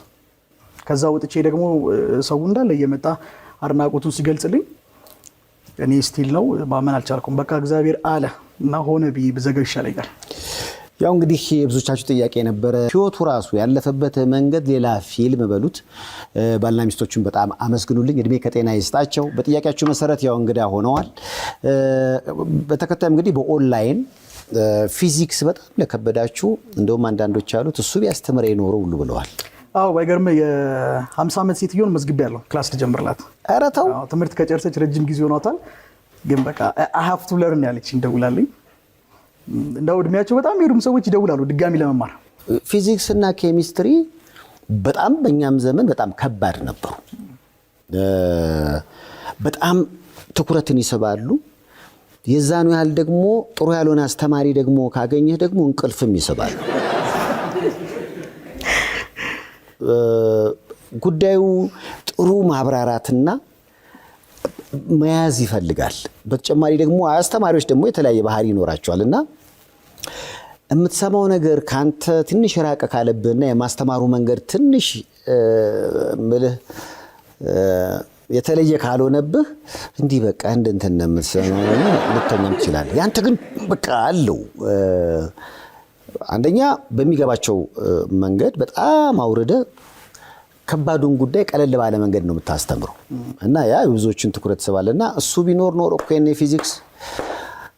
ከዛ ወጥቼ ደግሞ ሰው እንዳለ እየመጣ አድናቆቱን ሲገልጽልኝ እኔ ስቲል ነው ማመን አልቻልኩም። በቃ እግዚአብሔር አለ እና ሆነ ብዬ ብዘጋው ይሻለኛል። ያው እንግዲህ የብዙቻችሁ ጥያቄ ነበረ። ህይወቱ ራሱ ያለፈበት መንገድ ሌላ ፊልም በሉት። ባልና ሚስቶቹን በጣም አመስግኑልኝ፣ እድሜ ከጤና ይስጣቸው። በጥያቄያችሁ መሰረት ያው እንግዳ ሆነዋል። በተከታይም እንግዲህ በኦንላይን ፊዚክስ በጣም ለከበዳችሁ እንደውም አንዳንዶች አሉት እሱ ቢያስተምር የኖረ ሁሉ ብለዋል። አዎ ባይገርም የ50 ዓመት ሴትዮን መዝግቤያለሁ ክላስ ልጀምርላት። ኧረ ተው ትምህርት ከጨረሰች ረጅም ጊዜ ሆኗታል። ግን በቃ I have to learn ያለች እንደውላልኝ። እንደው እድሜያቸው በጣም የሄዱም ሰዎች ይደውላሉ ድጋሚ ለመማር። ፊዚክስ እና ኬሚስትሪ በጣም በእኛም ዘመን በጣም ከባድ ነበሩ። በጣም ትኩረትን ይስባሉ። የዛኑ ያህል ደግሞ ጥሩ ያልሆነ አስተማሪ ደግሞ ካገኘህ ደግሞ እንቅልፍም ይስባሉ። ጉዳዩ ጥሩ ማብራራትና መያዝ ይፈልጋል። በተጨማሪ ደግሞ አስተማሪዎች ደግሞ የተለያየ ባህሪ ይኖራቸዋልና የምትሰማው ነገር ካንተ ትንሽ ራቀ ካለብህና የማስተማሩ መንገድ ትንሽ ምልህ የተለየ ካልሆነብህ እንዲህ በቃ እንትን ነው የምትሰማው ልትሆንም ይችላል። ያንተ ግን በቃ አለው አንደኛ በሚገባቸው መንገድ በጣም አውርደ ከባዱን ጉዳይ ቀለል ባለ መንገድ ነው የምታስተምረው እና ያ ብዙዎችን ትኩረት ስባልና እሱ ቢኖር ኖሮ እኮ የኔ ፊዚክስ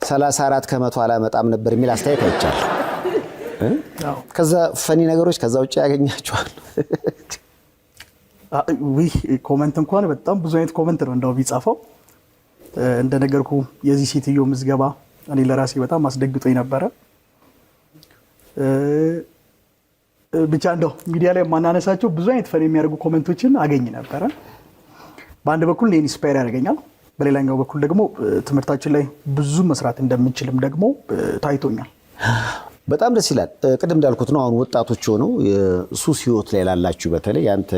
34 ከመቶ አላመጣም ነበር የሚል አስተያየት አይቻለሁ። ከዛ ፈኒ ነገሮች ከዛ ውጭ ያገኛቸዋል። ኮሜንት እንኳን በጣም ብዙ አይነት ኮሜንት ነው እንደው ቢጻፈው። እንደነገርኩ የዚህ ሴትዮ ምዝገባ እኔ ለራሴ በጣም አስደግጦኝ ነበረ። ብቻ እንደው ሚዲያ ላይ ማናነሳቸው ብዙ አይነት ፈን የሚያደርጉ ኮሜንቶችን አገኝ ነበረ። በአንድ በኩል እኔን ኢንስፓየር ያደርገኛል፣ በሌላኛው በኩል ደግሞ ትምህርታችን ላይ ብዙ መስራት እንደምንችልም ደግሞ ታይቶኛል። በጣም ደስ ይላል። ቅድም እንዳልኩት ነው አሁን ወጣቶች ሆነው ሱስ ህይወት ላይ ላላችሁ በተለይ ያንተ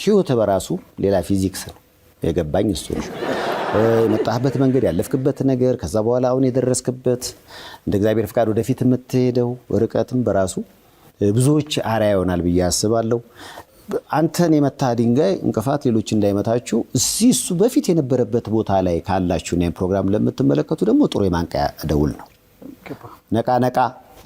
ህይወት በራሱ ሌላ ፊዚክስ ነው የገባኝ እሱ ነው። የመጣህበት መንገድ ያለፍክበት ነገር ከዛ በኋላ አሁን የደረስክበት እንደ እግዚአብሔር ፍቃድ ወደፊት የምትሄደው ርቀትም በራሱ ብዙዎች አርአያ ይሆናል ብዬ አስባለሁ። አንተን የመታ ድንጋይ እንቅፋት ሌሎች እንዳይመታችሁ እዚህ እሱ በፊት የነበረበት ቦታ ላይ ካላችሁና ይሄን ፕሮግራም ለምትመለከቱ ደግሞ ጥሩ የማንቂያ ደውል ነው። ነቃ ነቃ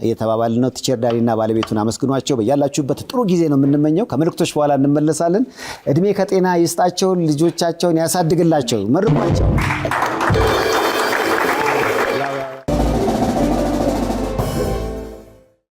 እየተባባል ነው። ቲቸር ዳኒና ባለቤቱን አመስግኗቸው። በያላችሁበት ጥሩ ጊዜ ነው የምንመኘው። ከመልእክቶች በኋላ እንመለሳለን። እድሜ ከጤና ይስጣቸው፣ ልጆቻቸውን ያሳድግላቸው፣ መርቋቸው።